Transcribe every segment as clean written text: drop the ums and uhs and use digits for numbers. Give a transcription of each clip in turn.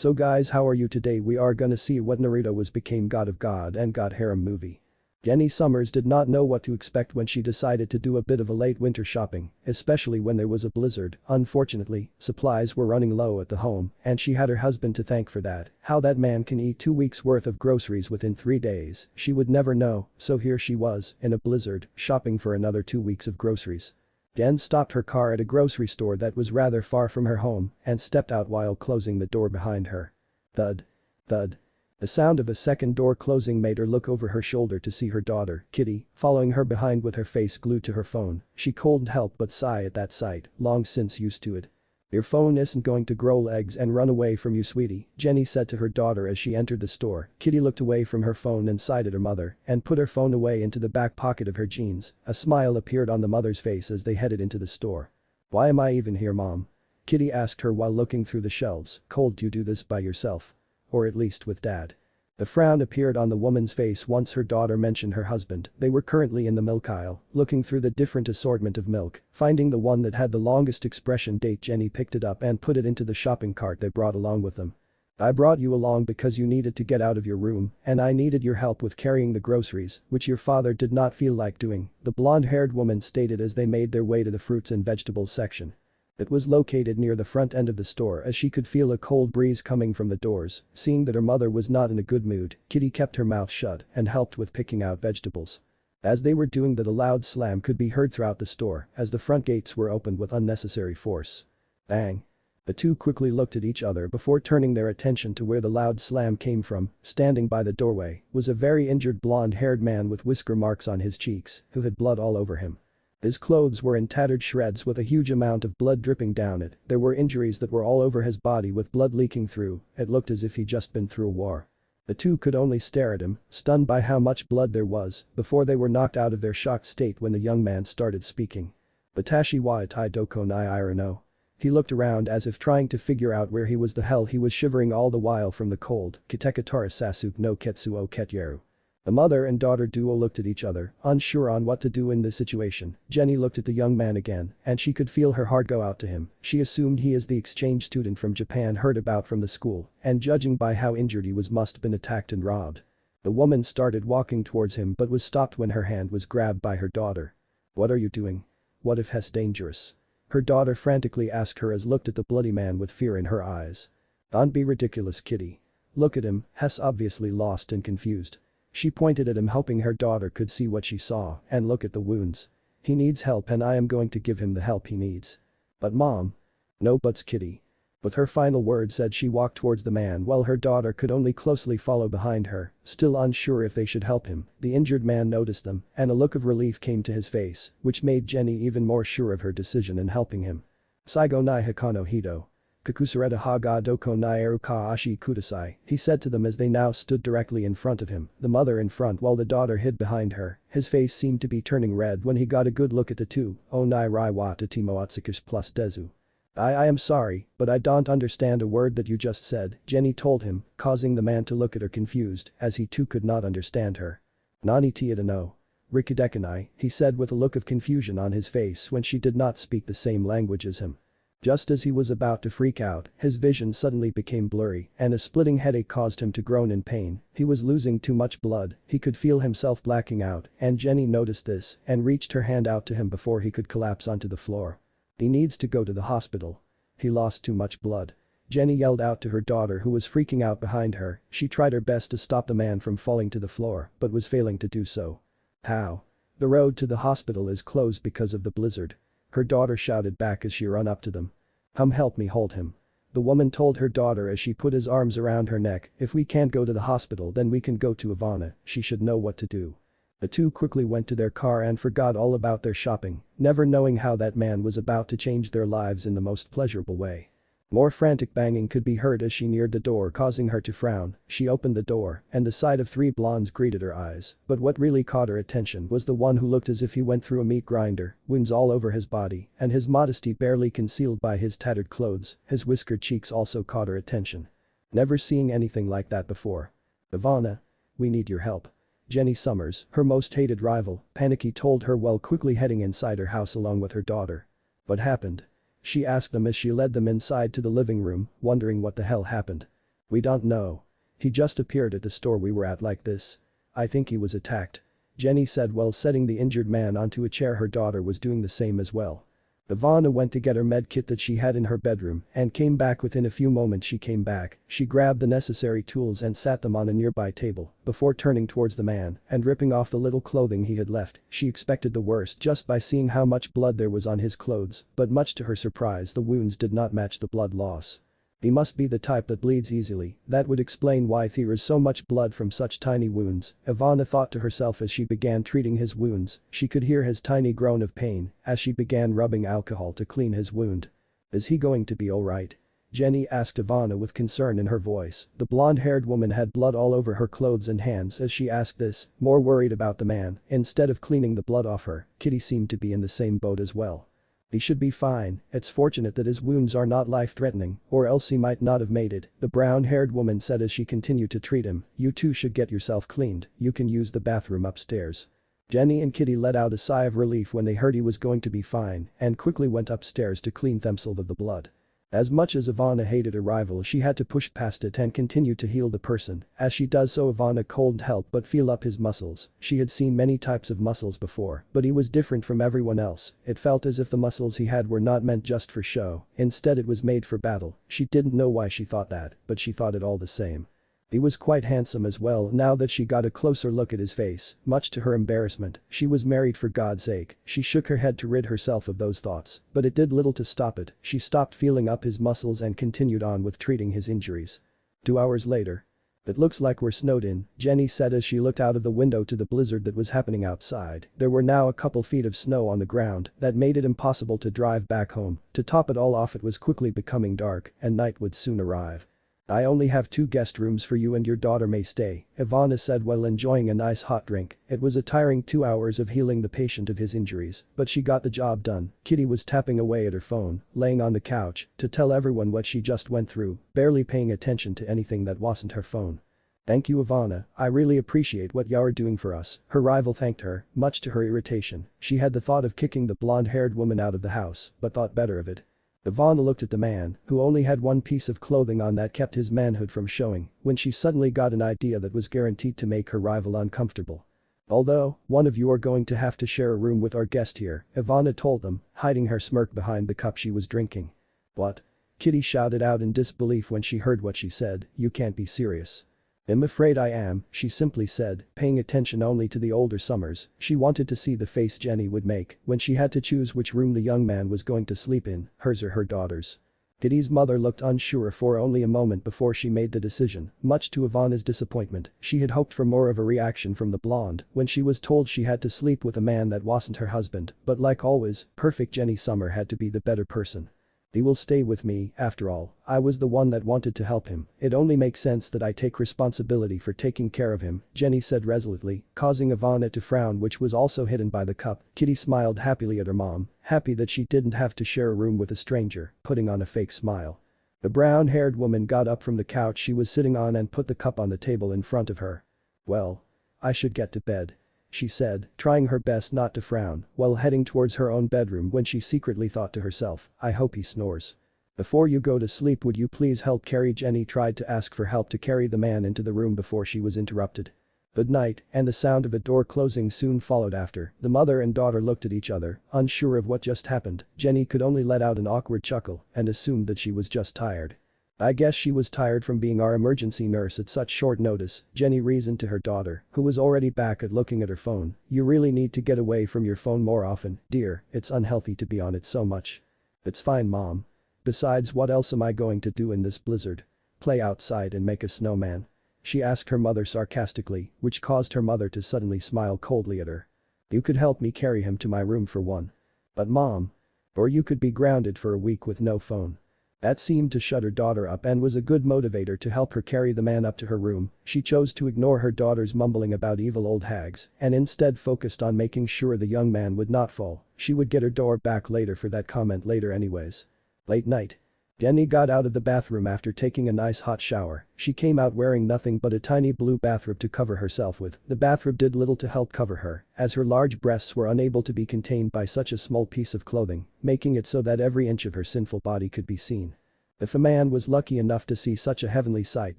So guys, how are you today? We are gonna see what Naruto was became God of God and God Harem movie. Jenny Summers did not know what to expect when she decided to do a bit of a late winter shopping, especially when there was a blizzard. Unfortunately, supplies were running low at the home and she had her husband to thank for that. How that man can eat 2 weeks worth of groceries within 3 days, she would never know, so here she was, in a blizzard, shopping for another 2 weeks of groceries. Jen stopped her car at a grocery store that was rather far from her home and stepped out while closing the door behind her. Thud. Thud. The sound of a second door closing made her look over her shoulder to see her daughter, Kitty, following her behind with her face glued to her phone. She couldn't help but sigh at that sight, long since used to it. Your phone isn't going to grow legs and run away from you, sweetie, Jenny said to her daughter as she entered the store. Kitty looked away from her phone and sighed at her mother and put her phone away into the back pocket of her jeans. A smile appeared on the mother's face as they headed into the store. Why am I even here, Mom? Kitty asked her while looking through the shelves. Cold, you do this by yourself? Or at least with Dad? The frown appeared on the woman's face once her daughter mentioned her husband. They were currently in the milk aisle, looking through the different assortment of milk, finding the one that had the longest expression date. Jenny picked it up and put it into the shopping cart they brought along with them. I brought you along because you needed to get out of your room and I needed your help with carrying the groceries, which your father did not feel like doing, the blonde-haired woman stated as they made their way to the fruits and vegetables section. It was located near the front end of the store as she could feel a cold breeze coming from the doors. Seeing that her mother was not in a good mood, Kitty kept her mouth shut and helped with picking out vegetables. As they were doing that, a loud slam could be heard throughout the store as the front gates were opened with unnecessary force. Bang. The two quickly looked at each other before turning their attention to where the loud slam came from. Standing by the doorway was a very injured blonde-haired man with whisker marks on his cheeks who had blood all over him. His clothes were in tattered shreds with a huge amount of blood dripping down it. There were injuries that were all over his body with blood leaking through. It looked as if he'd just been through a war. The two could only stare at him, stunned by how much blood there was, before they were knocked out of their shocked state when the young man started speaking. Batashi wa tai doko nai ira no. He looked around as if trying to figure out where he was. The hell, he was shivering all the while from the cold. Kitekatara sasuk no ketsu o ketyeru. The mother and daughter duo looked at each other, unsure on what to do in this situation. Jenny looked at the young man again, and she could feel her heart go out to him. She assumed he is the exchange student from Japan heard about from the school, and judging by how injured he was must have been attacked and robbed. The woman started walking towards him but was stopped when her hand was grabbed by her daughter. What are you doing? What if he's dangerous? Her daughter frantically asked her as looked at the bloody man with fear in her eyes. Don't be ridiculous, Kitty. Look at him, Hess obviously lost and confused. She pointed at him, hoping her daughter could see what she saw and look at the wounds. He needs help and I am going to give him the help he needs. But Mom. No buts, Kitty. With her final words said, she walked towards the man while her daughter could only closely follow behind her, still unsure if they should help him. The injured man noticed them and a look of relief came to his face, which made Jenny even more sure of her decision in helping him. Saigo nai hakano hito. Kakusareta ha ga doko nai eru ka ashi kudasai, he said to them as they now stood directly in front of him, the mother in front while the daughter hid behind her. His face seemed to be turning red when he got a good look at the two. O nai rai wa tatimo atsukish plus dezu. I am sorry, but I don't understand a word that you just said, Jenny told him, causing the man to look at her confused as he too could not understand her. Nani tieta no. Rikidekanai, he said with a look of confusion on his face when she did not speak the same language as him. Just as he was about to freak out, his vision suddenly became blurry and a splitting headache caused him to groan in pain. He was losing too much blood, he could feel himself blacking out and Jenny noticed this and reached her hand out to him before he could collapse onto the floor. He needs to go to the hospital. He lost too much blood. Jenny yelled out to her daughter who was freaking out behind her. She tried her best to stop the man from falling to the floor but was failing to do so. How? The road to the hospital is closed because of the blizzard. Her daughter shouted back as she ran up to them. Help me hold him. The woman told her daughter as she put his arms around her neck. If we can't go to the hospital then we can go to Ivana, she should know what to do. The two quickly went to their car and forgot all about their shopping, never knowing how that man was about to change their lives in the most pleasurable way. More frantic banging could be heard as she neared the door, causing her to frown. She opened the door and the sight of three blondes greeted her eyes, but what really caught her attention was the one who looked as if he went through a meat grinder, wounds all over his body and his modesty barely concealed by his tattered clothes. His whiskered cheeks also caught her attention. Never seeing anything like that before. Ivana. We need your help. Jenny Summers, her most hated rival, panicky told her while quickly heading inside her house along with her daughter. What happened? She asked them as she led them inside to the living room, wondering what the hell happened. We don't know. He just appeared at the store we were at like this. I think he was attacked. Jenny said while setting the injured man onto a chair. Her daughter was doing the same as well. Ivana went to get her med kit that she had in her bedroom and came back within a few moments. She grabbed the necessary tools and sat them on a nearby table before turning towards the man and ripping off the little clothing he had left. She expected the worst just by seeing how much blood there was on his clothes, but much to her surprise the wounds did not match the blood loss. He must be the type that bleeds easily, that would explain why there is so much blood from such tiny wounds, Ivana thought to herself as she began treating his wounds. She could hear his tiny groan of pain as she began rubbing alcohol to clean his wound. Is he going to be alright? Jenny asked Ivana with concern in her voice. The blonde-haired woman had blood all over her clothes and hands as she asked this, more worried about the man. Instead of cleaning the blood off her, Kitty seemed to be in the same boat as well. He should be fine, it's fortunate that his wounds are not life-threatening, or else he might not have made it, the brown-haired woman said as she continued to treat him. You two should get yourself cleaned, you can use the bathroom upstairs. Jenny and Kitty let out a sigh of relief when they heard he was going to be fine and quickly went upstairs to clean themselves of the blood. As much as Ivana hated her rival, she had to push past it and continue to heal the person. As she does so, Ivana couldn't help but feel up his muscles. She had seen many types of muscles before, but he was different from everyone else. It felt as if the muscles he had were not meant just for show, instead it was made for battle. She didn't know why she thought that, but she thought it all the same. He was quite handsome as well now that she got a closer look at his face, much to her embarrassment. She was married, for God's sake. She shook her head to rid herself of those thoughts, but it did little to stop it. She stopped feeling up his muscles and continued on with treating his injuries. 2 hours later. It looks like we're snowed in, Jenny said as she looked out of the window to the blizzard that was happening outside. There were now a couple feet of snow on the ground that made it impossible to drive back home. To top it all off, it was quickly becoming dark and night would soon arrive. I only have 2 guest rooms for you and your daughter may stay, Ivana said while enjoying a nice hot drink. It was a tiring 2 hours of healing the patient of his injuries, but she got the job done. Kitty was tapping away at her phone, laying on the couch to tell everyone what she just went through, barely paying attention to anything that wasn't her phone. Thank you, Ivana, I really appreciate what you're doing for us, her rival thanked her, much to her irritation. She had the thought of kicking the blonde-haired woman out of the house, but thought better of it. Ivana looked at the man, who only had one piece of clothing on that kept his manhood from showing, when she suddenly got an idea that was guaranteed to make her rival uncomfortable. Although, one of you are going to have to share a room with our guest here, Ivana told them, hiding her smirk behind the cup she was drinking. What? Kitty shouted out in disbelief when she heard what she said. You can't be serious. I'm afraid I am, she simply said, paying attention only to the older Summers. She wanted to see the face Jenny would make when she had to choose which room the young man was going to sleep in, hers or her daughter's. Kitty's mother looked unsure for only a moment before she made the decision. Much to Ivana's disappointment, she had hoped for more of a reaction from the blonde when she was told she had to sleep with a man that wasn't her husband, but like always, perfect Jenny Summer had to be the better person. He will stay with me, after all, I was the one that wanted to help him. It only makes sense that I take responsibility for taking care of him, Jenny said resolutely, causing Ivana to frown, which was also hidden by the cup. Kitty smiled happily at her mom, happy that she didn't have to share a room with a stranger, putting on a fake smile. The brown-haired woman got up from the couch she was sitting on and put the cup on the table in front of her. Well, I should get to bed, she said, trying her best not to frown, while heading towards her own bedroom when she secretly thought to herself, I hope he snores. Before you go to sleep, would you please help carry? Jenny tried to ask for help to carry the man into the room before she was interrupted. Good night, and the sound of a door closing soon followed after. The mother and daughter looked at each other, unsure of what just happened. Jenny could only let out an awkward chuckle and assumed that she was just tired. I guess she was tired from being our emergency nurse at such short notice, Jenny reasoned to her daughter, who was already back at looking at her phone. You really need to get away from your phone more often, dear, it's unhealthy to be on it so much. It's fine, Mom. Besides, what else am I going to do in this blizzard? Play outside and make a snowman? She asked her mother sarcastically, which caused her mother to suddenly smile coldly at her. You could help me carry him to my room for one. But Mom. Or you could be grounded for a week with no phone. That seemed to shut her daughter up and was a good motivator to help her carry the man up to her room. She chose to ignore her daughter's mumbling about evil old hags and instead focused on making sure the young man would not fall. She would get her door back later for that comment later anyways. Late night. Jenny got out of the bathroom after taking a nice hot shower. She came out wearing nothing but a tiny blue bathrobe to cover herself with. The bathrobe did little to help cover her, as her large breasts were unable to be contained by such a small piece of clothing, making it so that every inch of her sinful body could be seen. If a man was lucky enough to see such a heavenly sight,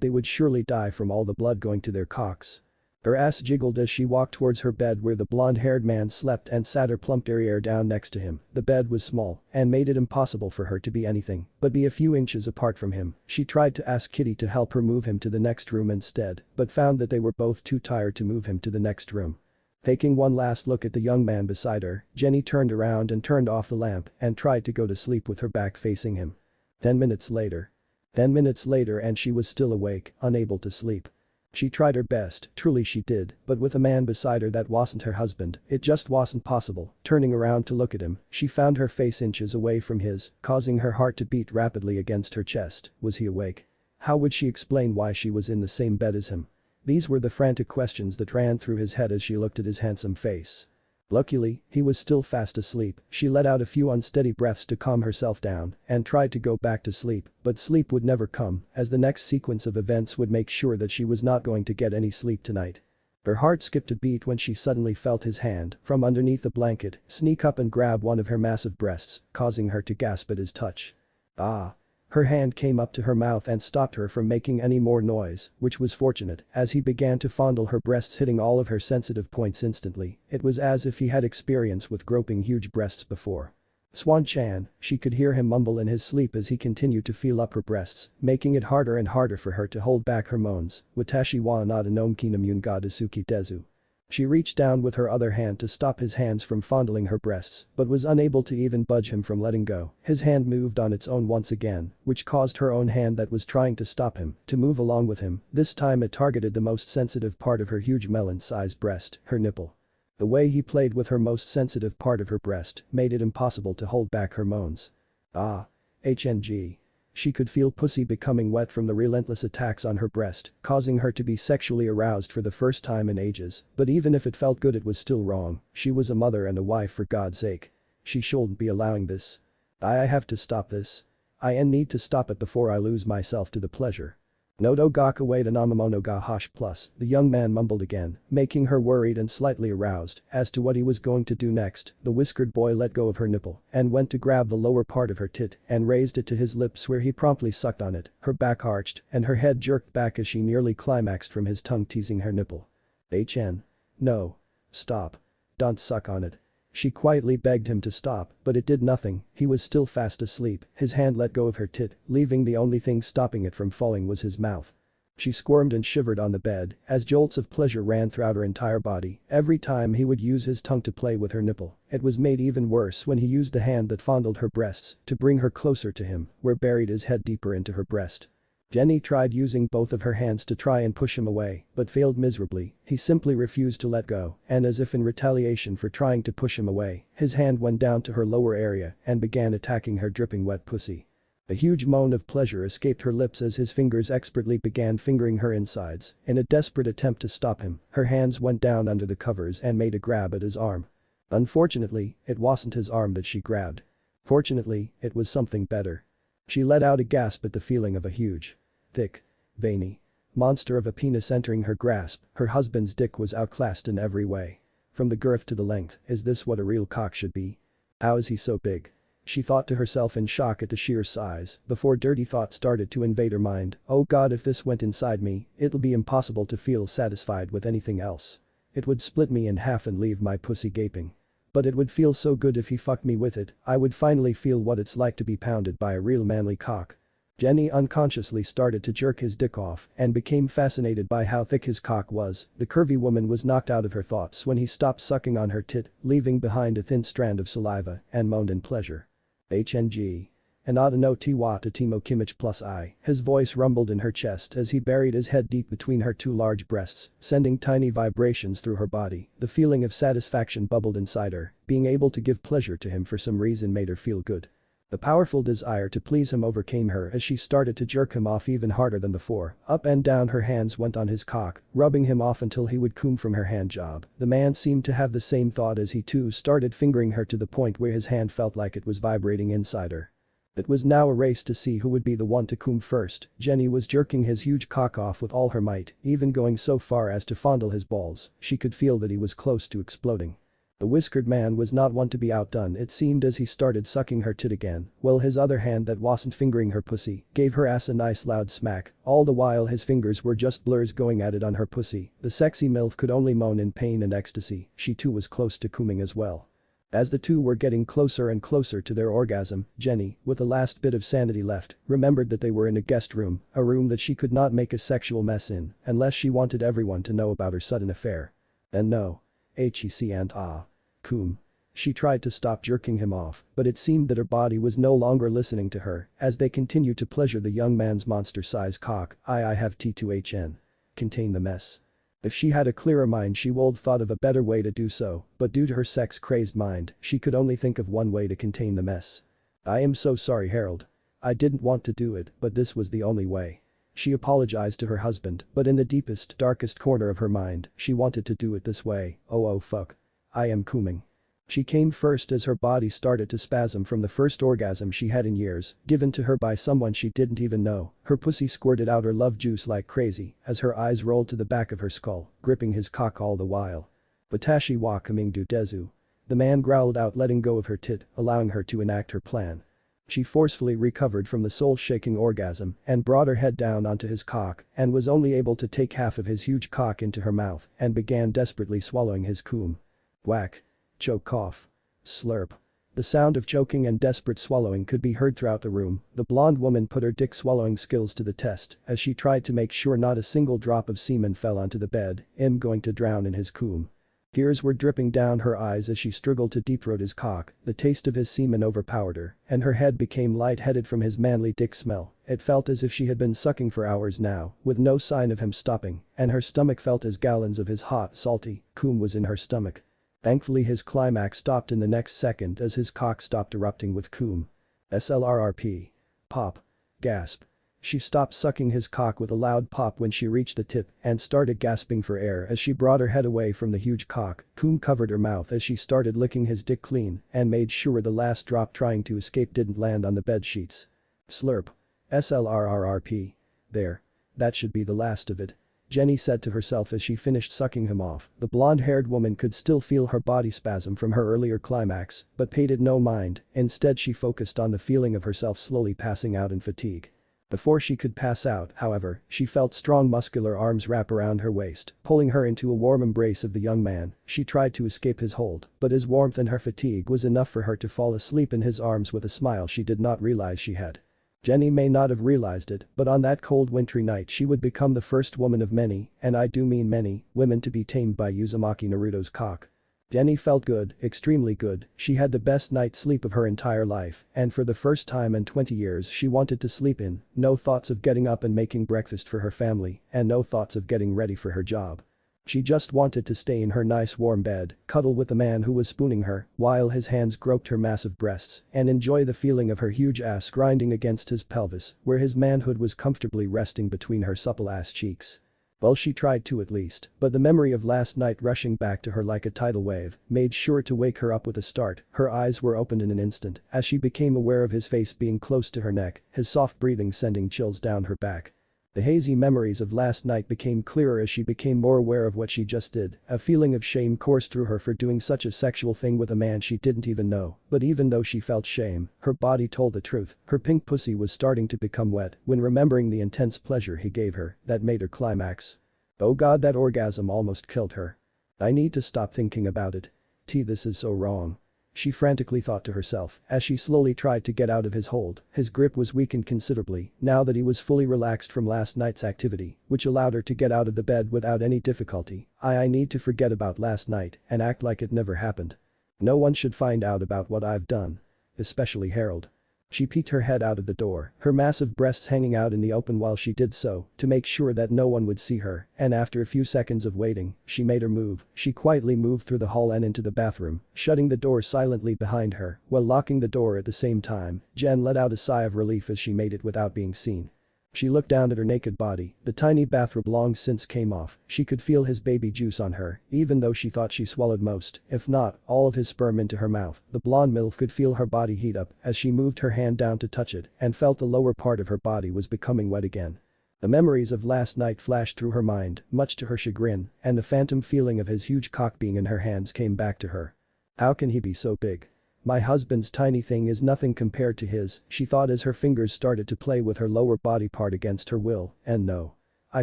they would surely die from all the blood going to their cocks. Her ass jiggled as she walked towards her bed where the blonde-haired man slept and sat her plump derriere down next to him. The bed was small and made it impossible for her to be anything but be a few inches apart from him. She tried to ask Kitty to help her move him to the next room instead, but found that they were both too tired to move him to the next room. Taking one last look at the young man beside her, Jenny turned around and turned off the lamp and tried to go to sleep with her back facing him. 10 minutes later. 10 minutes later and she was still awake, unable to sleep. She tried her best, truly she did, but with a man beside her that wasn't her husband, it just wasn't possible. Turning around to look at him, she found her face inches away from his, causing her heart to beat rapidly against her chest. Was he awake? How would she explain why she was in the same bed as him? These were the frantic questions that ran through his head as she looked at his handsome face. Luckily, he was still fast asleep. She let out a few unsteady breaths to calm herself down and tried to go back to sleep, but sleep would never come as the next sequence of events would make sure that she was not going to get any sleep tonight. Her heart skipped a beat when she suddenly felt his hand, from underneath the blanket, sneak up and grab one of her massive breasts, causing her to gasp at his touch. Ah! Her hand came up to her mouth and stopped her from making any more noise, which was fortunate, as he began to fondle her breasts, hitting all of her sensitive points instantly. It was as if he had experience with groping huge breasts before. Swan-chan, she could hear him mumble in his sleep as he continued to feel up her breasts, making it harder and harder for her to hold back her moans. Watashi wa nada nomki namun ga desuki desu. She reached down with her other hand to stop his hands from fondling her breasts, but was unable to even budge him from letting go. His hand moved on its own once again, which caused her own hand that was trying to stop him to move along with him. This time it targeted the most sensitive part of her huge melon-sized breast, her nipple. The way he played with her most sensitive part of her breast made it impossible to hold back her moans. Ah. HNG. She could feel pussy becoming wet from the relentless attacks on her breast, causing her to be sexually aroused for the first time in ages, but even if it felt good it was still wrong. She was a mother and a wife, for God's sake. She shouldn't be allowing this. I have to stop this. I need to stop it before I lose myself to the pleasure. Nodo ga kawaii namamono ga hash plus, the young man mumbled again, making her worried and slightly aroused as to what he was going to do next. The whiskered boy let go of her nipple and went to grab the lower part of her tit and raised it to his lips, where he promptly sucked on it. Her back arched and her head jerked back as she nearly climaxed from his tongue teasing her nipple. HN. No. Stop. Don't suck on it. She quietly begged him to stop, but it did nothing. He was still fast asleep. His hand let go of her tit, leaving the only thing stopping it from falling was his mouth. She squirmed and shivered on the bed as jolts of pleasure ran throughout her entire body. Every time he would use his tongue to play with her nipple, it was made even worse when he used the hand that fondled her breasts to bring her closer to him, where buried his head deeper into her breast. Jenny tried using both of her hands to try and push him away, but failed miserably. He simply refused to let go, and as if in retaliation for trying to push him away, his hand went down to her lower area and began attacking her dripping wet pussy. A huge moan of pleasure escaped her lips as his fingers expertly began fingering her insides. In a desperate attempt to stop him, her hands went down under the covers and made a grab at his arm. Unfortunately, it wasn't his arm that she grabbed. Fortunately, it was something better. She let out a gasp at the feeling of a huge, thick, veiny monster of a penis entering her grasp. Her husband's dick was outclassed in every way. From the girth to the length, is this what a real cock should be? How is he so big? She thought to herself in shock at the sheer size, before dirty thoughts started to invade her mind. Oh God, if this went inside me, it'll be impossible to feel satisfied with anything else. It would split me in half and leave my pussy gaping. But it would feel so good if he fucked me with it. I would finally feel what it's like to be pounded by a real manly cock. Jenny unconsciously started to jerk his dick off and became fascinated by how thick his cock was. The curvy woman was knocked out of her thoughts when he stopped sucking on her tit, leaving behind a thin strand of saliva, and moaned in pleasure. HNG. Anata no tiwa to timo kimich plus I. His voice rumbled in her chest as he buried his head deep between her two large breasts, sending tiny vibrations through her body. The feeling of satisfaction bubbled inside her. Being able to give pleasure to him for some reason made her feel good. The powerful desire to please him overcame her as she started to jerk him off even harder than before. Up and down her hands went on his cock, rubbing him off until he would come from her hand job. The man seemed to have the same thought as he too started fingering her to the point where his hand felt like it was vibrating inside her. It was now a race to see who would be the one to come first. Jenny was jerking his huge cock off with all her might, even going so far as to fondle his balls. She could feel that he was close to exploding. The whiskered man was not one to be outdone, it seemed, as he started sucking her tit again, while his other hand that wasn't fingering her pussy gave her ass a nice loud smack, all the while his fingers were just blurs going at it on her pussy. The sexy MILF could only moan in pain and ecstasy, she too was close to coming as well. As the two were getting closer and closer to their orgasm, Jenny, with the last bit of sanity left, remembered that they were in a guest room, a room that she could not make a sexual mess in, unless she wanted everyone to know about her sudden affair. And no. Hec and ah. Cum. She tried to stop jerking him off, but it seemed that her body was no longer listening to her as they continued to pleasure the young man's monster-sized cock. I have T2HN. Contain the mess. If she had a clearer mind she would thought of a better way to do so, but due to her sex-crazed mind, she could only think of one way to contain the mess. I am so sorry, Harold. I didn't want to do it, but this was the only way. She apologized to her husband, but in the deepest, darkest corner of her mind, she wanted to do it this way. Oh fuck. I am coming. She came first as her body started to spasm from the first orgasm she had in years, given to her by someone she didn't even know. Her pussy squirted out her love juice like crazy as her eyes rolled to the back of her skull, gripping his cock all the while. Watashi wa kaming du dezu. The man growled out, letting go of her tit, allowing her to enact her plan. She forcefully recovered from the soul-shaking orgasm and brought her head down onto his cock and was only able to take half of his huge cock into her mouth and began desperately swallowing his cum. Whack. Choke, cough. Slurp. The sound of choking and desperate swallowing could be heard throughout the room. The blonde woman put her dick swallowing skills to the test as she tried to make sure not a single drop of semen fell onto the bed, him going to drown in his cum. Tears were dripping down her eyes as she struggled to deep-throat his cock. The taste of his semen overpowered her, and her head became light-headed from his manly dick smell. It felt as if she had been sucking for hours now, with no sign of him stopping, and her stomach felt as gallons of his hot, salty cum was in her stomach. Thankfully his climax stopped in the next second as his cock stopped erupting with cum. SLRRP. Pop. Gasp. She stopped sucking his cock with a loud pop when she reached the tip and started gasping for air as she brought her head away from the huge cock. Cum covered her mouth as she started licking his dick clean and made sure the last drop trying to escape didn't land on the bed sheets. Slurp. SLRRRP. There. That should be the last of it. Jenny said to herself as she finished sucking him off. The blonde-haired woman could still feel her body spasm from her earlier climax, but paid it no mind. Instead she focused on the feeling of herself slowly passing out in fatigue. Before she could pass out, however, she felt strong muscular arms wrap around her waist, pulling her into a warm embrace of the young man. She tried to escape his hold, but his warmth and her fatigue was enough for her to fall asleep in his arms with a smile she did not realize she had. Jenny may not have realized it, but on that cold wintry night she would become the first woman of many, and I do mean many, women to be tamed by Uzumaki Naruto's cock. Jenny felt good, extremely good. She had the best night's sleep of her entire life, and for the first time in 20 years she wanted to sleep in. No thoughts of getting up and making breakfast for her family, and no thoughts of getting ready for her job. She just wanted to stay in her nice warm bed, cuddle with the man who was spooning her, while his hands groped her massive breasts, and enjoy the feeling of her huge ass grinding against his pelvis, where his manhood was comfortably resting between her supple ass cheeks. Well, she tried to at least, but the memory of last night rushing back to her like a tidal wave made sure to wake her up with a start. Her eyes were opened in an instant as she became aware of his face being close to her neck, his soft breathing sending chills down her back. The hazy memories of last night became clearer as she became more aware of what she just did. A feeling of shame coursed through her for doing such a sexual thing with a man she didn't even know, but even though she felt shame, her body told the truth. Her pink pussy was starting to become wet when remembering the intense pleasure he gave her that made her climax. Oh god, that orgasm almost killed her. I need to stop thinking about it. This is so wrong. She frantically thought to herself as she slowly tried to get out of his hold. His grip was weakened considerably now that he was fully relaxed from last night's activity, which allowed her to get out of the bed without any difficulty. I need to forget about last night and act like it never happened. No one should find out about what I've done. Especially Harold. She peeked her head out of the door, her massive breasts hanging out in the open while she did so, to make sure that no one would see her, and after a few seconds of waiting, she made her move. She quietly moved through the hall and into the bathroom, shutting the door silently behind her, while locking the door at the same time. Jen let out a sigh of relief as she made it without being seen. She looked down at her naked body, the tiny bathrobe long since came off. She could feel his baby juice on her, even though she thought she swallowed most, if not, all of his sperm into her mouth. The blonde MILF could feel her body heat up as she moved her hand down to touch it and felt the lower part of her body was becoming wet again. The memories of last night flashed through her mind, much to her chagrin, and the phantom feeling of his huge cock being in her hands came back to her. How can he be so big? My husband's tiny thing is nothing compared to his, she thought as her fingers started to play with her lower body part against her will, and no. I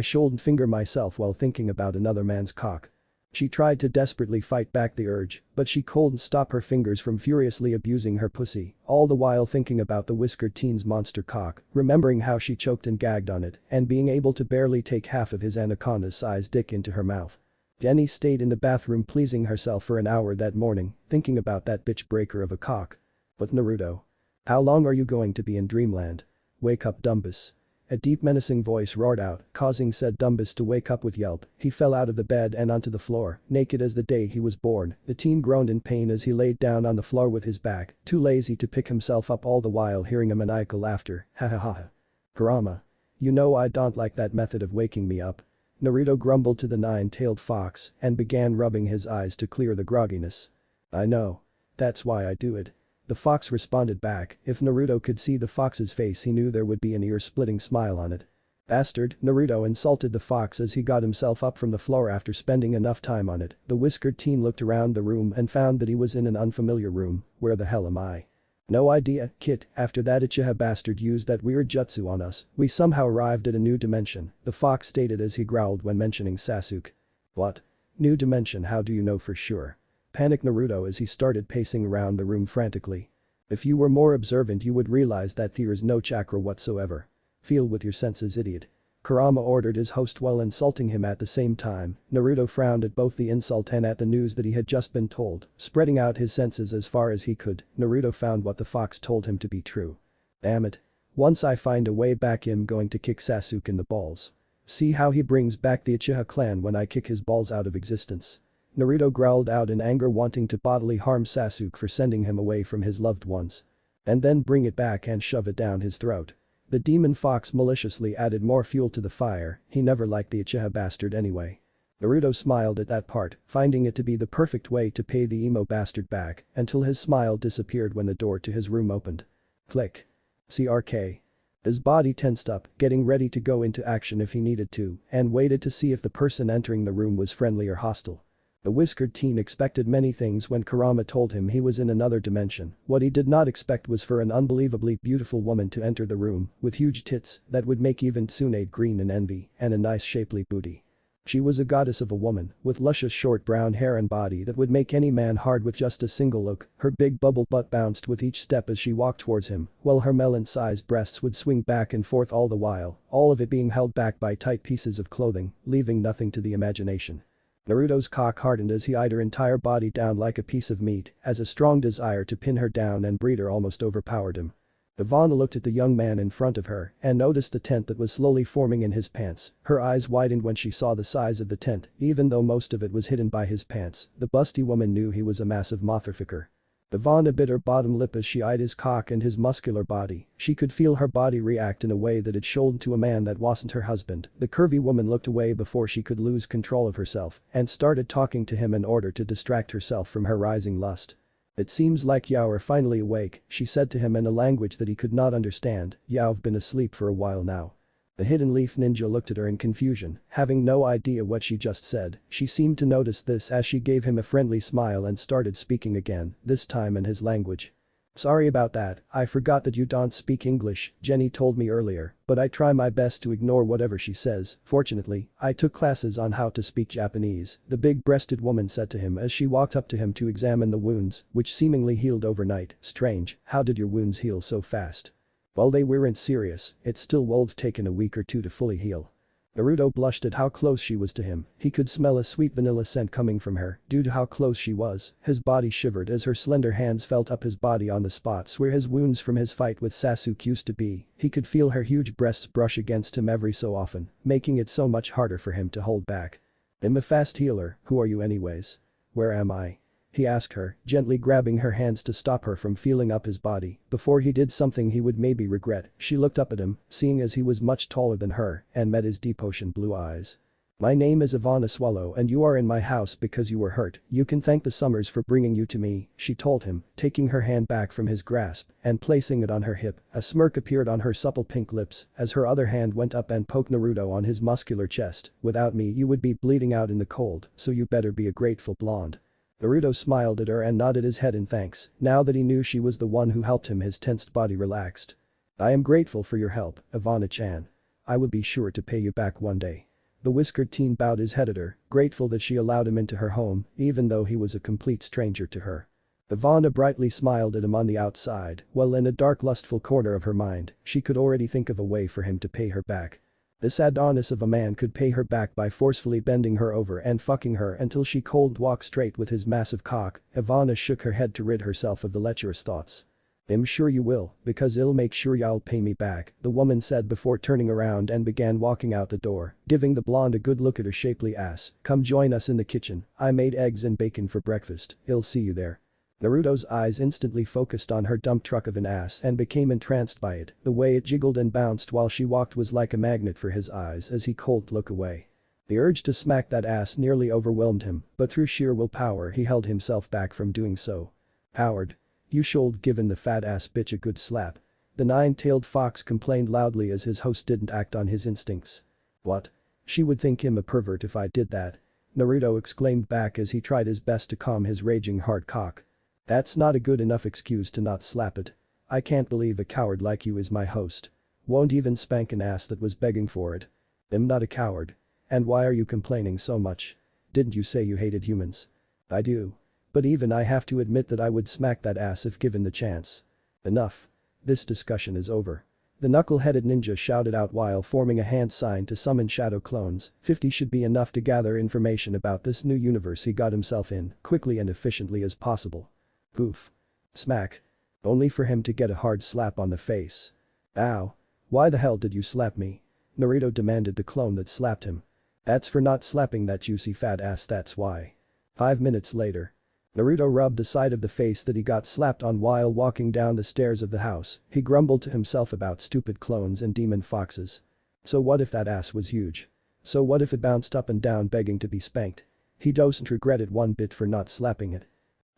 shouldn't finger myself while thinking about another man's cock. She tried to desperately fight back the urge, but she couldn't stop her fingers from furiously abusing her pussy, all the while thinking about the whiskered teen's monster cock, remembering how she choked and gagged on it, and being able to barely take half of his anaconda-sized dick into her mouth. Jenny stayed in the bathroom pleasing herself for an hour that morning, thinking about that bitch breaker of a cock. But Naruto. How long are you going to be in dreamland? Wake up, Dumbus. A deep menacing voice roared out, causing said Dumbus to wake up with yelp. He fell out of the bed and onto the floor, naked as the day he was born. The teen groaned in pain as he laid down on the floor with his back, too lazy to pick himself up, all the while hearing a maniacal laughter. Ha ha ha ha. Kurama. You know I don't like that method of waking me up. Naruto grumbled to the nine-tailed fox and began rubbing his eyes to clear the grogginess. I know. That's why I do it. The fox responded back. If Naruto could see the fox's face, he knew there would be an ear-splitting smile on it. Bastard, Naruto insulted the fox as he got himself up from the floor after spending enough time on it. The whiskered teen looked around the room and found that he was in an unfamiliar room. Where the hell am I? No idea, kid. After that Uchiha bastard used that weird jutsu on us, we somehow arrived at a new dimension, the fox stated as he growled when mentioning Sasuke. What? New dimension? How do you know for sure? Panicked Naruto as he started pacing around the room frantically. If you were more observant you would realize that there's no chakra whatsoever. Feel with your senses, idiot. Kurama ordered his host while insulting him at the same time. Naruto frowned at both the insult and at the news that he had just been told, spreading out his senses as far as he could. Naruto found what the fox told him to be true. Damn it. Once I find a way back, I'm going to kick Sasuke in the balls. See how he brings back the Uchiha clan when I kick his balls out of existence. Naruto growled out in anger, wanting to bodily harm Sasuke for sending him away from his loved ones. And then bring it back and shove it down his throat. The demon fox maliciously added more fuel to the fire. He never liked the Uchiha bastard anyway. Naruto smiled at that part, finding it to be the perfect way to pay the emo bastard back, until his smile disappeared when the door to his room opened. Click. CRK. His body tensed up, getting ready to go into action if he needed to, and waited to see if the person entering the room was friendly or hostile. The whiskered teen expected many things when Kurama told him he was in another dimension. What he did not expect was for an unbelievably beautiful woman to enter the room, with huge tits that would make even Tsunade green in envy, and a nice shapely booty. She was a goddess of a woman, with luscious short brown hair and body that would make any man hard with just a single look. Her big bubble butt bounced with each step as she walked towards him, while her melon-sized breasts would swing back and forth all the while, all of it being held back by tight pieces of clothing, leaving nothing to the imagination. Naruto's cock hardened as he eyed her entire body down like a piece of meat, as a strong desire to pin her down and breed her almost overpowered him. Ivana looked at the young man in front of her and noticed the tent that was slowly forming in his pants. Her eyes widened when she saw the size of the tent, even though most of it was hidden by his pants. The busty woman knew he was a massive motherfucker. Ivana bit her bottom lip as she eyed his cock and his muscular body. She could feel her body react in a way that it showed to a man that wasn't her husband. The curvy woman looked away before she could lose control of herself and started talking to him in order to distract herself from her rising lust. It seems like you're finally awake, she said to him in a language that he could not understand. You've been asleep for a while now. The hidden leaf ninja looked at her in confusion, having no idea what she just said. She seemed to notice this as she gave him a friendly smile and started speaking again, this time in his language. Sorry about that, I forgot that you don't speak English, Jenny told me earlier, but I try my best to ignore whatever she says. Fortunately, I took classes on how to speak Japanese, the big-breasted woman said to him as she walked up to him to examine the wounds, which seemingly healed overnight. Strange, how did your wounds heal so fast? Well, they weren't serious, it still would've taken a week or two to fully heal. Naruto blushed at how close she was to him. He could smell a sweet vanilla scent coming from her due to how close she was. His body shivered as her slender hands felt up his body on the spots where his wounds from his fight with Sasuke used to be. He could feel her huge breasts brush against him every so often, making it so much harder for him to hold back. I'm a fast healer, who are you anyways? Where am I? He asked her, gently grabbing her hands to stop her from feeling up his body before he did something he would maybe regret. She looked up at him, seeing as he was much taller than her, and met his deep ocean blue eyes. My name is Ivana Swallow and you are in my house because you were hurt. You can thank the Summers for bringing you to me, she told him, taking her hand back from his grasp and placing it on her hip. A smirk appeared on her supple pink lips as her other hand went up and poked Naruto on his muscular chest. Without me you would be bleeding out in the cold, so you better be a grateful blonde. Naruto smiled at her and nodded his head in thanks, now that he knew she was the one who helped him his tensed body relaxed. I am grateful for your help, Ivana-chan. I will be sure to pay you back one day. The whiskered teen bowed his head at her, grateful that she allowed him into her home, even though he was a complete stranger to her. Ivana brightly smiled at him on the outside, while in a dark lustful corner of her mind, she could already think of a way for him to pay her back. This Adonis of a man could pay her back by forcefully bending her over and fucking her until she cold walked straight with his massive cock. Ivana shook her head to rid herself of the lecherous thoughts. I'm sure you will, because it'll make sure y'all pay me back, the woman said before turning around and began walking out the door, giving the blonde a good look at her shapely ass. Come join us in the kitchen, I made eggs and bacon for breakfast, I'll see you there. Naruto's eyes instantly focused on her dump truck of an ass and became entranced by it, the way it jiggled and bounced while she walked was like a magnet for his eyes as he cold look away. The urge to smack that ass nearly overwhelmed him, but through sheer willpower he held himself back from doing so. Howard. You should given the fat ass bitch a good slap. The nine-tailed fox complained loudly as his host didn't act on his instincts. What? She would think him a pervert if I did that. Naruto exclaimed back as he tried his best to calm his raging hard cock. That's not a good enough excuse to not slap it. I can't believe a coward like you is my host. Won't even spank an ass that was begging for it. I'm not a coward. And why are you complaining so much? Didn't you say you hated humans? I do. But even I have to admit that I would smack that ass if given the chance. Enough. This discussion is over. The knuckle-headed ninja shouted out while forming a hand sign to summon shadow clones. 50 should be enough to gather information about this new universe he got himself in, quickly and efficiently as possible. Poof. Smack. Only for him to get a hard slap on the face. Ow. Why the hell did you slap me? Naruto demanded the clone that slapped him. That's for not slapping that juicy fat ass, that's why. 5 minutes later. Naruto rubbed the side of the face that he got slapped on while walking down the stairs of the house. He grumbled to himself about stupid clones and demon foxes. So what if that ass was huge? So what if it bounced up and down begging to be spanked? He doesn't regret it one bit for not slapping it.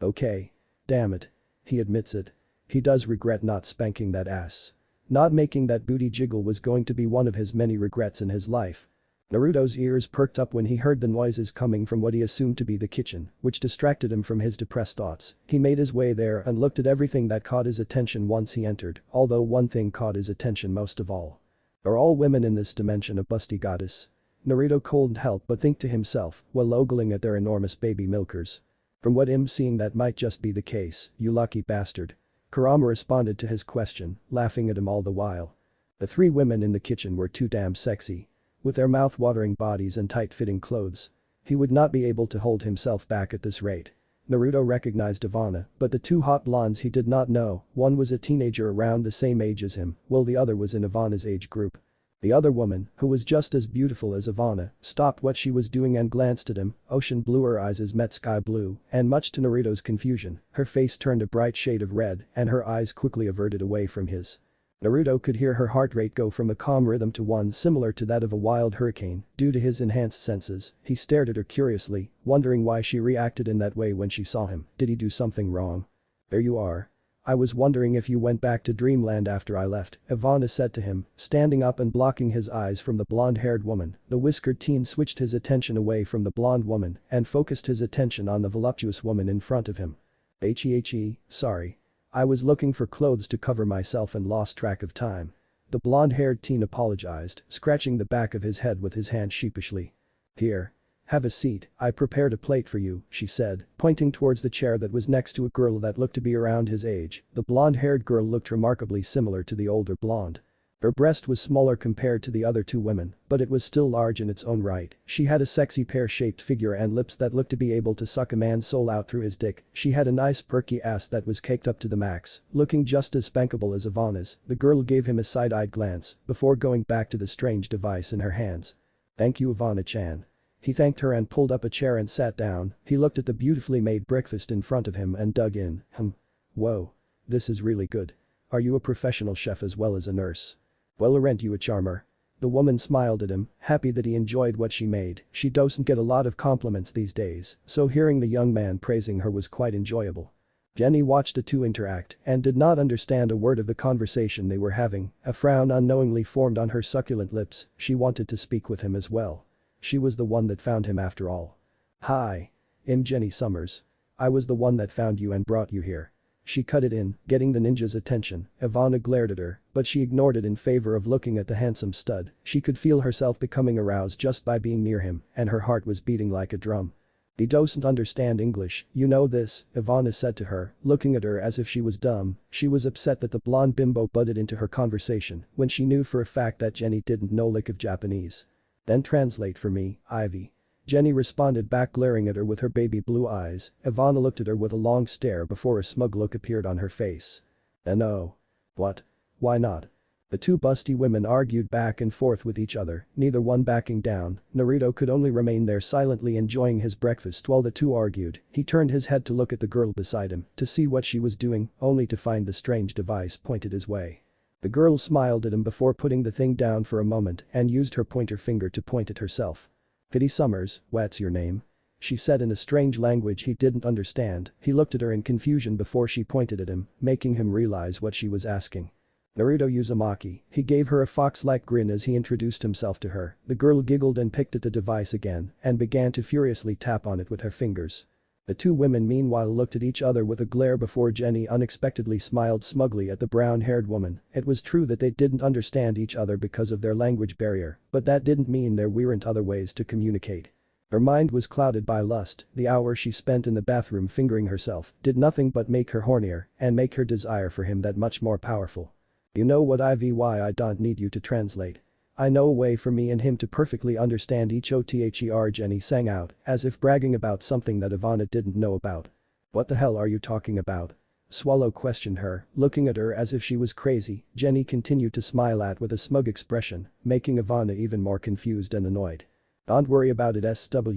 Okay. Damn it. He admits it. He does regret not spanking that ass. Not making that booty jiggle was going to be one of his many regrets in his life. Naruto's ears perked up when he heard the noises coming from what he assumed to be the kitchen, which distracted him from his depressed thoughts. He made his way there and looked at everything that caught his attention once he entered, although one thing caught his attention most of all. Are all women in this dimension a busty goddess? Naruto couldn't help but think to himself while ogling at their enormous baby milkers. From what I'm seeing that might just be the case, you lucky bastard. Kurama responded to his question, laughing at him all the while. The three women in the kitchen were too damn sexy. With their mouth-watering bodies and tight-fitting clothes. He would not be able to hold himself back at this rate. Naruto recognized Ivana, but the two hot blondes he did not know, one was a teenager around the same age as him, while the other was in Ivana's age group. The other woman, who was just as beautiful as Ivana, stopped what she was doing and glanced at him, ocean blue her eyes as met sky blue, and much to Naruto's confusion, her face turned a bright shade of red and her eyes quickly averted away from his. Naruto could hear her heart rate go from a calm rhythm to one similar to that of a wild hurricane due to his enhanced senses. He stared at her curiously, wondering why she reacted in that way when she saw him. Did he do something wrong? There you are. I was wondering if you went back to Dreamland after I left, Ivana said to him, standing up and blocking his eyes from the blonde-haired woman. The whiskered teen switched his attention away from the blonde woman and focused his attention on the voluptuous woman in front of him. Sorry. I was looking for clothes to cover myself and lost track of time. The blonde-haired teen apologized, scratching the back of his head with his hand sheepishly. Here. Have a seat, I prepared a plate for you, she said, pointing towards the chair that was next to a girl that looked to be around his age. The blonde-haired girl looked remarkably similar to the older blonde. Her breast was smaller compared to the other two women, but it was still large in its own right. She had a sexy pear-shaped figure and lips that looked to be able to suck a man's soul out through his dick. She had a nice perky ass that was caked up to the max, looking just as spankable as Ivana's. The girl gave him a side-eyed glance before going back to the strange device in her hands. Thank you, Ivana-chan. He thanked her and pulled up a chair and sat down. He looked at the beautifully made breakfast in front of him and dug in. Whoa. This is really good. Are you a professional chef as well as a nurse? Well, aren't you a charmer? The woman smiled at him, happy that he enjoyed what she made. She doesn't get a lot of compliments these days, so hearing the young man praising her was quite enjoyable. Jenny watched the two interact and did not understand a word of the conversation they were having. A frown unknowingly formed on her succulent lips. She wanted to speak with him as well. She was the one that found him after all. Hi. I'm Jenny Summers. I was the one that found you and brought you here. She cut it in, getting the ninja's attention. Ivana glared at her, but she ignored it in favor of looking at the handsome stud. She could feel herself becoming aroused just by being near him, and her heart was beating like a drum. He doesn't understand English, you know this, Ivana said to her, looking at her as if she was dumb. She was upset that the blonde bimbo butted into her conversation when she knew for a fact that Jenny didn't know lick of Japanese. Then translate for me, Ivy. Jenny responded back, glaring at her with her baby blue eyes. Ivana looked at her with a long stare before a smug look appeared on her face. No. What? Why not? The two busty women argued back and forth with each other, neither one backing down. Naruto could only remain there silently enjoying his breakfast while the two argued. He turned his head to look at the girl beside him to see what she was doing, only to find the strange device pointed his way. The girl smiled at him before putting the thing down for a moment and used her pointer finger to point at herself. Kitty Summers, what's your name? She said in a strange language he didn't understand. He looked at her in confusion before she pointed at him, making him realize what she was asking. Naruto Uzumaki. He gave her a fox-like grin as he introduced himself to her. The girl giggled and picked at the device again and began to furiously tap on it with her fingers. The two women meanwhile looked at each other with a glare before Jenny unexpectedly smiled smugly at the brown-haired woman. It was true that they didn't understand each other because of their language barrier, but that didn't mean there weren't other ways to communicate. Her mind was clouded by lust. The hour she spent in the bathroom fingering herself did nothing but make her hornier and make her desire for him that much more powerful. You know what, Ivy, why I don't need you to translate. I know a way for me and him to perfectly understand each other, Jenny sang out, as if bragging about something that Ivana didn't know about. What the hell are you talking about? Swallow questioned her, looking at her as if she was crazy. Jenny continued to smile with a smug expression, making Ivana even more confused and annoyed. Don't worry about it, Sweetheart.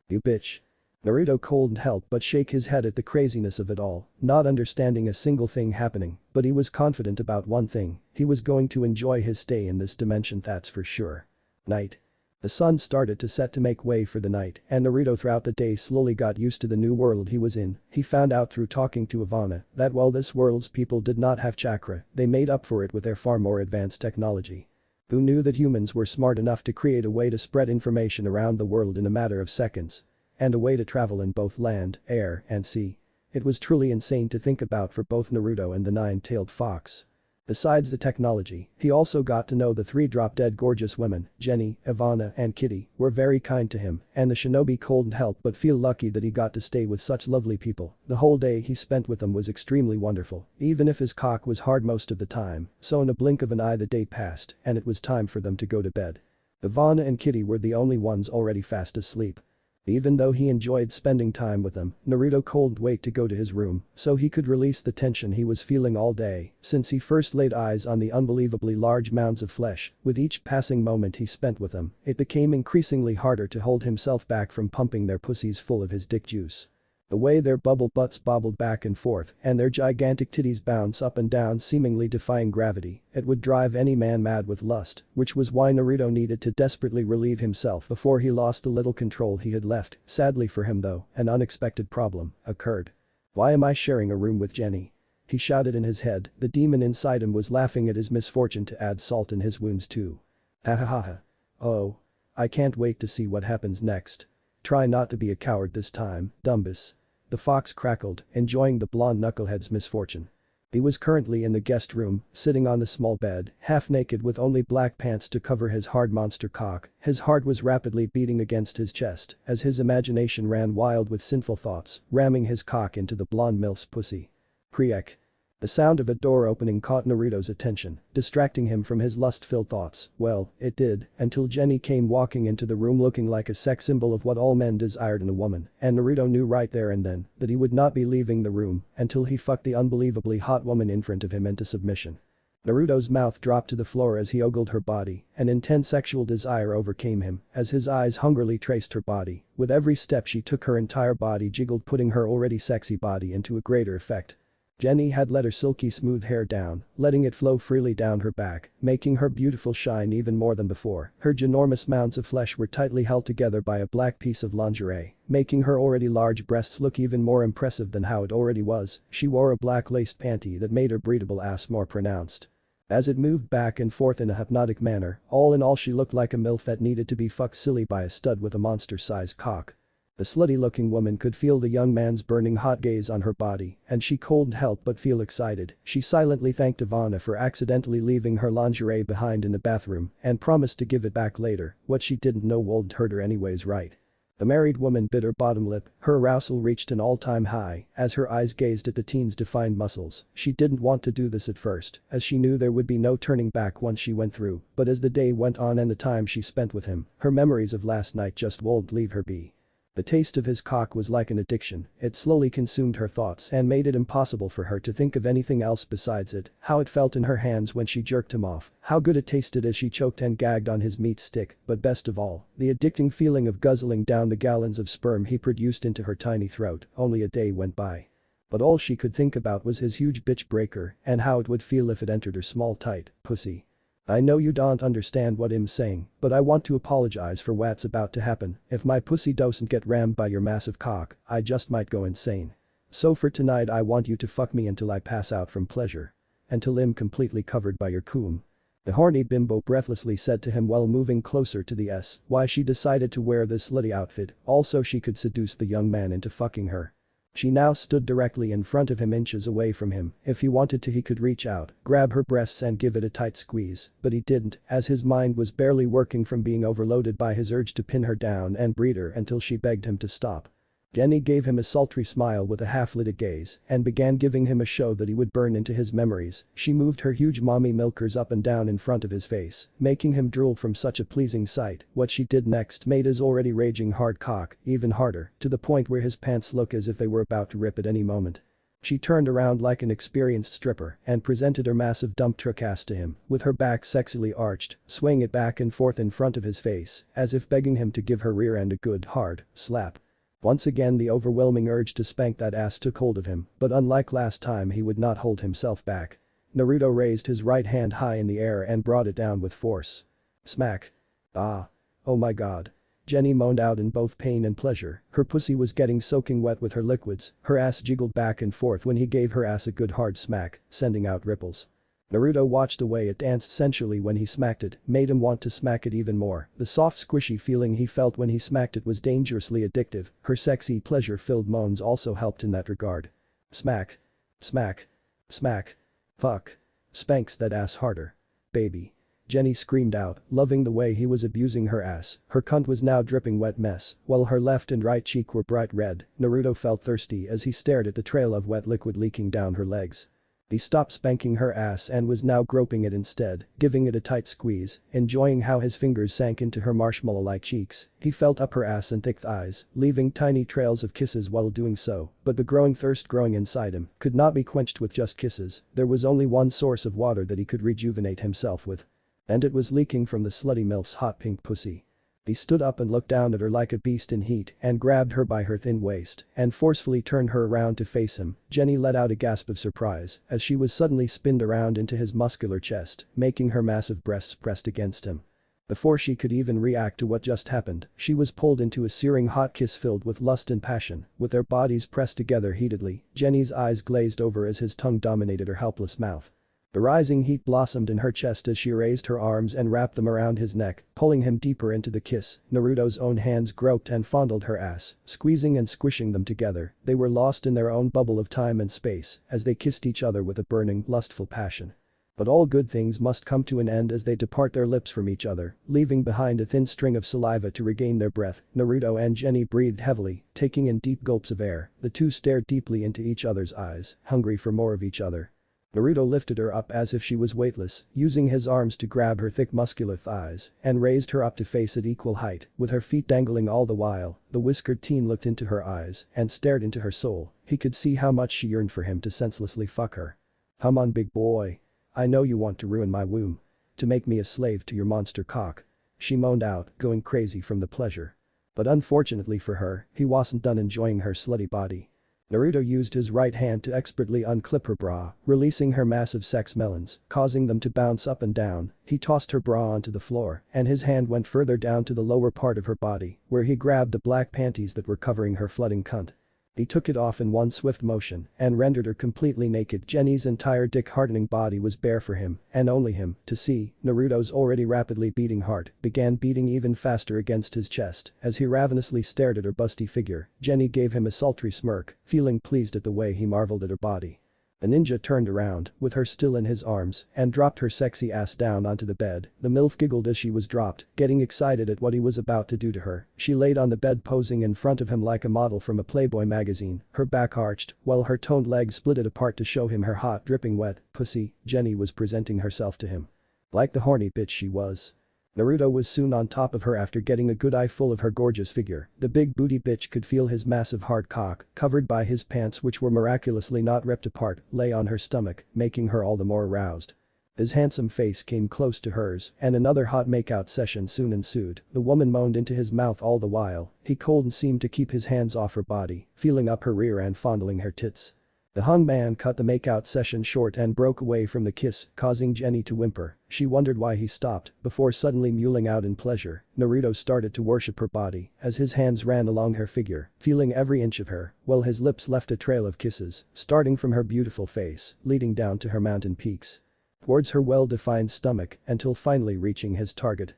You bitch. Naruto couldn't help but shake his head at the craziness of it all, not understanding a single thing happening, but he was confident about one thing, he was going to enjoy his stay in this dimension, that's for sure. Night. The sun started to set to make way for the night, and Naruto throughout the day slowly got used to the new world he was in. He found out through talking to Ivana that while this world's people did not have chakra, they made up for it with their far more advanced technology. Who knew that humans were smart enough to create a way to spread information around the world in a matter of seconds? And a way to travel in both land, air, and sea. It was truly insane to think about for both Naruto and the nine-tailed fox. Besides the technology, he also got to know the three drop-dead gorgeous women, Jenny, Ivana, and Kitty, were very kind to him, and the shinobi couldn't help but feel lucky that he got to stay with such lovely people. The whole day he spent with them was extremely wonderful, even if his cock was hard most of the time, so in a blink of an eye the day passed, and it was time for them to go to bed. Ivana and Kitty were the only ones already fast asleep. Even though he enjoyed spending time with them, Naruto couldn't wait to go to his room so he could release the tension he was feeling all day since he first laid eyes on the unbelievably large mounds of flesh. With each passing moment he spent with them, it became increasingly harder to hold himself back from pumping their pussies full of his dick juice. The way their bubble butts bobbled back and forth and their gigantic titties bounce up and down seemingly defying gravity, it would drive any man mad with lust, which was why Naruto needed to desperately relieve himself before he lost the little control he had left. Sadly for him though, an unexpected problem occurred. Why am I sharing a room with Jenny? He shouted in his head, the demon inside him was laughing at his misfortune to add salt in his wounds too. Ha ha ha ha. Oh. I can't wait to see what happens next. Try not to be a coward this time, Dumbus. The fox crackled, enjoying the blonde knucklehead's misfortune. He was currently in the guest room, sitting on the small bed, half naked with only black pants to cover his hard monster cock. His heart was rapidly beating against his chest as his imagination ran wild with sinful thoughts, ramming his cock into the blonde milf's pussy. Kriek. The sound of a door opening caught Naruto's attention, distracting him from his lust-filled thoughts. Well, it did, until Jenny came walking into the room looking like a sex symbol of what all men desired in a woman, and Naruto knew right there and then that he would not be leaving the room until he fucked the unbelievably hot woman in front of him into submission. Naruto's mouth dropped to the floor as he ogled her body, an intense sexual desire overcame him as his eyes hungrily traced her body. With every step she took her entire body jiggled, putting her already sexy body into a greater effect. Jenny had let her silky smooth hair down, letting it flow freely down her back, making her beautiful shine even more than before. Her ginormous mounds of flesh were tightly held together by a black piece of lingerie, making her already large breasts look even more impressive than how it already was. She wore a black laced panty that made her breathable ass more pronounced. As it moved back and forth in a hypnotic manner, all in all she looked like a MILF that needed to be fucked silly by a stud with a monster-sized cock. The slutty-looking woman could feel the young man's burning hot gaze on her body, and she couldn't help but feel excited. She silently thanked Ivana for accidentally leaving her lingerie behind in the bathroom and promised to give it back later. What she didn't know wouldn't hurt her anyways, right? The married woman bit her bottom lip, her arousal reached an all-time high as her eyes gazed at the teen's defined muscles. She didn't want to do this at first, as she knew there would be no turning back once she went through, but as the day went on and the time she spent with him, her memories of last night just wouldn't leave her be. The taste of his cock was like an addiction, it slowly consumed her thoughts and made it impossible for her to think of anything else besides it, how it felt in her hands when she jerked him off, how good it tasted as she choked and gagged on his meat stick, but best of all, the addicting feeling of guzzling down the gallons of sperm he produced into her tiny throat. Only a day went by. But all she could think about was his huge bitch breaker and how it would feel if it entered her small tight pussy. I know you don't understand what I'm saying, but I want to apologize for what's about to happen. If my pussy doesn't get rammed by your massive cock, I just might go insane. So for tonight I want you to fuck me until I pass out from pleasure. Until I'm completely covered by your cum. The horny bimbo breathlessly said to him while moving closer to the S. Why she decided to wear this slutty outfit, also she could seduce the young man into fucking her. She now stood directly in front of him, inches away from him. If he wanted to he could reach out, grab her breasts and give it a tight squeeze, but he didn't, as his mind was barely working from being overloaded by his urge to pin her down and breed her until she begged him to stop. Jenny gave him a sultry smile with a half-lit gaze and began giving him a show that he would burn into his memories. She moved her huge mommy milkers up and down in front of his face, making him drool from such a pleasing sight. What she did next made his already raging hard cock even harder, to the point where his pants look as if they were about to rip at any moment. She turned around like an experienced stripper and presented her massive dump truck ass to him, with her back sexily arched, swaying it back and forth in front of his face, as if begging him to give her rear end a good hard slap. Once again the overwhelming urge to spank that ass took hold of him, but unlike last time he would not hold himself back. Naruto raised his right hand high in the air and brought it down with force. Smack. Ah. Oh my god. Jenny moaned out in both pain and pleasure, her pussy was getting soaking wet with her liquids, her ass jiggled back and forth when he gave her ass a good hard smack, sending out ripples. Naruto watched the way it danced sensually when he smacked it, made him want to smack it even more. The soft squishy feeling he felt when he smacked it was dangerously addictive, her sexy pleasure-filled moans also helped in that regard. Smack. Smack. Smack. Fuck. Spanks that ass harder. Baby. Jenny screamed out, loving the way he was abusing her ass. Her cunt was now dripping wet mess, while her left and right cheek were bright red. Naruto felt thirsty as he stared at the trail of wet liquid leaking down her legs. He stopped spanking her ass and was now groping it instead, giving it a tight squeeze, enjoying how his fingers sank into her marshmallow-like cheeks. He felt up her ass and thick thighs, leaving tiny trails of kisses while doing so, but the growing thirst growing inside him could not be quenched with just kisses. There was only one source of water that he could rejuvenate himself with. And it was leaking from the slutty milf's hot pink pussy. He stood up and looked down at her like a beast in heat and grabbed her by her thin waist and forcefully turned her around to face him. Jenny let out a gasp of surprise as she was suddenly spinned around into his muscular chest, making her massive breasts pressed against him. Before she could even react to what just happened, she was pulled into a searing hot kiss filled with lust and passion, with their bodies pressed together heatedly. Jenny's eyes glazed over as his tongue dominated her helpless mouth. The rising heat blossomed in her chest as she raised her arms and wrapped them around his neck, pulling him deeper into the kiss. Naruto's own hands groped and fondled her ass, squeezing and squishing them together. They were lost in their own bubble of time and space as they kissed each other with a burning, lustful passion. But all good things must come to an end as they depart their lips from each other, leaving behind a thin string of saliva to regain their breath. Naruto and Jenny breathed heavily, taking in deep gulps of air. The two stared deeply into each other's eyes, hungry for more of each other. Naruto lifted her up as if she was weightless, using his arms to grab her thick muscular thighs, and raised her up to face at equal height, with her feet dangling all the while. The whiskered teen looked into her eyes and stared into her soul. He could see how much she yearned for him to senselessly fuck her. Come on, big boy. I know you want to ruin my womb. To make me a slave to your monster cock. She moaned out, going crazy from the pleasure. But unfortunately for her, he wasn't done enjoying her slutty body. Naruto used his right hand to expertly unclip her bra, releasing her massive sex melons, causing them to bounce up and down. He tossed her bra onto the floor, and his hand went further down to the lower part of her body, where he grabbed the black panties that were covering her flooding cunt. He took it off in one swift motion and rendered her completely naked. Jenny's entire dick-hardening body was bare for him, and only him, to see. Naruto's already rapidly beating heart began beating even faster against his chest as he ravenously stared at her busty figure. Jenny gave him a sultry smirk, feeling pleased at the way he marveled at her body. The ninja turned around, with her still in his arms, and dropped her sexy ass down onto the bed. The MILF giggled as she was dropped, getting excited at what he was about to do to her. She laid on the bed posing in front of him like a model from a Playboy magazine, her back arched, while her toned legs splitted apart to show him her hot dripping wet pussy. Jenny was presenting herself to him. Like the horny bitch she was. Naruto was soon on top of her after getting a good eyeful of her gorgeous figure. The big booty bitch could feel his massive hard cock, covered by his pants which were miraculously not ripped apart, lay on her stomach, making her all the more aroused. His handsome face came close to hers, and another hot makeout session soon ensued. The woman moaned into his mouth all the while. He cold and seemed to keep his hands off her body, feeling up her rear and fondling her tits. The hung man cut the makeout session short and broke away from the kiss, causing Jenny to whimper. She wondered why he stopped, before suddenly mewling out in pleasure. Naruto started to worship her body as his hands ran along her figure, feeling every inch of her, while his lips left a trail of kisses, starting from her beautiful face, leading down to her mountain peaks. Towards her well-defined stomach, until finally reaching his target.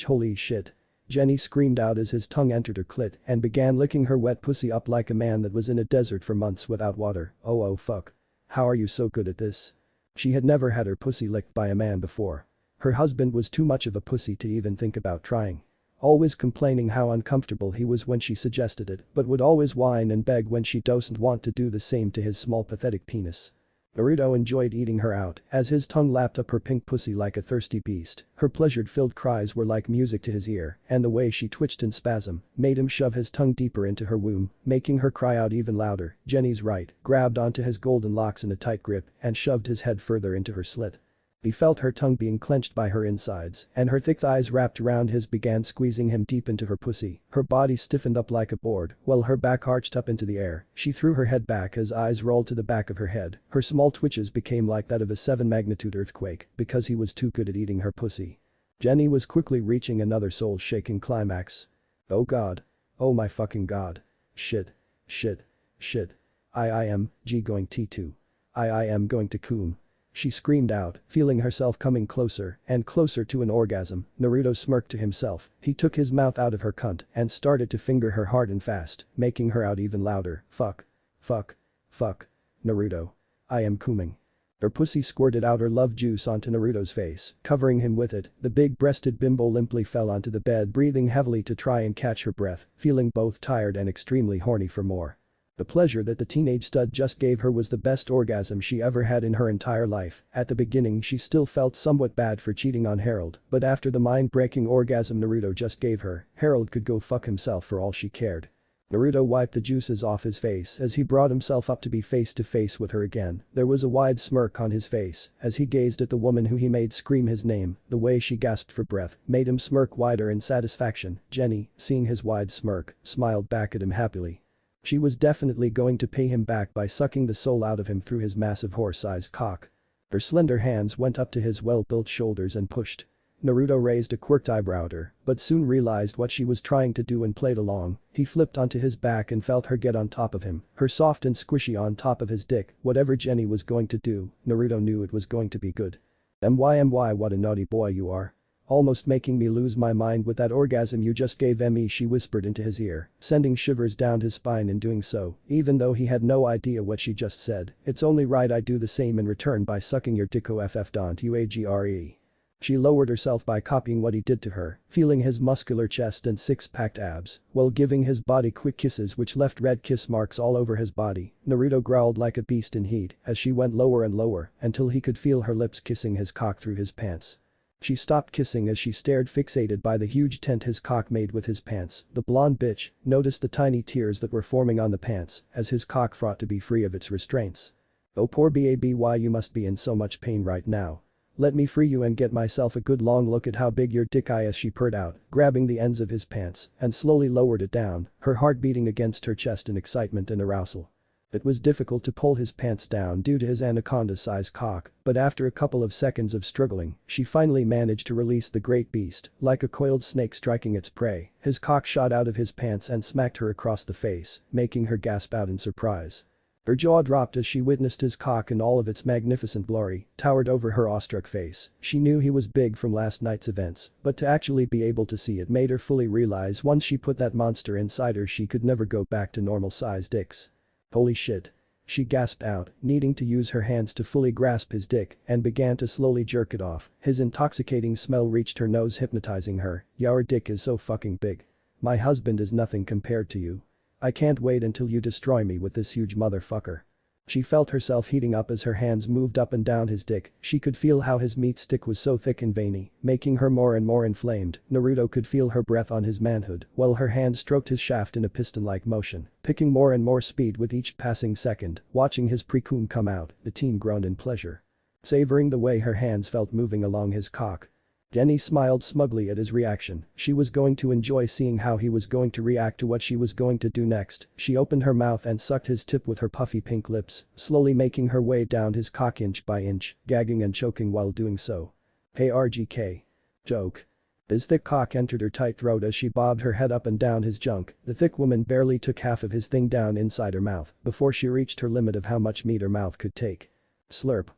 Holy shit. Jenny screamed out as his tongue entered her clit and began licking her wet pussy up like a man that was in a desert for months without water. Oh fuck. How are you so good at this? She had never had her pussy licked by a man before. Her husband was too much of a pussy to even think about trying. Always complaining how uncomfortable he was when she suggested it, but would always whine and beg when she doesn't want to do the same to his small pathetic penis. Naruto enjoyed eating her out as his tongue lapped up her pink pussy like a thirsty beast. Her pleasure-filled cries were like music to his ear, and the way she twitched in spasm made him shove his tongue deeper into her womb, making her cry out even louder. Jenny's right grabbed onto his golden locks in a tight grip and shoved his head further into her slit. He felt her tongue being clenched by her insides, and her thick thighs wrapped around his began squeezing him deep into her pussy. Her body stiffened up like a board, while her back arched up into the air. She threw her head back as eyes rolled to the back of her head. Her small twitches became like that of a 7-magnitude earthquake, because he was too good at eating her pussy. Jenny was quickly reaching another soul-shaking climax. Oh god. Oh my fucking god. Shit. Shit. Shit. I am going T2. I am going to cum. She screamed out, feeling herself coming closer and closer to an orgasm. Naruto smirked to himself. He took his mouth out of her cunt and started to finger her hard and fast, making her out even louder. Fuck. Fuck. Fuck. Naruto. I am cooming. Her pussy squirted out her love juice onto Naruto's face, covering him with it. The big-breasted bimbo limply fell onto the bed, breathing heavily to try and catch her breath, feeling both tired and extremely horny for more. The pleasure that the teenage stud just gave her was the best orgasm she ever had in her entire life. At the beginning she still felt somewhat bad for cheating on Harold, but after the mind-breaking orgasm Naruto just gave her, Harold could go fuck himself for all she cared. Naruto wiped the juices off his face as he brought himself up to be face to face with her again. There was a wide smirk on his face as he gazed at the woman who he made scream his name. The way she gasped for breath made him smirk wider in satisfaction. Jenny, seeing his wide smirk, smiled back at him happily. She was definitely going to pay him back by sucking the soul out of him through his massive horse-sized cock. Her slender hands went up to his well-built shoulders and pushed. Naruto raised a quirked eyebrow at her, but soon realized what she was trying to do and played along. He flipped onto his back and felt her get on top of him, her soft and squishy on top of his dick. Whatever Jenny was going to do, Naruto knew it was going to be good. My what a naughty boy you are. Almost making me lose my mind with that orgasm you just gave me, she whispered into his ear, sending shivers down his spine in doing so, even though he had no idea what she just said. It's only right I do the same in return by sucking your dick off don't you agree. She lowered herself by copying what he did to her, feeling his muscular chest and six-packed abs, while giving his body quick kisses which left red kiss marks all over his body. Naruto growled like a beast in heat as she went lower and lower until he could feel her lips kissing his cock through his pants. She stopped kissing as she stared fixated by the huge tent his cock made with his pants. The blonde bitch noticed the tiny tears that were forming on the pants as his cock fought to be free of its restraints. Oh poor baby, why you must be in so much pain right now. Let me free you and get myself a good long look at how big your dick is, she purred out, grabbing the ends of his pants and slowly lowered it down, her heart beating against her chest in excitement and arousal. It was difficult to pull his pants down due to his anaconda-sized cock, but after a couple of seconds of struggling, she finally managed to release the great beast, like a coiled snake striking its prey. His cock shot out of his pants and smacked her across the face, making her gasp out in surprise. Her jaw dropped as she witnessed his cock in all of its magnificent glory, towered over her awestruck face. She knew he was big from last night's events, but to actually be able to see it made her fully realize once she put that monster inside her she could never go back to normal-sized dicks. Holy shit. She gasped out, needing to use her hands to fully grasp his dick, and began to slowly jerk it off. His intoxicating smell reached her nose, hypnotizing her. Your dick is so fucking big. My husband is nothing compared to you. I can't wait until you destroy me with this huge motherfucker. She felt herself heating up as her hands moved up and down his dick. She could feel how his meat stick was so thick and veiny, making her more and more inflamed. Naruto could feel her breath on his manhood while her hand stroked his shaft in a piston-like motion, picking more and more speed with each passing second. Watching his pre-cum come out, the teen groaned in pleasure, savoring the way her hands felt moving along his cock. Jenny smiled smugly at his reaction. She was going to enjoy seeing how he was going to react to what she was going to do next. She opened her mouth and sucked his tip with her puffy pink lips, slowly making her way down his cock inch by inch, gagging and choking while doing so. Hey RGK. Joke. His thick cock entered her tight throat as she bobbed her head up and down his junk. The thick woman barely took half of his thing down inside her mouth before she reached her limit of how much meat her mouth could take. Slurp.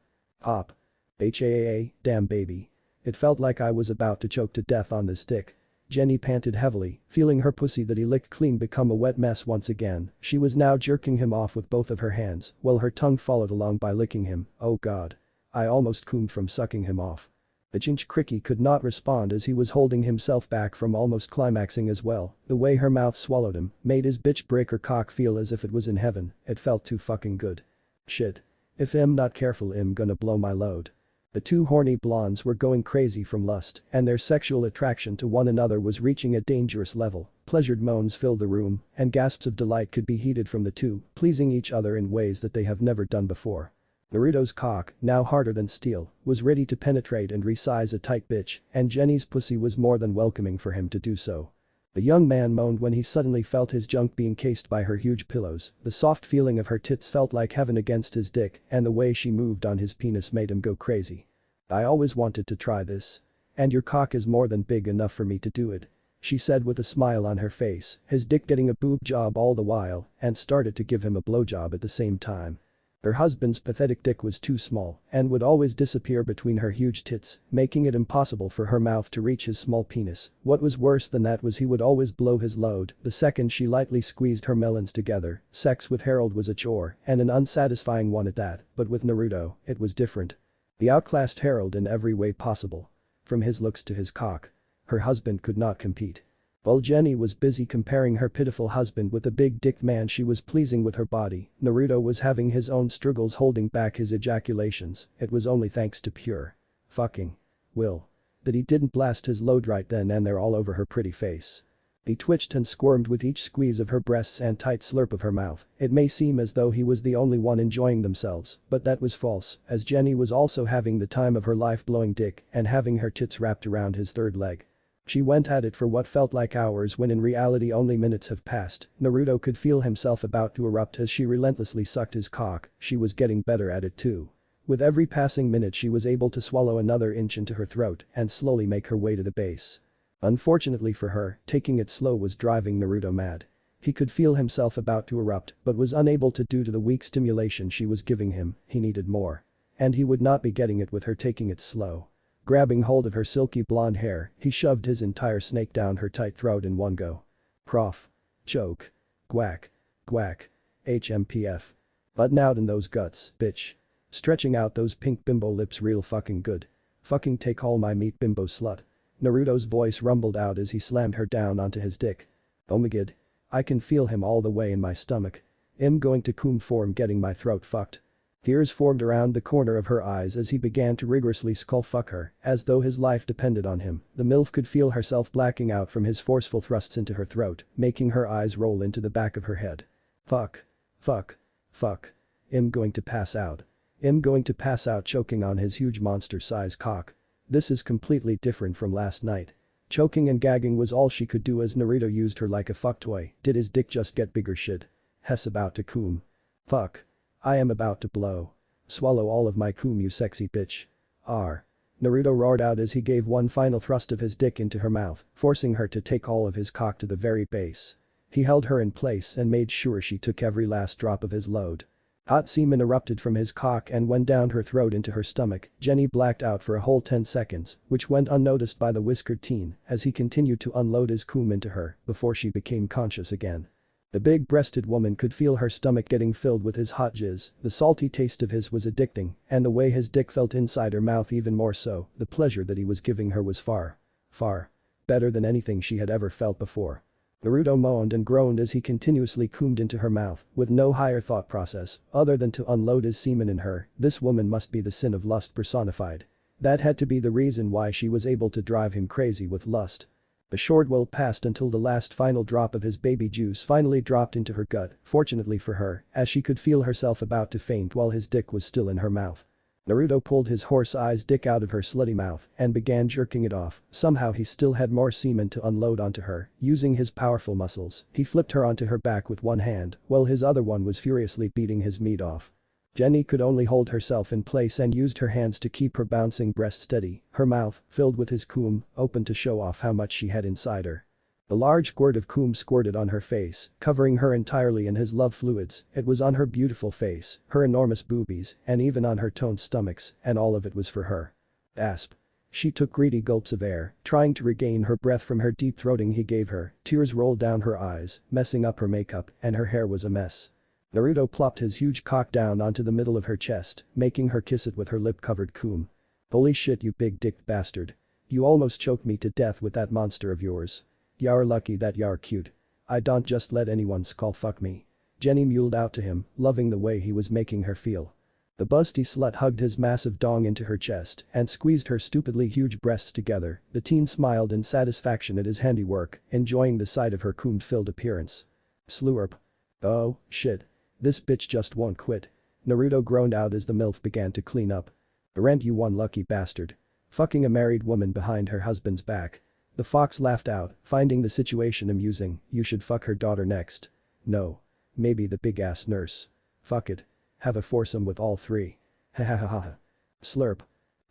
Hop. HAAA, damn baby. It felt like I was about to choke to death on this dick. Jenny panted heavily, feeling her pussy that he licked clean become a wet mess once again. She was now jerking him off with both of her hands, while her tongue followed along by licking him. Oh god. I almost coomed from sucking him off. The Chinch Cricky could not respond as he was holding himself back from almost climaxing as well. The way her mouth swallowed him made his bitch break her cock feel as if it was in heaven. It felt too fucking good. Shit. If I'm not careful I'm gonna blow my load. The two horny blondes were going crazy from lust, and their sexual attraction to one another was reaching a dangerous level. Pleasured moans filled the room, and gasps of delight could be heeded from the two, pleasing each other in ways that they have never done before. Naruto's cock, now harder than steel, was ready to penetrate and resize a tight bitch, and Jenny's pussy was more than welcoming for him to do so. The young man moaned when he suddenly felt his junk being cased by her huge pillows. The soft feeling of her tits felt like heaven against his dick, and the way she moved on his penis made him go crazy. I always wanted to try this. And your cock is more than big enough for me to do it. She said with a smile on her face, his dick getting a boob job all the while, and started to give him a blowjob at the same time. Her husband's pathetic dick was too small and would always disappear between her huge tits, making it impossible for her mouth to reach his small penis. What was worse than that was he would always blow his load the second she lightly squeezed her melons together. Sex with Harold was a chore, and an unsatisfying one at that, but with Naruto, it was different. He outclassed Harold in every way possible. From his looks to his cock. Her husband could not compete. While Jenny was busy comparing her pitiful husband with the big-dicked man she was pleasing with her body, Naruto was having his own struggles holding back his ejaculations. It was only thanks to pure fucking will that he didn't blast his load right then and there all over her pretty face. He twitched and squirmed with each squeeze of her breasts and tight slurp of her mouth. It may seem as though he was the only one enjoying themselves, but that was false, as Jenny was also having the time of her life blowing dick and having her tits wrapped around his third leg. She went at it for what felt like hours when in reality only minutes have passed. Naruto could feel himself about to erupt as she relentlessly sucked his cock. She was getting better at it too. With every passing minute she was able to swallow another inch into her throat and slowly make her way to the base. Unfortunately for her, taking it slow was driving Naruto mad. He could feel himself about to erupt but was unable to due to the weak stimulation she was giving him. He needed more. And he would not be getting it with her taking it slow. Grabbing hold of her silky blonde hair, he shoved his entire snake down her tight throat in one go. Prof. Choke. Quack. Quack. HMPF. Button out in those guts, bitch. Stretching out those pink bimbo lips real fucking good. Fucking take all my meat bimbo slut. Naruto's voice rumbled out as he slammed her down onto his dick. Oh my god. I can feel him all the way in my stomach. I'm going to cum form getting my throat fucked. Tears formed around the corner of her eyes as he began to rigorously skull fuck her, as though his life depended on him. The MILF could feel herself blacking out from his forceful thrusts into her throat, making her eyes roll into the back of her head. Fuck. Fuck. Fuck. I'm going to pass out. I'm going to pass out choking on his huge monster-sized cock. This is completely different from last night. Choking and gagging was all she could do as Naruto used her like a fuck toy. Did his dick just get bigger shit? Hess about to cum. Fuck. I am about to blow. Swallow all of my cum, you sexy bitch. R. Naruto roared out as he gave one final thrust of his dick into her mouth, forcing her to take all of his cock to the very base. He held her in place and made sure she took every last drop of his load. Hot semen erupted from his cock and went down her throat into her stomach. Jenny blacked out for a whole 10 seconds, which went unnoticed by the whiskered teen as he continued to unload his cum into her before she became conscious again. The big-breasted woman could feel her stomach getting filled with his hot jizz, the salty taste of his was addicting, and the way his dick felt inside her mouth even more so, the pleasure that he was giving her was far, far better than anything she had ever felt before. Naruto moaned and groaned as he continuously cummed into her mouth, with no higher thought process other than to unload his semen in her. This woman must be the sin of lust personified. That had to be the reason why she was able to drive him crazy with lust. A short while passed until the last final drop of his baby juice finally dropped into her gut, fortunately for her, as she could feel herself about to faint while his dick was still in her mouth. Naruto pulled his horse-eyed dick out of her slutty mouth and began jerking it off. Somehow he still had more semen to unload onto her. Using his powerful muscles, he flipped her onto her back with one hand, while his other one was furiously beating his meat off. Jenny could only hold herself in place and used her hands to keep her bouncing breast steady, her mouth, filled with his cum, open to show off how much she had inside her. A large squirt of cum squirted on her face, covering her entirely in his love fluids. It was on her beautiful face, her enormous boobies, and even on her toned stomachs, and all of it was for her. Asp. She took greedy gulps of air, trying to regain her breath from her deep throating he gave her. Tears rolled down her eyes, messing up her makeup, and her hair was a mess. Naruto plopped his huge cock down onto the middle of her chest, making her kiss it with her lip-covered cum. Holy shit, you big-dicked bastard. You almost choked me to death with that monster of yours. You're lucky that you're cute. I don't just let anyone skull fuck me. Jenny mewed out to him, loving the way he was making her feel. The busty slut hugged his massive dong into her chest and squeezed her stupidly huge breasts together. The teen smiled in satisfaction at his handiwork, enjoying the sight of her cum-filled appearance. Slurp. Oh, shit. This bitch just won't quit. Naruto groaned out as the MILF began to clean up. Rent, you one lucky bastard. Fucking a married woman behind her husband's back. The fox laughed out, finding the situation amusing. You should fuck her daughter next. No. Maybe the big-ass nurse. Fuck it. Have a foursome with all three. Ha ha ha ha. Slurp.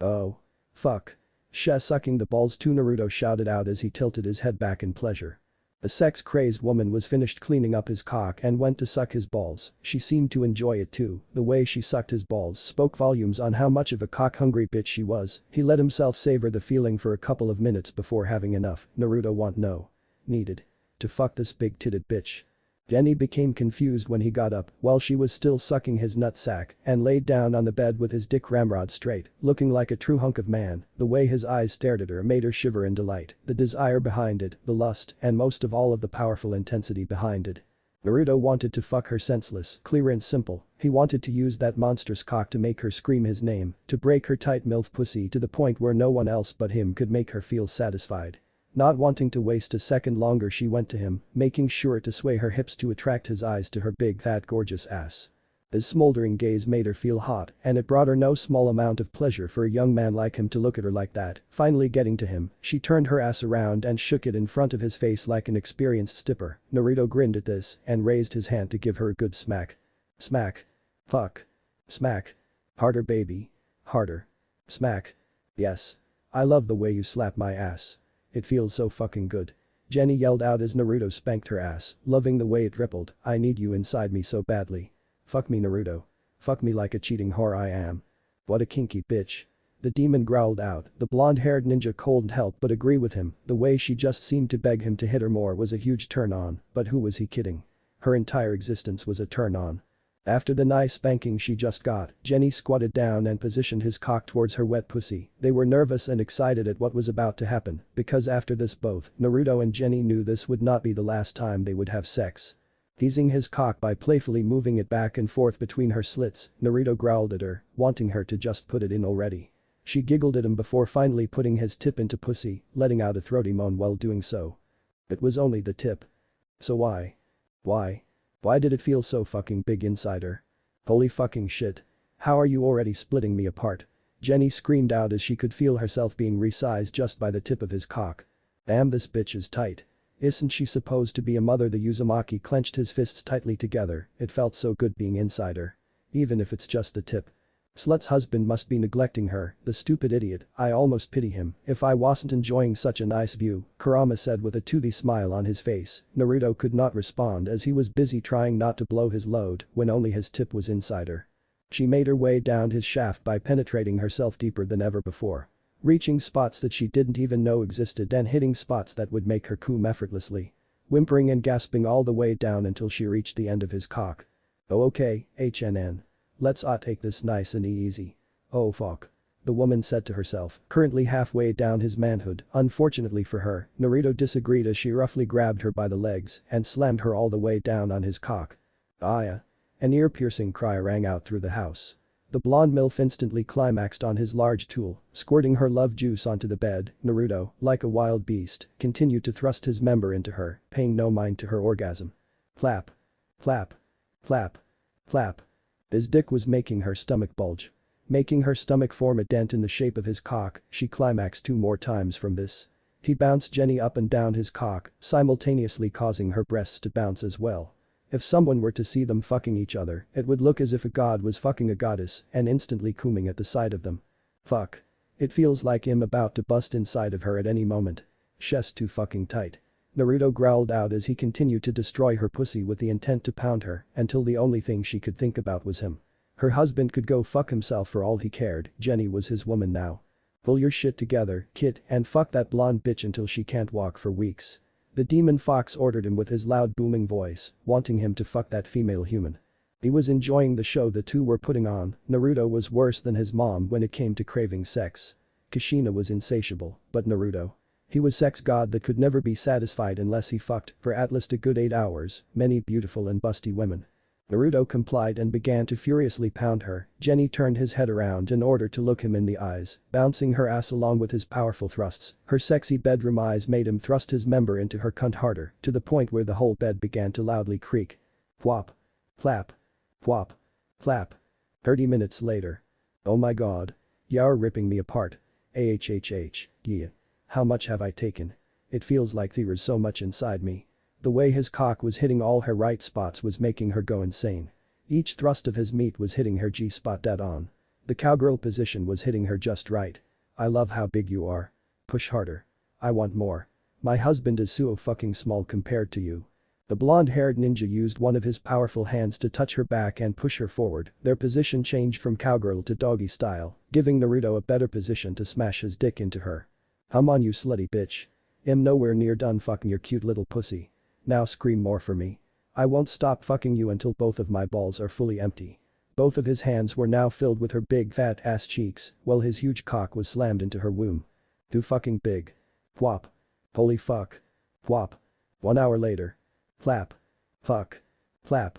Oh. Fuck. Sucking the balls too, Naruto shouted out as he tilted his head back in pleasure. A sex-crazed woman was finished cleaning up his cock and went to suck his balls. She seemed to enjoy it too. The way she sucked his balls spoke volumes on how much of a cock-hungry bitch she was. He let himself savor the feeling for a couple of minutes before having enough. Naruto needed to fuck this big-titted bitch. Jenny became confused when he got up while she was still sucking his nutsack and laid down on the bed with his dick ramrod straight, looking like a true hunk of man. The way his eyes stared at her made her shiver in delight, the desire behind it, the lust, and most of all of the powerful intensity behind it. Naruto wanted to fuck her senseless, clear and simple. He wanted to use that monstrous cock to make her scream his name, to break her tight MILF pussy to the point where no one else but him could make her feel satisfied. Not wanting to waste a second longer, she went to him, making sure to sway her hips to attract his eyes to her big fat gorgeous ass. His smoldering gaze made her feel hot, and it brought her no small amount of pleasure for a young man like him to look at her like that. Finally getting to him, she turned her ass around and shook it in front of his face like an experienced stipper. Naruto grinned at this and raised his hand to give her a good smack. Smack. Fuck. Smack. Harder, baby. Harder. Smack. Yes. I love the way you slap my ass. It feels so fucking good. Jenny yelled out as Naruto spanked her ass, loving the way it rippled. I need you inside me so badly. Fuck me, Naruto. Fuck me like a cheating whore I am. What a kinky bitch. The demon growled out. The blonde-haired ninja couldn't help but agree with him. The way she just seemed to beg him to hit her more was a huge turn on, but who was he kidding? Her entire existence was a turn on. After the nice spanking she just got, Jenny squatted down and positioned his cock towards her wet pussy. They were nervous and excited at what was about to happen, because after this both Naruto and Jenny knew this would not be the last time they would have sex. Teasing his cock by playfully moving it back and forth between her slits, Naruto growled at her, wanting her to just put it in already. She giggled at him before finally putting his tip into pussy, letting out a throaty moan while doing so. It was only the tip. So why? Why did it feel so fucking big inside her? Holy fucking shit. How are you already splitting me apart? Jenny screamed out as she could feel herself being resized just by the tip of his cock. Damn, this bitch is tight. Isn't she supposed to be a mother? The Uzumaki clenched his fists tightly together, it felt so good being inside her. Even if it's just the tip. Slut's husband must be neglecting her, the stupid idiot, I almost pity him, if I wasn't enjoying such a nice view, Kurama said with a toothy smile on his face. Naruto could not respond as he was busy trying not to blow his load when only his tip was inside her. She made her way down his shaft by penetrating herself deeper than ever before. Reaching spots that she didn't even know existed and hitting spots that would make her come effortlessly. Whimpering and gasping all the way down until she reached the end of his cock. Oh okay, HNN. Let's take this nice and easy. Oh fuck. The woman said to herself, currently halfway down his manhood. Unfortunately for her, Naruto disagreed as she roughly grabbed her by the legs and slammed her all the way down on his cock. Aya. An ear-piercing cry rang out through the house. The blonde MILF instantly climaxed on his large tool, squirting her love juice onto the bed. Naruto, like a wild beast, continued to thrust his member into her, paying no mind to her orgasm. Flap. Flap. Flap. Flap. His dick was making her stomach bulge. Making her stomach form a dent in the shape of his cock, she climaxed 2 more times from this. He bounced Jenny up and down his cock, simultaneously causing her breasts to bounce as well. If someone were to see them fucking each other, it would look as if a god was fucking a goddess and instantly cooming at the sight of them. Fuck. It feels like I'm about to bust inside of her at any moment. Chest too fucking tight. Naruto growled out as he continued to destroy her pussy with the intent to pound her until the only thing she could think about was him. Her husband could go fuck himself for all he cared, Jenny was his woman now. Pull your shit together, kid, and fuck that blonde bitch until she can't walk for weeks. The demon fox ordered him with his loud booming voice, wanting him to fuck that female human. He was enjoying the show the two were putting on. Naruto was worse than his mom when it came to craving sex. Kushina was insatiable, but Naruto. He was sex god that could never be satisfied unless he fucked, for at least a good 8 hours, many beautiful and busty women. Naruto complied and began to furiously pound her. Jenny turned his head around in order to look him in the eyes, bouncing her ass along with his powerful thrusts. Her sexy bedroom eyes made him thrust his member into her cunt harder, to the point where the whole bed began to loudly creak. Whop. Flap. Whop. Flap. 30 minutes later. Oh my god. You're ripping me apart. AHHH, yeah. How much have I taken? It feels like there's so much inside me. The way his cock was hitting all her right spots was making her go insane. Each thrust of his meat was hitting her G-spot dead on. The cowgirl position was hitting her just right. I love how big you are. Push harder. I want more. My husband is so fucking small compared to you. The blonde-haired ninja used one of his powerful hands to touch her back and push her forward. Their position changed from cowgirl to doggy style, giving Naruto a better position to smash his dick into her. Come on you slutty bitch. I'm nowhere near done fucking your cute little pussy. Now scream more for me. I won't stop fucking you until both of my balls are fully empty. Both of his hands were now filled with her big fat ass cheeks, while his huge cock was slammed into her womb. Too fucking big. Whop. Holy fuck. Whop. 1 hour later. Flap. Fuck. Flap.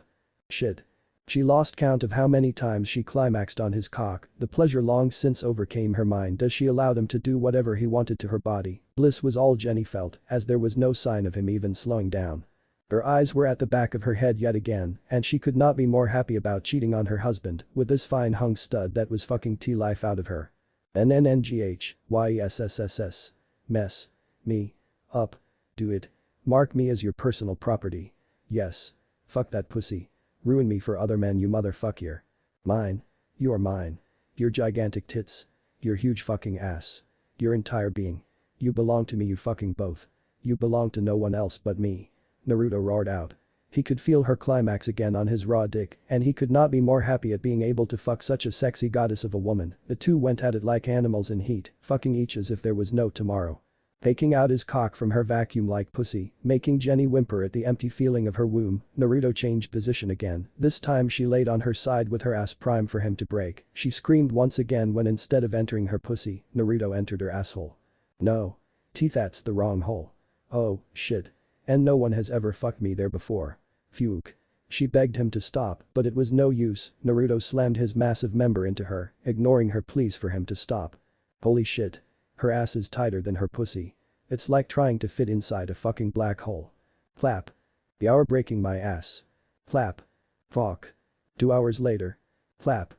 Shit. She lost count of how many times she climaxed on his cock. The pleasure long since overcame her mind as she allowed him to do whatever he wanted to her body. Bliss was all Jenny felt, as there was no sign of him even slowing down. Her eyes were at the back of her head yet again, and she could not be more happy about cheating on her husband with this fine hung stud that was fucking T-life out of her. NNNGH, YESSSS. Mess. Me. Up. Do it. Mark me as your personal property. Yes. Fuck that pussy. Ruin me for other men you motherfucker. Mine. You're mine. Your gigantic tits. Your huge fucking ass. Your entire being. You belong to me you fucking both. You belong to no one else but me. Naruto roared out. He could feel her climax again on his raw dick and he could not be more happy at being able to fuck such a sexy goddess of a woman. The two went at it like animals in heat, fucking each as if there was no tomorrow. Taking out his cock from her vacuum-like pussy, making Jenny whimper at the empty feeling of her womb, Naruto changed position again. This time she laid on her side with her ass prime for him to break. She screamed once again when instead of entering her pussy, Naruto entered her asshole. No. That's the wrong hole. Oh, shit. And no one has ever fucked me there before. Phew. She begged him to stop, but it was no use. Naruto slammed his massive member into her, ignoring her pleas for him to stop. Holy shit. Her ass is tighter than her pussy. It's like trying to fit inside a fucking black hole. Flap. You're breaking my ass. Flap. Fuck. 2 hours later. Flap.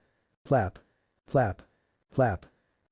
Flap. Flap. Flap.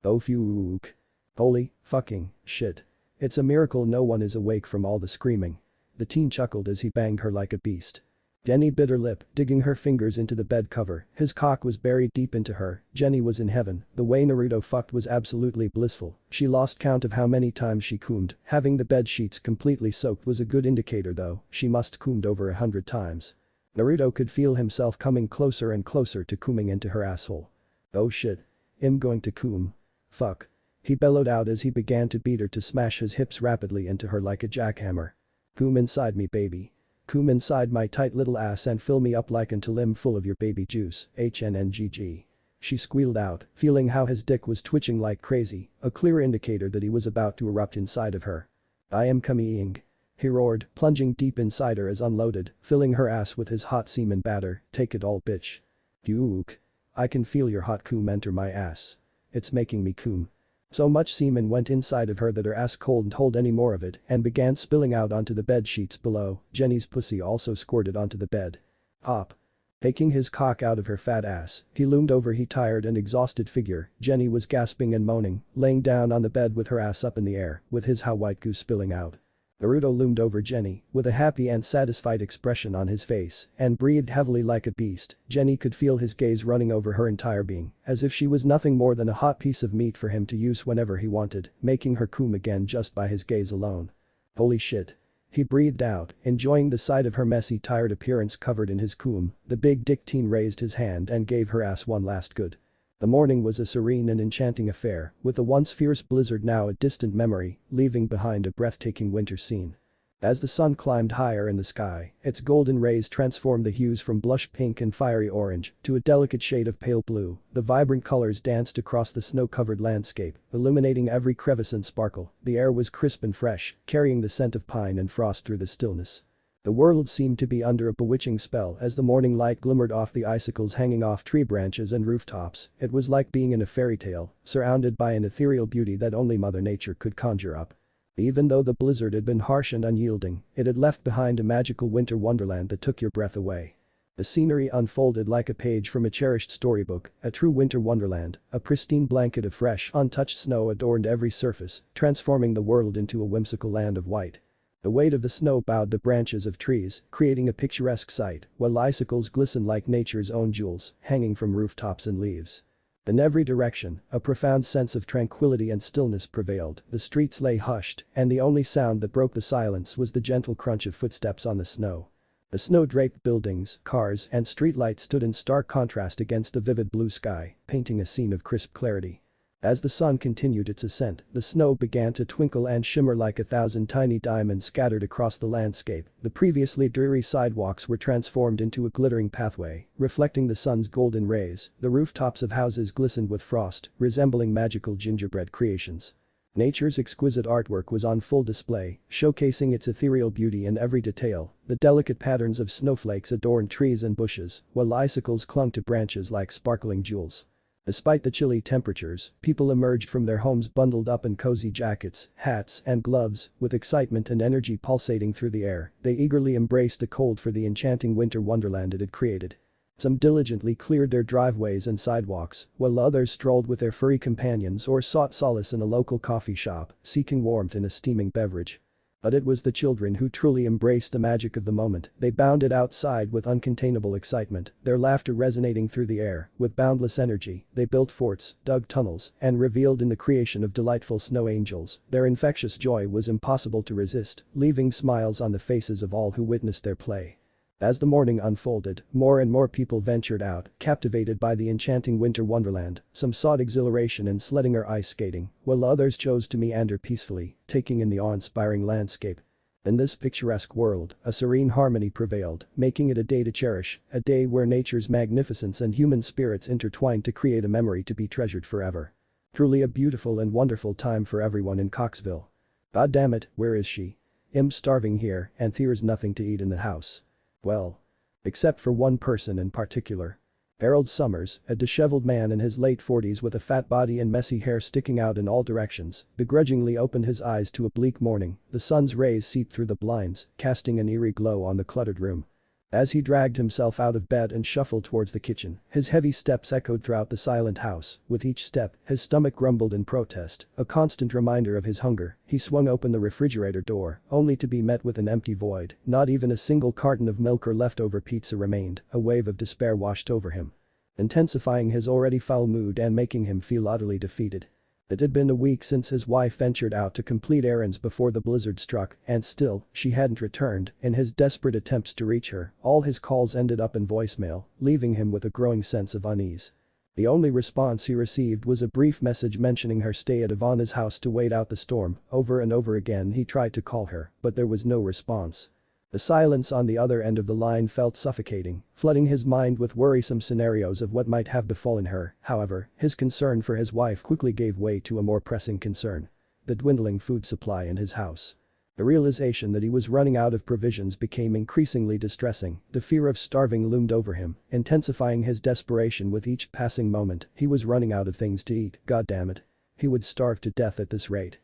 Oh fuck. Holy fucking shit. It's a miracle no one is awake from all the screaming. The teen chuckled as he banged her like a beast. Jenny bit her lip, digging her fingers into the bed cover. His cock was buried deep into her. Jenny was in heaven. The way Naruto fucked was absolutely blissful. She lost count of how many times she coomed. Having the bed sheets completely soaked was a good indicator though, she must coomed over 100 times. Naruto could feel himself coming closer and closer to cooming into her asshole. Oh shit. I'm going to coom. Fuck. He bellowed out as he began to beat her to smash his hips rapidly into her like a jackhammer. Coom inside me baby. Coom inside my tight little ass and fill me up like until I'm full of your baby juice, HNNGG. She squealed out, feeling how his dick was twitching like crazy, a clear indicator that he was about to erupt inside of her. I am coming. He roared, plunging deep inside her as unloaded, filling her ass with his hot semen batter. Take it all bitch. Yuck. I can feel your hot coom enter my ass. It's making me coom. So much semen went inside of her that her ass couldn't hold any more of it and began spilling out onto the bed sheets below. Jenny's pussy also squirted onto the bed. Hop. Taking his cock out of her fat ass, he loomed over her tired and exhausted figure. Jenny was gasping and moaning, laying down on the bed with her ass up in the air, with his how white goo spilling out. Naruto loomed over Jenny, with a happy and satisfied expression on his face, and breathed heavily like a beast. Jenny could feel his gaze running over her entire being, as if she was nothing more than a hot piece of meat for him to use whenever he wanted, making her coom again just by his gaze alone. Holy shit. He breathed out, enjoying the sight of her messy tired appearance covered in his coom. The big dick teen raised his hand and gave her ass one last good. The morning was a serene and enchanting affair, with the once fierce blizzard now a distant memory, leaving behind a breathtaking winter scene. As the sun climbed higher in the sky, its golden rays transformed the hues from blush pink and fiery orange to a delicate shade of pale blue. The vibrant colors danced across the snow-covered landscape, illuminating every crevice and sparkle. The air was crisp and fresh, carrying the scent of pine and frost through the stillness. The world seemed to be under a bewitching spell as the morning light glimmered off the icicles hanging off tree branches and rooftops. It was like being in a fairy tale, surrounded by an ethereal beauty that only Mother Nature could conjure up. Even though the blizzard had been harsh and unyielding, it had left behind a magical winter wonderland that took your breath away. The scenery unfolded like a page from a cherished storybook, a true winter wonderland. A pristine blanket of fresh, untouched snow adorned every surface, transforming the world into a whimsical land of white. The weight of the snow bowed the branches of trees, creating a picturesque sight, while icicles glistened like nature's own jewels, hanging from rooftops and leaves. In every direction, a profound sense of tranquility and stillness prevailed. The streets lay hushed, and the only sound that broke the silence was the gentle crunch of footsteps on the snow. The snow-draped buildings, cars, and streetlights stood in stark contrast against the vivid blue sky, painting a scene of crisp clarity. As the sun continued its ascent, the snow began to twinkle and shimmer like 1,000 tiny diamonds scattered across the landscape. The previously dreary sidewalks were transformed into a glittering pathway, reflecting the sun's golden rays. The rooftops of houses glistened with frost, resembling magical gingerbread creations. Nature's exquisite artwork was on full display, showcasing its ethereal beauty in every detail. The delicate patterns of snowflakes adorned trees and bushes, while icicles clung to branches like sparkling jewels. Despite the chilly temperatures, people emerged from their homes bundled up in cozy jackets, hats, and gloves, with excitement and energy pulsating through the air. They eagerly embraced the cold for the enchanting winter wonderland it had created. Some diligently cleared their driveways and sidewalks, while others strolled with their furry companions or sought solace in a local coffee shop, seeking warmth in a steaming beverage. But it was the children who truly embraced the magic of the moment. They bounded outside with uncontainable excitement, their laughter resonating through the air. With boundless energy, they built forts, dug tunnels, and reveled in the creation of delightful snow angels. Their infectious joy was impossible to resist, leaving smiles on the faces of all who witnessed their play. As the morning unfolded, more and more people ventured out, captivated by the enchanting winter wonderland. Some sought exhilaration in sledding or ice skating, while others chose to meander peacefully, taking in the awe-inspiring landscape. In this picturesque world, a serene harmony prevailed, making it a day to cherish, a day where nature's magnificence and human spirits intertwined to create a memory to be treasured forever. Truly a beautiful and wonderful time for everyone in Coxville. God damn it, where is she? I'm starving here, and there's nothing to eat in the house. Well. Except for one person in particular. Harold Summers, a disheveled man in his late 40s with a fat body and messy hair sticking out in all directions, begrudgingly opened his eyes to a bleak morning. The sun's rays seeped through the blinds, casting an eerie glow on the cluttered room. As he dragged himself out of bed and shuffled towards the kitchen, his heavy steps echoed throughout the silent house. With each step, his stomach grumbled in protest, a constant reminder of his hunger. He swung open the refrigerator door, only to be met with an empty void. Not even a single carton of milk or leftover pizza remained. A wave of despair washed over him, intensifying his already foul mood and making him feel utterly defeated. It had been a week since his wife ventured out to complete errands before the blizzard struck, and still, she hadn't returned. In his desperate attempts to reach her, all his calls ended up in voicemail, leaving him with a growing sense of unease. The only response he received was a brief message mentioning her stay at Ivana's house to wait out the storm. Over and over again he tried to call her, but there was no response. The silence on the other end of the line felt suffocating, flooding his mind with worrisome scenarios of what might have befallen her. However, his concern for his wife quickly gave way to a more pressing concern: the dwindling food supply in his house. The realization that he was running out of provisions became increasingly distressing. The fear of starving loomed over him, intensifying his desperation with each passing moment. He was running out of things to eat, goddammit. He would starve to death at this rate.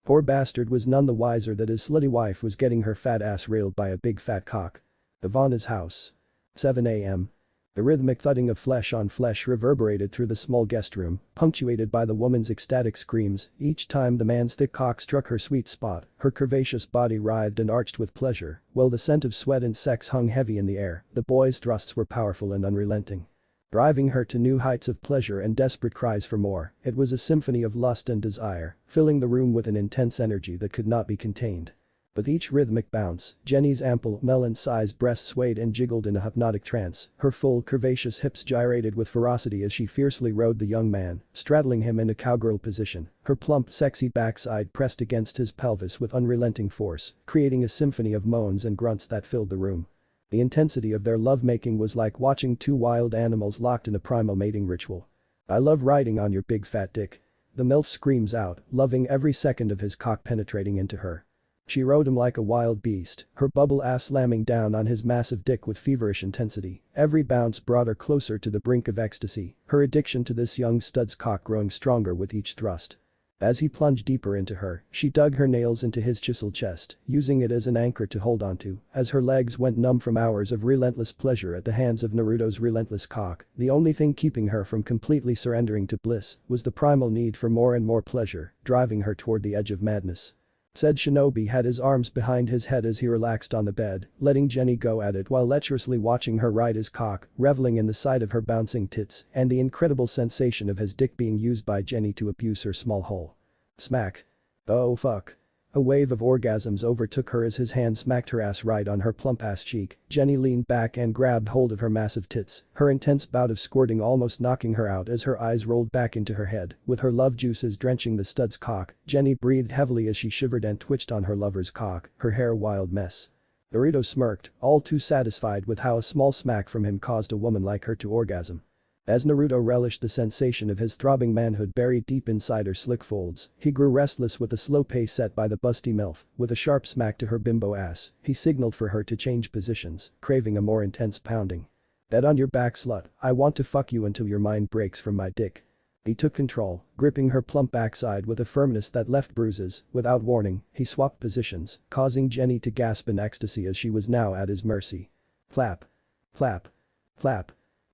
Poor bastard was none the wiser that his slutty wife was getting her fat ass railed by a big fat cock. Ivana's house. 7 a.m. The rhythmic thudding of flesh on flesh reverberated through the small guest room, punctuated by the woman's ecstatic screams. Each time the man's thick cock struck her sweet spot, her curvaceous body writhed and arched with pleasure, while the scent of sweat and sex hung heavy in the air. The boy's thrusts were powerful and unrelenting, driving her to new heights of pleasure and desperate cries for more. It was a symphony of lust and desire, filling the room with an intense energy that could not be contained. With each rhythmic bounce, Jenny's ample, melon-sized breasts swayed and jiggled in a hypnotic trance. Her full, curvaceous hips gyrated with ferocity as she fiercely rode the young man, straddling him in a cowgirl position. Her plump, sexy backside pressed against his pelvis with unrelenting force, creating a symphony of moans and grunts that filled the room. The intensity of their lovemaking was like watching two wild animals locked in a primal mating ritual. "I love riding on your big fat dick." The MILF screams out, loving every second of his cock penetrating into her. She rode him like a wild beast, her bubble ass slamming down on his massive dick with feverish intensity. Every bounce brought her closer to the brink of ecstasy, her addiction to this young stud's cock growing stronger with each thrust. As he plunged deeper into her, she dug her nails into his chiseled chest, using it as an anchor to hold onto. As her legs went numb from hours of relentless pleasure at the hands of Naruto's relentless cock, the only thing keeping her from completely surrendering to bliss was the primal need for more and more pleasure, driving her toward the edge of madness. Said shinobi had his arms behind his head as he relaxed on the bed, letting Jenny go at it while lecherously watching her ride his cock, reveling in the sight of her bouncing tits and the incredible sensation of his dick being used by Jenny to abuse her small hole. Smack. Oh fuck. A wave of orgasms overtook her as his hand smacked her ass right on her plump ass cheek. Jenny leaned back and grabbed hold of her massive tits, her intense bout of squirting almost knocking her out as her eyes rolled back into her head. With her love juices drenching the stud's cock, Jenny breathed heavily as she shivered and twitched on her lover's cock, her hair a wild mess. Naruto smirked, all too satisfied with how a small smack from him caused a woman like her to orgasm. As Naruto relished the sensation of his throbbing manhood buried deep inside her slick folds, he grew restless with the slow pace set by the busty MILF. With a sharp smack to her bimbo ass, he signaled for her to change positions, craving a more intense pounding. "Bet on your back, slut, I want to fuck you until your mind breaks from my dick." He took control, gripping her plump backside with a firmness that left bruises. Without warning, he swapped positions, causing Jenny to gasp in ecstasy as she was now at his mercy. Flap. Flap. Flap.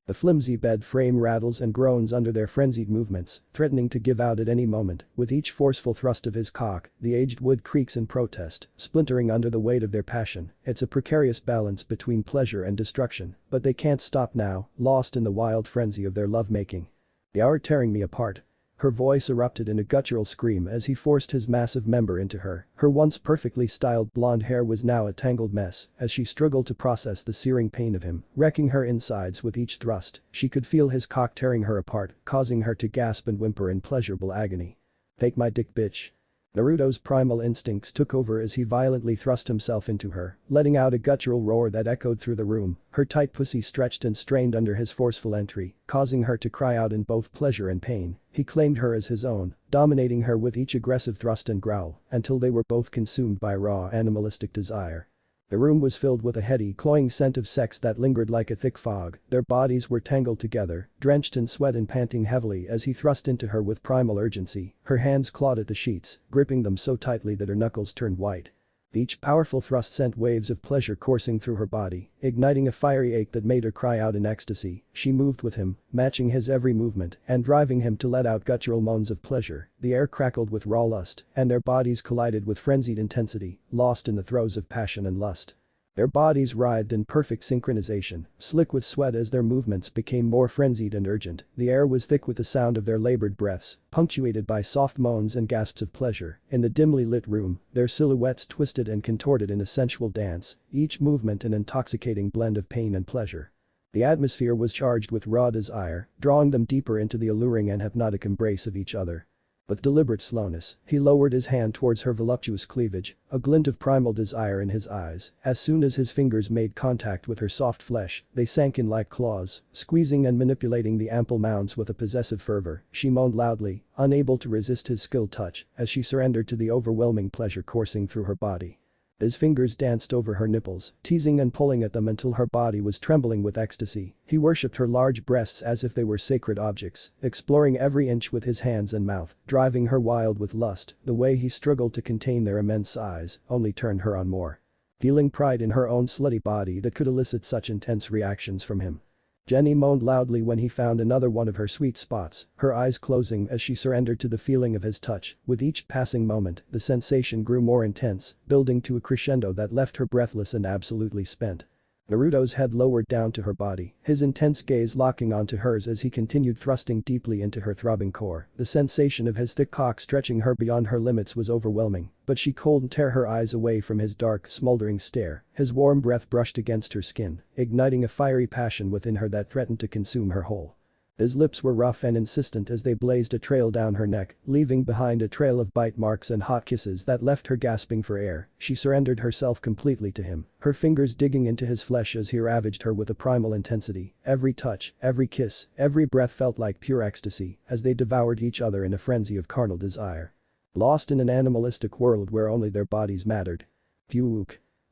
The flimsy bed frame rattles and groans under their frenzied movements, threatening to give out at any moment. With each forceful thrust of his cock, the aged wood creaks in protest, splintering under the weight of their passion. It's a precarious balance between pleasure and destruction, but they can't stop now, lost in the wild frenzy of their lovemaking. "You're tearing me apart." Her voice erupted in a guttural scream as he forced his massive member into her. Her once perfectly styled blonde hair was now a tangled mess as she struggled to process the searing pain of him, wrecking her insides with each thrust. She could feel his cock tearing her apart, causing her to gasp and whimper in pleasurable agony. "Take my dick, bitch." Naruto's primal instincts took over as he violently thrust himself into her, letting out a guttural roar that echoed through the room. Her tight pussy stretched and strained under his forceful entry, causing her to cry out in both pleasure and pain. He claimed her as his own, dominating her with each aggressive thrust and growl, until they were both consumed by raw animalistic desire. The room was filled with a heady, cloying scent of sex that lingered like a thick fog. Their bodies were tangled together, drenched in sweat and panting heavily as he thrust into her with primal urgency. Her hands clawed at the sheets, gripping them so tightly that her knuckles turned white. Each powerful thrust sent waves of pleasure coursing through her body, igniting a fiery ache that made her cry out in ecstasy. She moved with him, matching his every movement and driving him to let out guttural moans of pleasure. The air crackled with raw lust, and their bodies collided with frenzied intensity, lost in the throes of passion and lust. Their bodies writhed in perfect synchronization, slick with sweat as their movements became more frenzied and urgent. The air was thick with the sound of their labored breaths, punctuated by soft moans and gasps of pleasure. In the dimly lit room, their silhouettes twisted and contorted in a sensual dance, each movement an intoxicating blend of pain and pleasure. The atmosphere was charged with raw desire, drawing them deeper into the alluring and hypnotic embrace of each other. With deliberate slowness, he lowered his hand towards her voluptuous cleavage, a glint of primal desire in his eyes. As soon as his fingers made contact with her soft flesh, they sank in like claws, squeezing and manipulating the ample mounds with a possessive fervor. She moaned loudly, unable to resist his skilled touch, as she surrendered to the overwhelming pleasure coursing through her body. His fingers danced over her nipples, teasing and pulling at them until her body was trembling with ecstasy. He worshipped her large breasts as if they were sacred objects, exploring every inch with his hands and mouth, driving her wild with lust. The way he struggled to contain their immense size only turned her on more. Feeling pride in her own slutty body that could elicit such intense reactions from him. Jenny moaned loudly when he found another one of her sweet spots, her eyes closing as she surrendered to the feeling of his touch. With each passing moment, the sensation grew more intense, building to a crescendo that left her breathless and absolutely spent. Naruto's head lowered down to her body, his intense gaze locking onto hers as he continued thrusting deeply into her throbbing core. The sensation of his thick cock stretching her beyond her limits was overwhelming, but she couldn't tear her eyes away from his dark, smoldering stare. His warm breath brushed against her skin, igniting a fiery passion within her that threatened to consume her whole. His lips were rough and insistent as they blazed a trail down her neck, leaving behind a trail of bite marks and hot kisses that left her gasping for air. She surrendered herself completely to him, her fingers digging into his flesh as he ravaged her with a primal intensity. Every touch, every kiss, every breath felt like pure ecstasy as they devoured each other in a frenzy of carnal desire. Lost in an animalistic world where only their bodies mattered. Phew.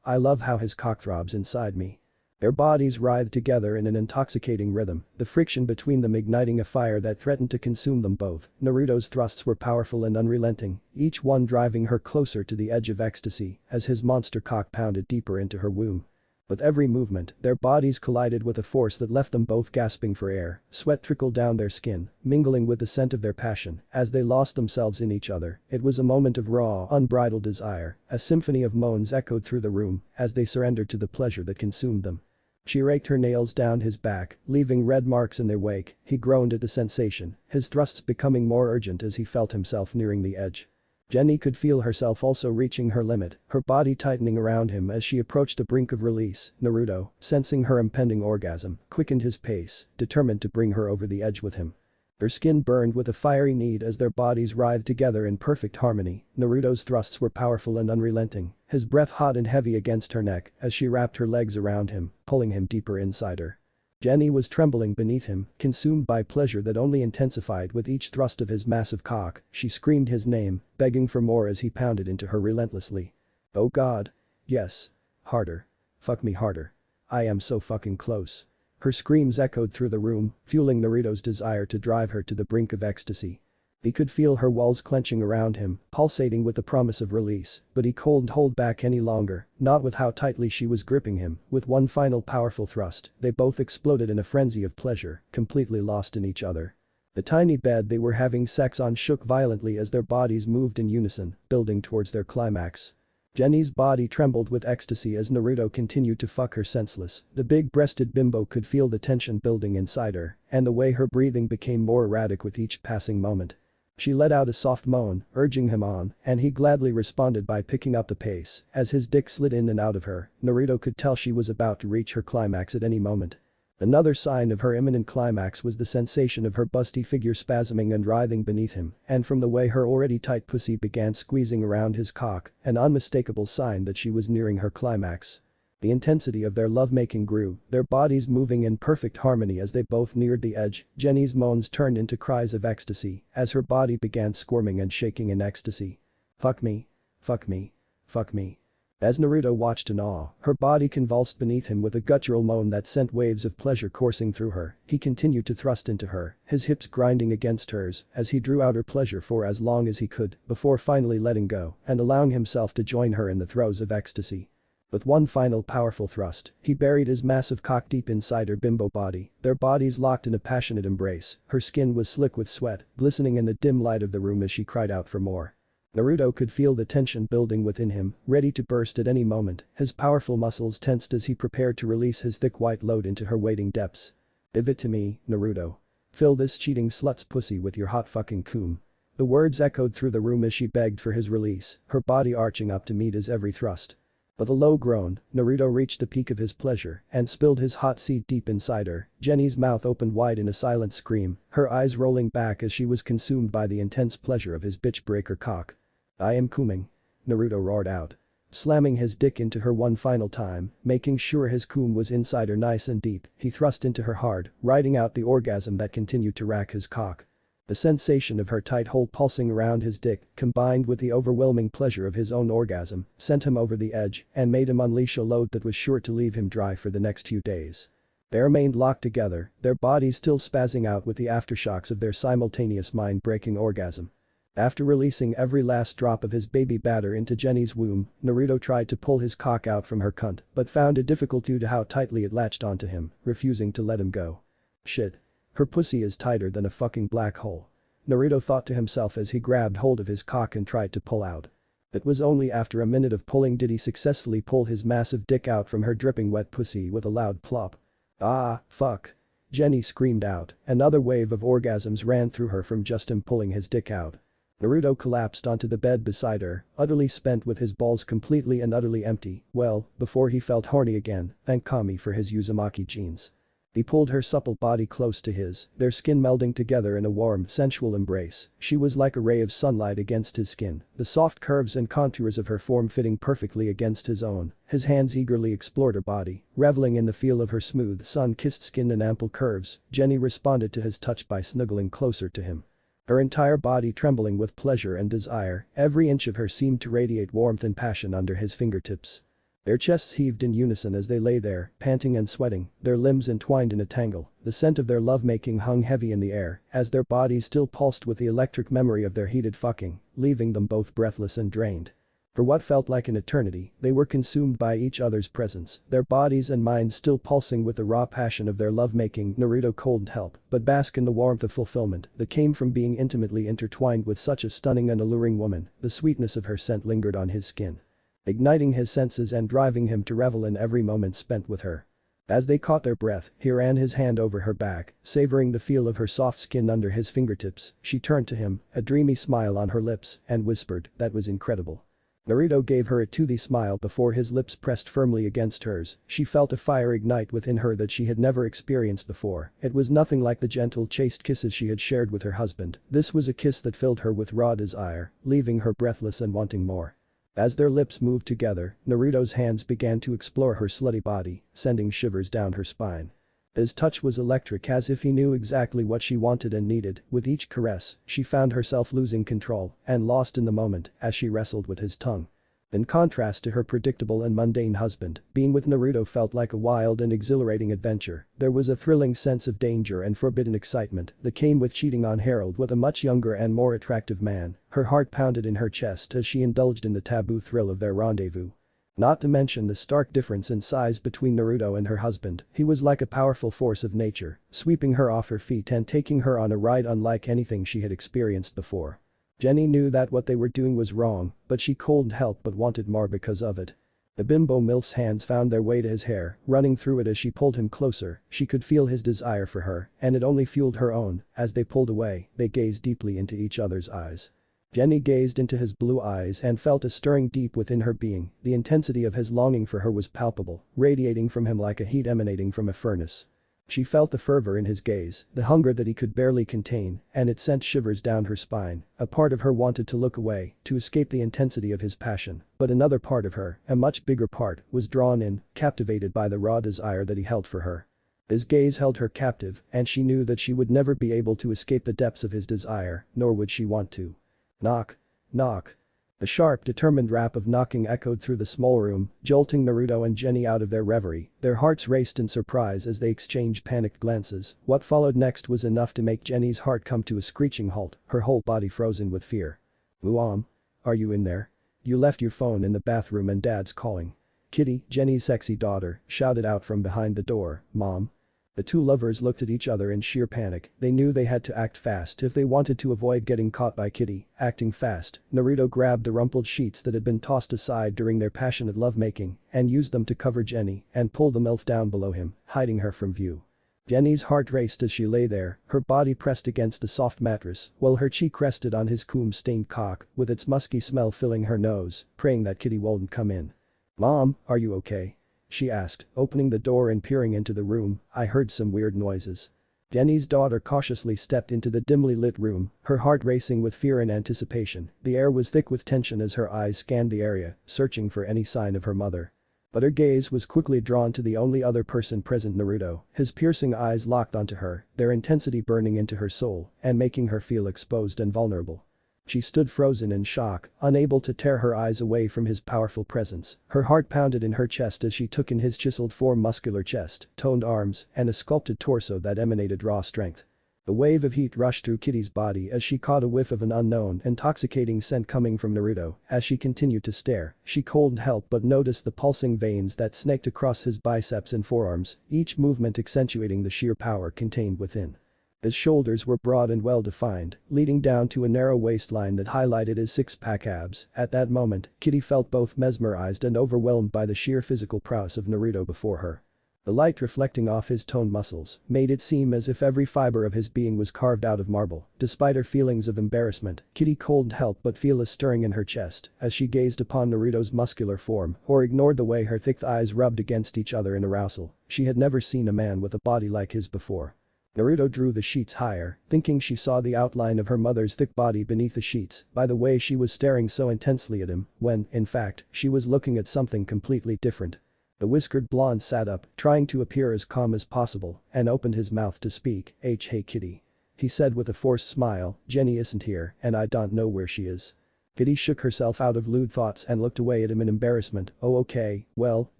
I love how his cock throbs inside me. Their bodies writhed together in an intoxicating rhythm, the friction between them igniting a fire that threatened to consume them both. Naruto's thrusts were powerful and unrelenting, each one driving her closer to the edge of ecstasy as his monster cock pounded deeper into her womb. With every movement, their bodies collided with a force that left them both gasping for air. Sweat trickled down their skin, mingling with the scent of their passion as they lost themselves in each other. It was a moment of raw, unbridled desire. A symphony of moans echoed through the room as they surrendered to the pleasure that consumed them. She raked her nails down his back, leaving red marks in their wake. He groaned at the sensation, his thrusts becoming more urgent as he felt himself nearing the edge. Jenny could feel herself also reaching her limit, her body tightening around him as she approached the brink of release. Naruto, sensing her impending orgasm, quickened his pace, determined to bring her over the edge with him. Her skin burned with a fiery need as their bodies writhed together in perfect harmony. Naruto's thrusts were powerful and unrelenting, his breath hot and heavy against her neck as she wrapped her legs around him, pulling him deeper inside her. Jenny was trembling beneath him, consumed by pleasure that only intensified with each thrust of his massive cock. She screamed his name, begging for more as he pounded into her relentlessly. Oh god. Yes. Harder. Fuck me harder. I am so fucking close. Her screams echoed through the room, fueling Naruto's desire to drive her to the brink of ecstasy. He could feel her walls clenching around him, pulsating with the promise of release, but he couldn't hold back any longer, not with how tightly she was gripping him. With one final powerful thrust, they both exploded in a frenzy of pleasure, completely lost in each other. The tiny bed they were having sex on shook violently as their bodies moved in unison, building towards their climax. Jenny's body trembled with ecstasy as Naruto continued to fuck her senseless. The big-breasted bimbo could feel the tension building inside her, and the way her breathing became more erratic with each passing moment. She let out a soft moan, urging him on, and he gladly responded by picking up the pace. As his dick slid in and out of her, Naruto could tell she was about to reach her climax at any moment. Another sign of her imminent climax was the sensation of her busty figure spasming and writhing beneath him, and from the way her already tight pussy began squeezing around his cock, an unmistakable sign that she was nearing her climax. The intensity of their lovemaking grew, their bodies moving in perfect harmony as they both neared the edge. Jenny's moans turned into cries of ecstasy as her body began squirming and shaking in ecstasy. Fuck me. Fuck me. Fuck me. As Naruto watched in awe, her body convulsed beneath him with a guttural moan that sent waves of pleasure coursing through her. He continued to thrust into her, his hips grinding against hers as he drew out her pleasure for as long as he could before finally letting go and allowing himself to join her in the throes of ecstasy. With one final powerful thrust, he buried his massive cock deep inside her bimbo body, their bodies locked in a passionate embrace. Her skin was slick with sweat, glistening in the dim light of the room as she cried out for more. Naruto could feel the tension building within him, ready to burst at any moment, his powerful muscles tensed as he prepared to release his thick white load into her waiting depths. "Give it to me, Naruto. Fill this cheating slut's pussy with your hot fucking cum." The words echoed through the room as she begged for his release, her body arching up to meet his every thrust. With a low groan, Naruto reached the peak of his pleasure and spilled his hot seed deep inside her. Jenny's mouth opened wide in a silent scream, her eyes rolling back as she was consumed by the intense pleasure of his bitch breaker cock. "I am coming," Naruto roared out. Slamming his dick into her one final time, making sure his cum was inside her nice and deep, he thrust into her hard, riding out the orgasm that continued to rack his cock. The sensation of her tight hole pulsing around his dick, combined with the overwhelming pleasure of his own orgasm, sent him over the edge and made him unleash a load that was sure to leave him dry for the next few days. They remained locked together, their bodies still spazzing out with the aftershocks of their simultaneous mind-breaking orgasm. After releasing every last drop of his baby batter into Jenny's womb, Naruto tried to pull his cock out from her cunt but found it difficult due to how tightly it latched onto him, refusing to let him go. "Shit. Her pussy is tighter than a fucking black hole," Naruto thought to himself as he grabbed hold of his cock and tried to pull out. It was only after a minute of pulling did he successfully pull his massive dick out from her dripping wet pussy with a loud plop. "Ah, fuck." Jenny screamed out, another wave of orgasms ran through her from just him pulling his dick out. Naruto collapsed onto the bed beside her, utterly spent with his balls completely and utterly empty, well, before he felt horny again, thank Kami for his Uzumaki genes. He pulled her supple body close to his, their skin melding together in a warm, sensual embrace. She was like a ray of sunlight against his skin, the soft curves and contours of her form fitting perfectly against his own. His hands eagerly explored her body, reveling in the feel of her smooth, sun-kissed skin and ample curves. Jenny responded to his touch by snuggling closer to him. Her entire body trembling with pleasure and desire, every inch of her seemed to radiate warmth and passion under his fingertips. Their chests heaved in unison as they lay there, panting and sweating, their limbs entwined in a tangle. The scent of their lovemaking hung heavy in the air as their bodies still pulsed with the electric memory of their heated fucking, leaving them both breathless and drained. For what felt like an eternity, they were consumed by each other's presence, their bodies and minds still pulsing with the raw passion of their lovemaking. Naruto couldn't help but bask in the warmth of fulfillment that came from being intimately intertwined with such a stunning and alluring woman. The sweetness of her scent lingered on his skin, igniting his senses and driving him to revel in every moment spent with her. As they caught their breath, he ran his hand over her back, savoring the feel of her soft skin under his fingertips. She turned to him, a dreamy smile on her lips, and whispered, "That was incredible." Naruto gave her a toothy smile before his lips pressed firmly against hers. She felt a fire ignite within her that she had never experienced before. It was nothing like the gentle, chaste kisses she had shared with her husband. This was a kiss that filled her with raw desire, leaving her breathless and wanting more. As their lips moved together, Naruto's hands began to explore her slutty body, sending shivers down her spine. His touch was electric, as if he knew exactly what she wanted and needed. With each caress, she found herself losing control and lost in the moment as she wrestled with his tongue. In contrast to her predictable and mundane husband, being with Naruto felt like a wild and exhilarating adventure. There was a thrilling sense of danger and forbidden excitement that came with cheating on Harold with a much younger and more attractive man. Her heart pounded in her chest as she indulged in the taboo thrill of their rendezvous. Not to mention the stark difference in size between Naruto and her husband. He was like a powerful force of nature, sweeping her off her feet and taking her on a ride unlike anything she had experienced before. Jenny knew that what they were doing was wrong, but she couldn't help but wanted more because of it. The bimbo MILF's hands found their way to his hair, running through it as she pulled him closer. She could feel his desire for her, and it only fueled her own. As they pulled away, they gazed deeply into each other's eyes. Jenny gazed into his blue eyes and felt a stirring deep within her being. The intensity of his longing for her was palpable, radiating from him like a heat emanating from a furnace. She felt the fervor in his gaze, the hunger that he could barely contain, and it sent shivers down her spine. A part of her wanted to look away, to escape the intensity of his passion, but another part of her, a much bigger part, was drawn in, captivated by the raw desire that he held for her. His gaze held her captive, and she knew that she would never be able to escape the depths of his desire, nor would she want to. Knock. Knock. The sharp, determined rap of knocking echoed through the small room, jolting Naruto and Jenny out of their reverie. Their hearts raced in surprise as they exchanged panicked glances. What followed next was enough to make Jenny's heart come to a screeching halt, her whole body frozen with fear. "Luam? Are you in there? You left your phone in the bathroom and Dad's calling." Kitty, Jenny's sexy daughter, shouted out from behind the door, "Mom." The two lovers looked at each other in sheer panic. They knew they had to act fast if they wanted to avoid getting caught by Kitty. Acting fast, Naruto grabbed the rumpled sheets that had been tossed aside during their passionate lovemaking and used them to cover Jenny and pull the MILF down below him, hiding her from view. Jenny's heart raced as she lay there, her body pressed against the soft mattress, while her cheek rested on his cum-stained cock, with its musky smell filling her nose, praying that Kitty wouldn't come in. "Mom, are you okay?" she asked, opening the door and peering into the room. "I heard some weird noises." Jenny's daughter cautiously stepped into the dimly lit room, her heart racing with fear and anticipation. The air was thick with tension as her eyes scanned the area, searching for any sign of her mother. But her gaze was quickly drawn to the only other person present, Naruto, his piercing eyes locked onto her, their intensity burning into her soul and making her feel exposed and vulnerable. She stood frozen in shock, unable to tear her eyes away from his powerful presence. Her heart pounded in her chest as she took in his chiseled form, muscular chest, toned arms, and a sculpted torso that emanated raw strength. A wave of heat rushed through Kitty's body as she caught a whiff of an unknown, intoxicating scent coming from Naruto. As she continued to stare, she couldn't help but notice the pulsing veins that snaked across his biceps and forearms, each movement accentuating the sheer power contained within. His shoulders were broad and well-defined, leading down to a narrow waistline that highlighted his six-pack abs. At that moment, Kitty felt both mesmerized and overwhelmed by the sheer physical prowess of Naruto before her. The light reflecting off his toned muscles made it seem as if every fiber of his being was carved out of marble. Despite her feelings of embarrassment, Kitty couldn't help but feel a stirring in her chest as she gazed upon Naruto's muscular form or ignored the way her thick thighs rubbed against each other in arousal. She had never seen a man with a body like his before. Naruto drew the sheets higher, thinking she saw the outline of her mother's thick body beneath the sheets by the way she was staring so intensely at him, when, in fact, she was looking at something completely different. The whiskered blonde sat up, trying to appear as calm as possible, and opened his mouth to speak. "Hey Kitty," he said with a forced smile, "Jenny isn't here and I don't know where she is." Kitty shook herself out of lewd thoughts and looked away at him in embarrassment. "Oh okay, well,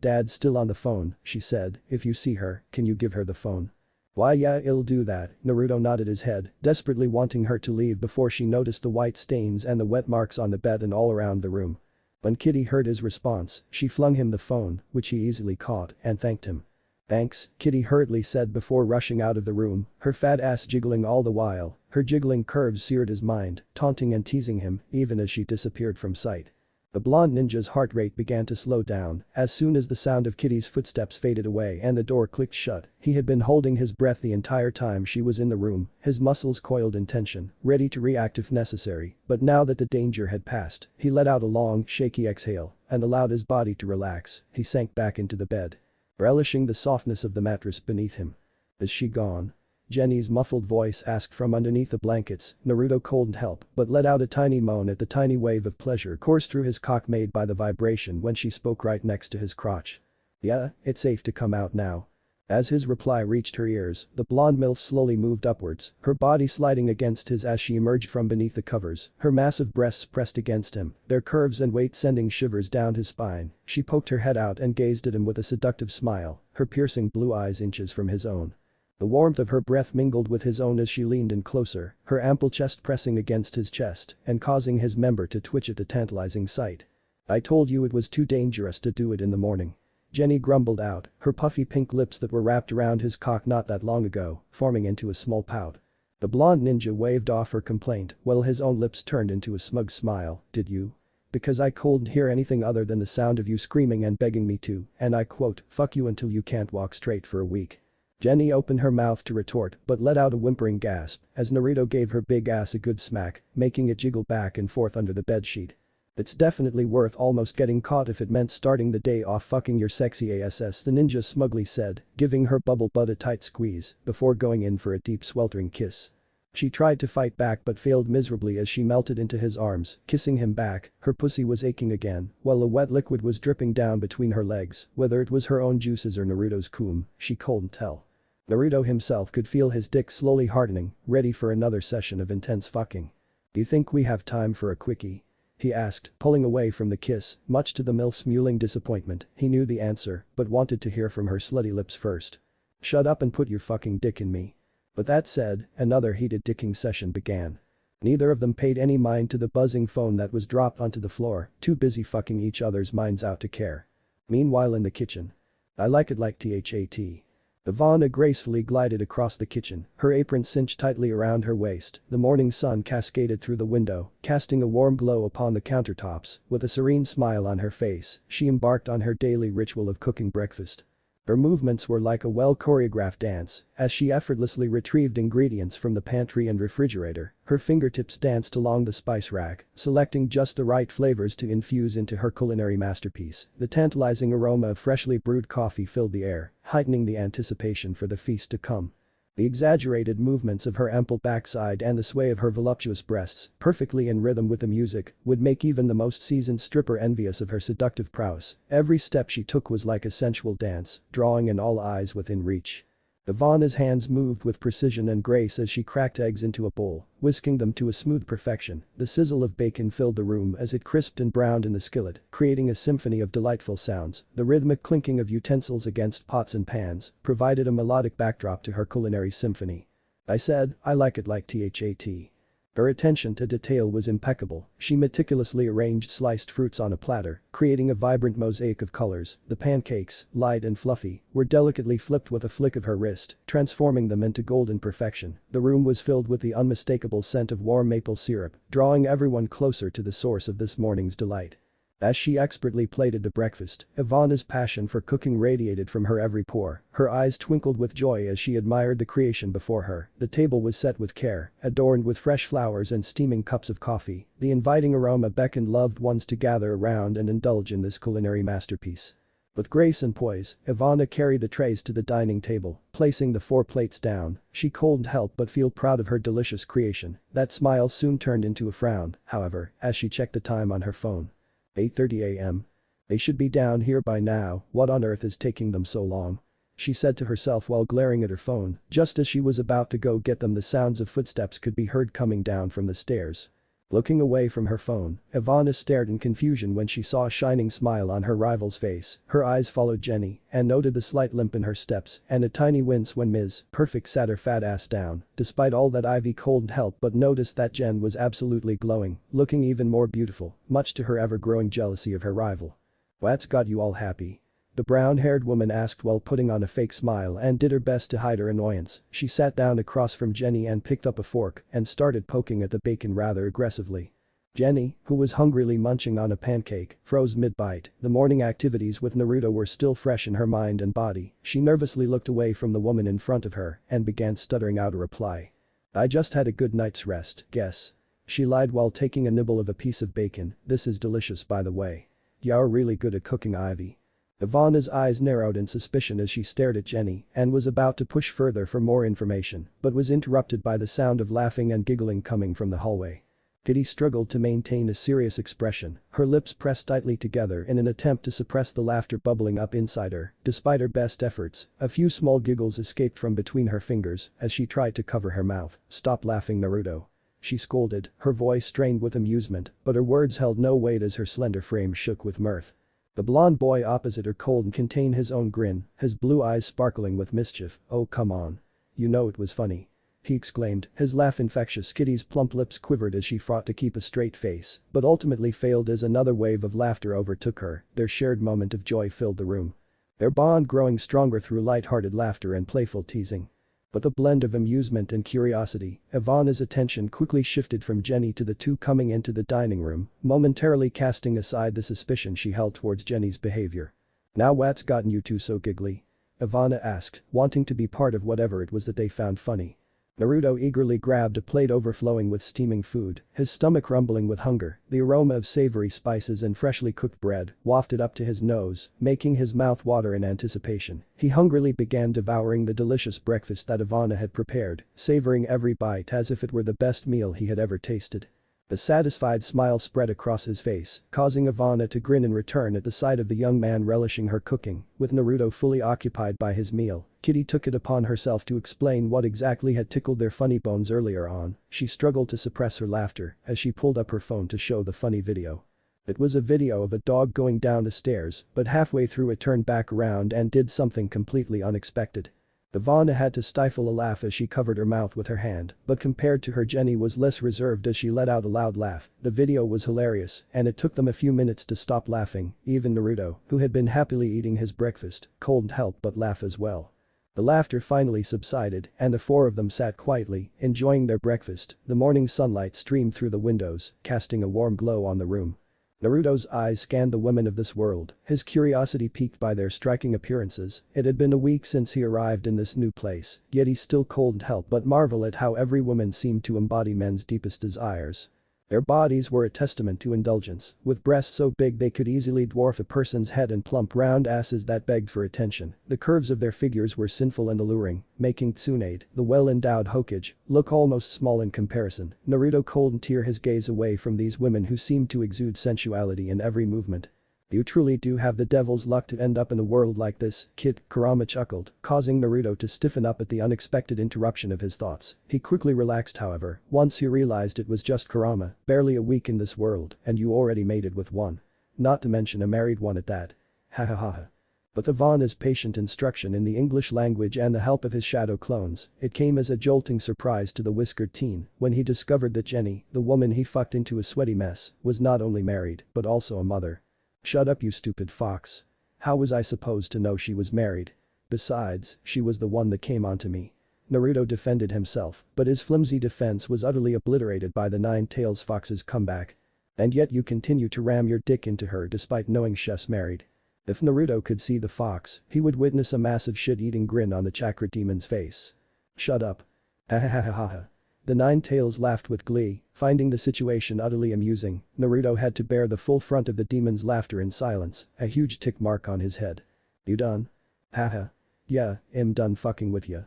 Dad's still on the phone," she said. "If you see her, can you give her the phone?" "Why yeah, I'll do that." Naruto nodded his head, desperately wanting her to leave before she noticed the white stains and the wet marks on the bed and all around the room. When Kitty heard his response, she flung him the phone, which he easily caught, and thanked him. "Thanks," Kitty hurriedly said before rushing out of the room, her fat ass jiggling all the while. Her jiggling curves seared his mind, taunting and teasing him, even as she disappeared from sight. The blonde ninja's heart rate began to slow down as soon as the sound of Kitty's footsteps faded away and the door clicked shut. He had been holding his breath the entire time she was in the room, his muscles coiled in tension, ready to react if necessary, but now that the danger had passed, he let out a long, shaky exhale and allowed his body to relax. He sank back into the bed, relishing the softness of the mattress beneath him. "Is she gone?" Jenny's muffled voice asked from underneath the blankets. Naruto couldn't help but let out a tiny moan at the tiny wave of pleasure coursed through his cock made by the vibration when she spoke right next to his crotch. "Yeah, it's safe to come out now." As his reply reached her ears, the blonde MILF slowly moved upwards, her body sliding against his as she emerged from beneath the covers, her massive breasts pressed against him, their curves and weight sending shivers down his spine. She poked her head out and gazed at him with a seductive smile, her piercing blue eyes inches from his own. The warmth of her breath mingled with his own as she leaned in closer, her ample chest pressing against his chest and causing his member to twitch at the tantalizing sight. "I told you it was too dangerous to do it in the morning," Jenny grumbled out, her puffy pink lips that were wrapped around his cock not that long ago, forming into a small pout. The blonde ninja waved off her complaint while his own lips turned into a smug smile. "Did you? Because I couldn't hear anything other than the sound of you screaming and begging me to, and I quote, fuck you until you can't walk straight for a week." Jenny opened her mouth to retort but let out a whimpering gasp as Naruto gave her big ass a good smack, making it jiggle back and forth under the bedsheet. "It's definitely worth almost getting caught if it meant starting the day off fucking your sexy ass," the ninja smugly said, giving her bubble butt a tight squeeze before going in for a deep sweltering kiss. She tried to fight back but failed miserably as she melted into his arms, kissing him back. Her pussy was aching again, while a wet liquid was dripping down between her legs. Whether it was her own juices or Naruto's cum, she couldn't tell. Naruto himself could feel his dick slowly hardening, ready for another session of intense fucking. "Do you think we have time for a quickie?" he asked, pulling away from the kiss, much to the MILF's mewling disappointment. He knew the answer, but wanted to hear from her slutty lips first. "Shut up and put your fucking dick in me." But that said, another heated dicking session began. Neither of them paid any mind to the buzzing phone that was dropped onto the floor, too busy fucking each other's minds out to care. Meanwhile in the kitchen. "I like it like that." Ivana gracefully glided across the kitchen, her apron cinched tightly around her waist. The morning sun cascaded through the window, casting a warm glow upon the countertops. With a serene smile on her face, she embarked on her daily ritual of cooking breakfast. Her movements were like a well-choreographed dance, as she effortlessly retrieved ingredients from the pantry and refrigerator. Her fingertips danced along the spice rack, selecting just the right flavors to infuse into her culinary masterpiece. The tantalizing aroma of freshly brewed coffee filled the air, heightening the anticipation for the feast to come. The exaggerated movements of her ample backside and the sway of her voluptuous breasts, perfectly in rhythm with the music, would make even the most seasoned stripper envious of her seductive prowess. Every step she took was like a sensual dance, drawing in all eyes within reach. Ivana's hands moved with precision and grace as she cracked eggs into a bowl, whisking them to a smooth perfection. The sizzle of bacon filled the room as it crisped and browned in the skillet, creating a symphony of delightful sounds. The rhythmic clinking of utensils against pots and pans provided a melodic backdrop to her culinary symphony. "I said, I like it like that." Her attention to detail was impeccable. She meticulously arranged sliced fruits on a platter, creating a vibrant mosaic of colors. The pancakes, light and fluffy, were delicately flipped with a flick of her wrist, transforming them into golden perfection. The room was filled with the unmistakable scent of warm maple syrup, drawing everyone closer to the source of this morning's delight. As she expertly plated the breakfast, Ivana's passion for cooking radiated from her every pore. Her eyes twinkled with joy as she admired the creation before her. The table was set with care, adorned with fresh flowers and steaming cups of coffee. The inviting aroma beckoned loved ones to gather around and indulge in this culinary masterpiece. With grace and poise, Ivana carried the trays to the dining table, placing the 4 plates down. She couldn't help but feel proud of her delicious creation. That smile soon turned into a frown, however, as she checked the time on her phone. 8:30 a.m. "They should be down here by now, what on earth is taking them so long?" she said to herself while glaring at her phone. Just as she was about to go get them, the sounds of footsteps could be heard coming down from the stairs. Looking away from her phone, Ivana stared in confusion when she saw a shining smile on her rival's face. Her eyes followed Jenny and noted the slight limp in her steps and a tiny wince when Ms. Perfect sat her fat ass down. Despite all that, Ivy couldn't help but notice that Jen was absolutely glowing, looking even more beautiful, much to her ever-growing jealousy of her rival. "What's got you all happy?" the brown-haired woman asked while putting on a fake smile and did her best to hide her annoyance. She sat down across from Jenny and picked up a fork and started poking at the bacon rather aggressively. Jenny, who was hungrily munching on a pancake, froze mid-bite. The morning activities with Naruto were still fresh in her mind and body. She nervously looked away from the woman in front of her and began stuttering out a reply. "I just had a good night's rest, guess." She lied while taking a nibble of a piece of bacon. "This is delicious by the way. You're really good at cooking, Ivy." Ivana's eyes narrowed in suspicion as she stared at Jenny and was about to push further for more information, but was interrupted by the sound of laughing and giggling coming from the hallway. Kitty struggled to maintain a serious expression, her lips pressed tightly together in an attempt to suppress the laughter bubbling up inside her. Despite her best efforts, a few small giggles escaped from between her fingers as she tried to cover her mouth. "Stop laughing, Naruto," she scolded, her voice strained with amusement, but her words held no weight as her slender frame shook with mirth. The blonde boy opposite her couldn't contain his own grin, his blue eyes sparkling with mischief. "Oh come on. You know it was funny," he exclaimed, his laugh infectious. Kitty's plump lips quivered as she fought to keep a straight face, but ultimately failed as another wave of laughter overtook her. Their shared moment of joy filled the room. Their bond growing stronger through light-hearted laughter and playful teasing. With a blend of amusement and curiosity, Ivana's attention quickly shifted from Jenny to the two coming into the dining room, momentarily casting aside the suspicion she held towards Jenny's behavior. "Now what's gotten you two so giggly?" Ivana asked, wanting to be part of whatever it was that they found funny. Naruto eagerly grabbed a plate overflowing with steaming food, his stomach rumbling with hunger. The aroma of savory spices and freshly cooked bread wafted up to his nose, making his mouth water in anticipation. He hungrily began devouring the delicious breakfast that Ivana had prepared, savoring every bite as if it were the best meal he had ever tasted. A satisfied smile spread across his face, causing Ivana to grin in return at the sight of the young man relishing her cooking. With Naruto fully occupied by his meal, Kitty took it upon herself to explain what exactly had tickled their funny bones earlier on. She struggled to suppress her laughter as she pulled up her phone to show the funny video. It was a video of a dog going down the stairs, but halfway through it turned back around and did something completely unexpected. Ivana had to stifle a laugh as she covered her mouth with her hand, but compared to her, Jenny was less reserved as she let out a loud laugh. The video was hilarious, and it took them a few minutes to stop laughing. Even Naruto, who had been happily eating his breakfast, couldn't help but laugh as well. The laughter finally subsided, and the four of them sat quietly, enjoying their breakfast. The morning sunlight streamed through the windows, casting a warm glow on the room. Naruto's eyes scanned the women of this world, his curiosity piqued by their striking appearances. It had been a week since he arrived in this new place, yet he still couldn't help but marvel at how every woman seemed to embody men's deepest desires. Their bodies were a testament to indulgence, with breasts so big they could easily dwarf a person's head and plump round asses that begged for attention. The curves of their figures were sinful and alluring, making Tsunade, the well-endowed Hokage, look almost small in comparison. Naruto couldn't tear his gaze away from these women who seemed to exude sensuality in every movement. You truly do have the devil's luck to end up in a world like this, kid, Kurama chuckled, causing Naruto to stiffen up at the unexpected interruption of his thoughts. He quickly relaxed however, once he realized it was just Kurama, barely a week in this world, and you already mated with one. Not to mention a married one at that. Ha ha ha ha. But Ivana's patient instruction in the English language and the help of his shadow clones, it came as a jolting surprise to the whiskered teen when he discovered that Jenny, the woman he fucked into a sweaty mess, was not only married, but also a mother. Shut up you stupid fox. How was I supposed to know she was married? Besides, she was the one that came onto me. Naruto defended himself, but his flimsy defense was utterly obliterated by the Nine-Tails Fox's comeback. And yet you continue to ram your dick into her despite knowing she's married. If Naruto could see the fox, he would witness a massive shit-eating grin on the chakra demon's face. Shut up. Ha ha ha ha ha. The Nine-Tails laughed with glee, finding the situation utterly amusing. Naruto had to bear the full front of the demon's laughter in silence, a huge tick mark on his head. You done? Haha. Yeah, I'm done fucking with ya.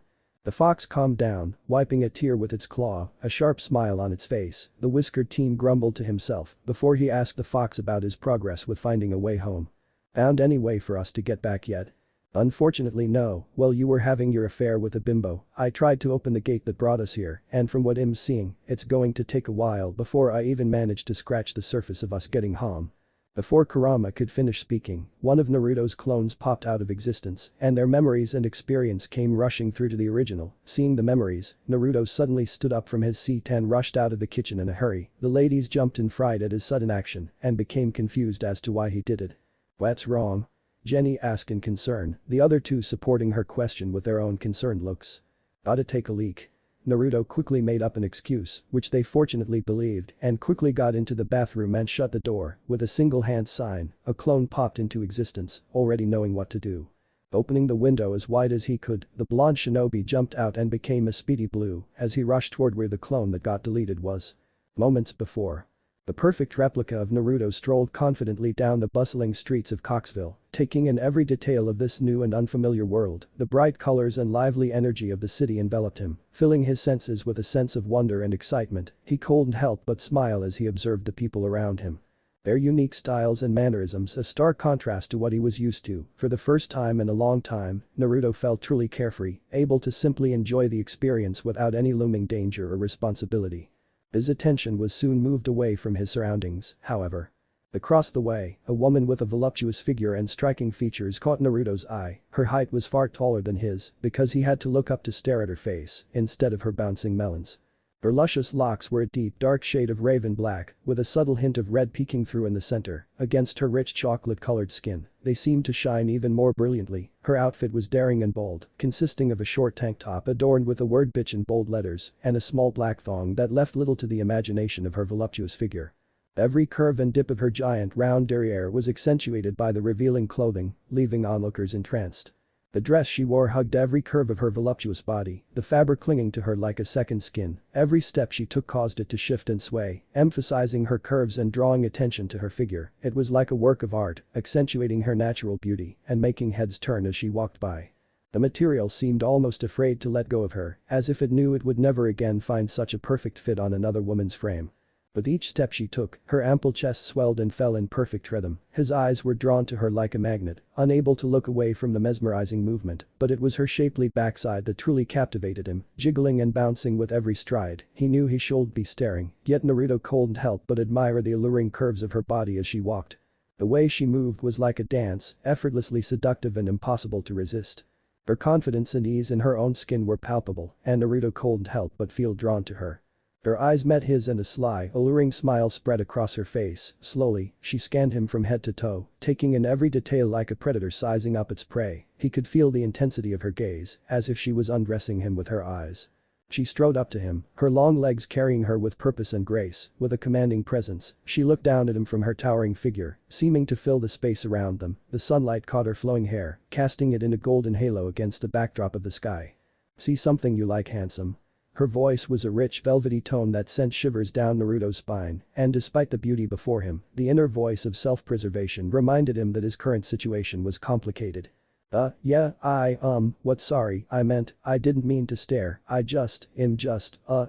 The fox calmed down, wiping a tear with its claw, a sharp smile on its face. The whiskered teen grumbled to himself before he asked the fox about his progress with finding a way home. Found any way for us to get back yet? Unfortunately no, well you were having your affair with a bimbo. I tried to open the gate that brought us here, and from what I'm seeing, it's going to take a while before I even manage to scratch the surface of us getting home. Before Kurama could finish speaking, one of Naruto's clones popped out of existence, and their memories and experience came rushing through to the original. Seeing the memories, Naruto suddenly stood up from his seat and rushed out of the kitchen in a hurry. The ladies jumped in fright at his sudden action and became confused as to why he did it. What's wrong? Jenny asked in concern, the other two supporting her question with their own concerned looks. Gotta take a leak. Naruto quickly made up an excuse, which they fortunately believed, and quickly got into the bathroom and shut the door. With a single hand sign, a clone popped into existence, already knowing what to do. Opening the window as wide as he could, the blonde shinobi jumped out and became a speedy blue as he rushed toward where the clone that got deleted was. Moments before. The perfect replica of Naruto strolled confidently down the bustling streets of Coxville, taking in every detail of this new and unfamiliar world. The bright colors and lively energy of the city enveloped him, filling his senses with a sense of wonder and excitement. He couldn't help but smile as he observed the people around him. Their unique styles and mannerisms a stark contrast to what he was used to. For the first time in a long time, Naruto felt truly carefree, able to simply enjoy the experience without any looming danger or responsibility. His attention was soon moved away from his surroundings, however. Across the way, a woman with a voluptuous figure and striking features caught Naruto's eye. Her height was far taller than his because he had to look up to stare at her face instead of her bouncing melons. Her luscious locks were a deep dark shade of raven black with a subtle hint of red peeking through in the center. Against her rich chocolate-colored skin, they seemed to shine even more brilliantly. Her outfit was daring and bold, consisting of a short tank top adorned with the word bitch in bold letters and a small black thong that left little to the imagination of her voluptuous figure. Every curve and dip of her giant round derriere was accentuated by the revealing clothing, leaving onlookers entranced. The dress she wore hugged every curve of her voluptuous body, the fabric clinging to her like a second skin. Every step she took caused it to shift and sway, emphasizing her curves and drawing attention to her figure. It was like a work of art, accentuating her natural beauty and making heads turn as she walked by. The material seemed almost afraid to let go of her, as if it knew it would never again find such a perfect fit on another woman's frame. With each step she took, her ample chest swelled and fell in perfect rhythm. His eyes were drawn to her like a magnet, unable to look away from the mesmerizing movement, but it was her shapely backside that truly captivated him, jiggling and bouncing with every stride. He knew he shouldn't be staring, yet Naruto couldn't help but admire the alluring curves of her body as she walked. The way she moved was like a dance, effortlessly seductive and impossible to resist. Her confidence and ease in her own skin were palpable, and Naruto couldn't help but feel drawn to her. Her eyes met his and a sly, alluring smile spread across her face. Slowly, she scanned him from head to toe, taking in every detail like a predator sizing up its prey. He could feel the intensity of her gaze, as if she was undressing him with her eyes. She strode up to him, her long legs carrying her with purpose and grace. With a commanding presence, she looked down at him from her towering figure, seeming to fill the space around them. The sunlight caught her flowing hair, casting it in a golden halo against the backdrop of the sky. "See something you like, handsome?" Her voice was a rich velvety tone that sent shivers down Naruto's spine, and despite the beauty before him, the inner voice of self-preservation reminded him that his current situation was complicated. Yeah, what sorry, I didn't mean to stare,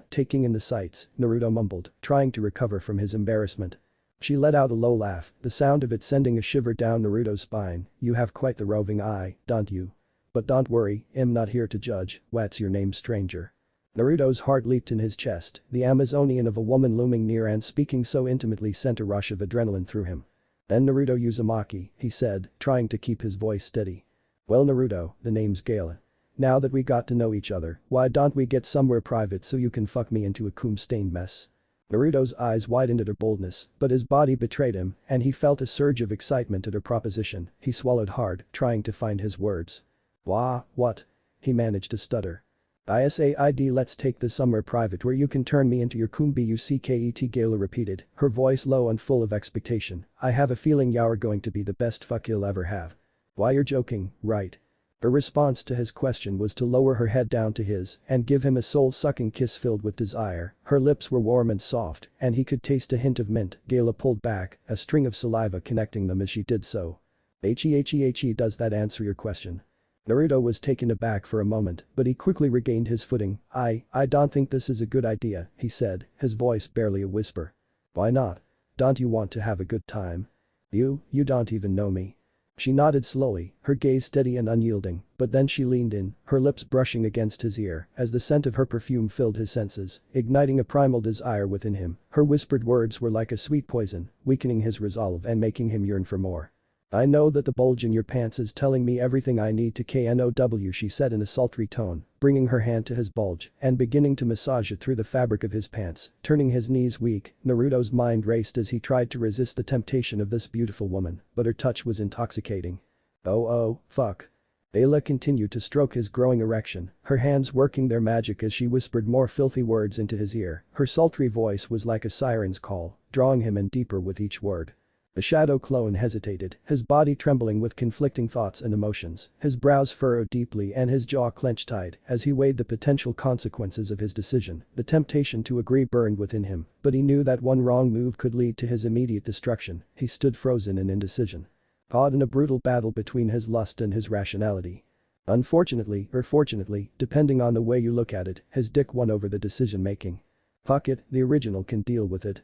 taking in the sights," Naruto mumbled, trying to recover from his embarrassment. She let out a low laugh, the sound of it sending a shiver down Naruto's spine. "You have quite the roving eye, don't you? But don't worry, I'm not here to judge. What's your name, stranger?" Naruto's heart leaped in his chest, the Amazonian of a woman looming near and speaking so intimately sent a rush of adrenaline through him. "Then Naruto Uzumaki," he said, trying to keep his voice steady. "Well Naruto, the name's Gala. Now that we got to know each other, why don't we get somewhere private so you can fuck me into a cum-stained mess?" Naruto's eyes widened at her boldness, but his body betrayed him, and he felt a surge of excitement at her proposition. He swallowed hard, trying to find his words. What? He managed to stutter. "ISAID, let's take this somewhere private where you can turn me into your kumbucket," Gala repeated, her voice low and full of expectation. "I have a feeling you're going to be the best fuck you'll ever have." "Why, you're joking, right?" Her response to his question was to lower her head down to his and give him a soul-sucking kiss filled with desire. Her lips were warm and soft, and he could taste a hint of mint. Gala pulled back, a string of saliva connecting them as she did so. Does that answer your question?" Naruto was taken aback for a moment, but he quickly regained his footing. I don't think this is a good idea," he said, his voice barely a whisper. "Why not? Don't you want to have a good time? You don't even know me." She nodded slowly, her gaze steady and unyielding, but then she leaned in, her lips brushing against his ear as the scent of her perfume filled his senses, igniting a primal desire within him. Her whispered words were like a sweet poison, weakening his resolve and making him yearn for more. "I know that the bulge in your pants is telling me everything I need to know," she said in a sultry tone, bringing her hand to his bulge and beginning to massage it through the fabric of his pants, turning his knees weak. Naruto's mind raced as he tried to resist the temptation of this beautiful woman, but her touch was intoxicating. Oh, fuck. Ayla continued to stroke his growing erection, her hands working their magic as she whispered more filthy words into his ear. Her sultry voice was like a siren's call, drawing him in deeper with each word. The shadow clone hesitated, his body trembling with conflicting thoughts and emotions, his brows furrowed deeply and his jaw clenched tight as he weighed the potential consequences of his decision. The temptation to agree burned within him, but he knew that one wrong move could lead to his immediate destruction. He stood frozen in indecision. Caught in a brutal battle between his lust and his rationality. Unfortunately, or fortunately, depending on the way you look at it, his dick won over the decision-making. "Fuck it, the original can deal with it."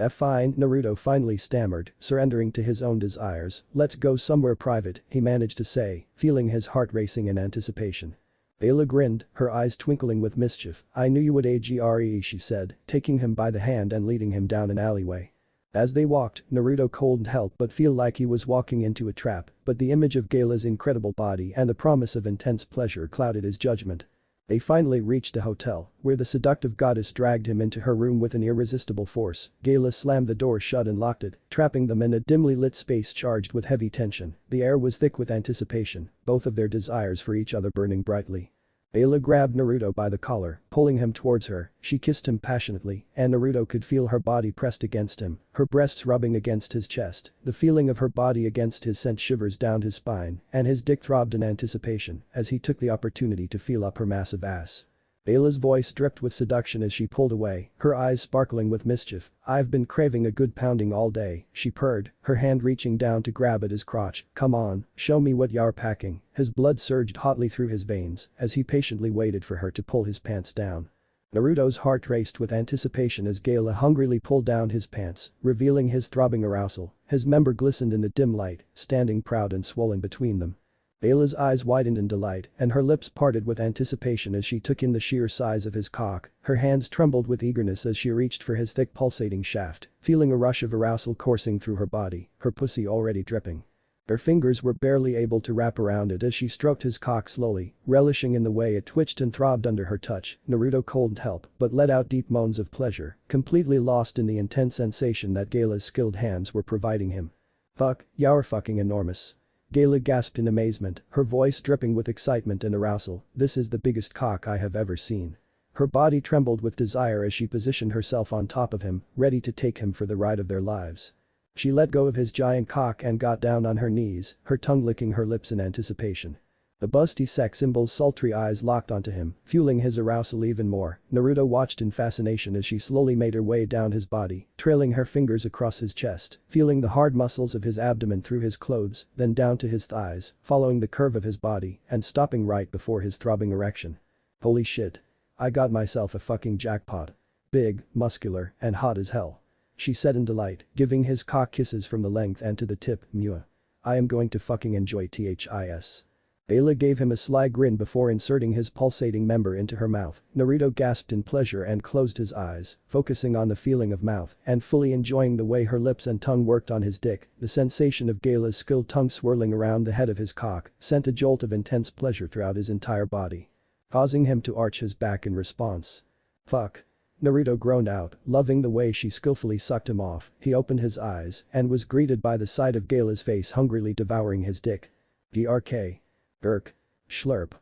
Fine, Naruto finally stammered, surrendering to his own desires. "Let's go somewhere private," he managed to say, feeling his heart racing in anticipation. Ayla grinned, her eyes twinkling with mischief. "I knew you would agree," she said, taking him by the hand and leading him down an alleyway. As they walked, Naruto couldn't help but feel like he was walking into a trap, but the image of Gala's incredible body and the promise of intense pleasure clouded his judgment. They finally reached a hotel, where the seductive goddess dragged him into her room with an irresistible force. Gala slammed the door shut and locked it, trapping them in a dimly lit space charged with heavy tension. The air was thick with anticipation, both of their desires for each other burning brightly. Ayla grabbed Naruto by the collar, pulling him towards her. She kissed him passionately, and Naruto could feel her body pressed against him, her breasts rubbing against his chest. The feeling of her body against his sent shivers down his spine, and his dick throbbed in anticipation as he took the opportunity to feel up her massive ass. Ayla's voice dripped with seduction as she pulled away, her eyes sparkling with mischief. "I've been craving a good pounding all day," she purred, her hand reaching down to grab at his crotch. "Come on, show me what you're packing." His blood surged hotly through his veins as he patiently waited for her to pull his pants down. Naruto's heart raced with anticipation as Gala hungrily pulled down his pants, revealing his throbbing arousal. His member glistened in the dim light, standing proud and swollen between them. Gala's eyes widened in delight and her lips parted with anticipation as she took in the sheer size of his cock. Her hands trembled with eagerness as she reached for his thick pulsating shaft, feeling a rush of arousal coursing through her body, her pussy already dripping. Her fingers were barely able to wrap around it as she stroked his cock slowly, relishing in the way it twitched and throbbed under her touch. Naruto couldn't help but let out deep moans of pleasure, completely lost in the intense sensation that Gala's skilled hands were providing him. "Fuck, you're fucking enormous." Gala gasped in amazement, her voice dripping with excitement and arousal. "This is the biggest cock I have ever seen." Her body trembled with desire as she positioned herself on top of him, ready to take him for the ride of their lives. She let go of his giant cock and got down on her knees, her tongue licking her lips in anticipation. The busty sex symbol's sultry eyes locked onto him, fueling his arousal even more. Naruto watched in fascination as she slowly made her way down his body, trailing her fingers across his chest, feeling the hard muscles of his abdomen through his clothes, then down to his thighs, following the curve of his body, and stopping right before his throbbing erection. Holy shit. I got myself a fucking jackpot. Big, muscular, and hot as hell. She said in delight, giving his cock kisses from the length and to the tip. Mua. I am going to fucking enjoy this. Ayla gave him a sly grin before inserting his pulsating member into her mouth. Naruto gasped in pleasure and closed his eyes, focusing on the feeling of mouth and fully enjoying the way her lips and tongue worked on his dick. The sensation of Gala's skilled tongue swirling around the head of his cock sent a jolt of intense pleasure throughout his entire body, causing him to arch his back in response. Fuck. Naruto groaned out, loving the way she skillfully sucked him off. He opened his eyes and was greeted by the sight of Gala's face hungrily devouring his dick. Grk. Irk. Schlurp.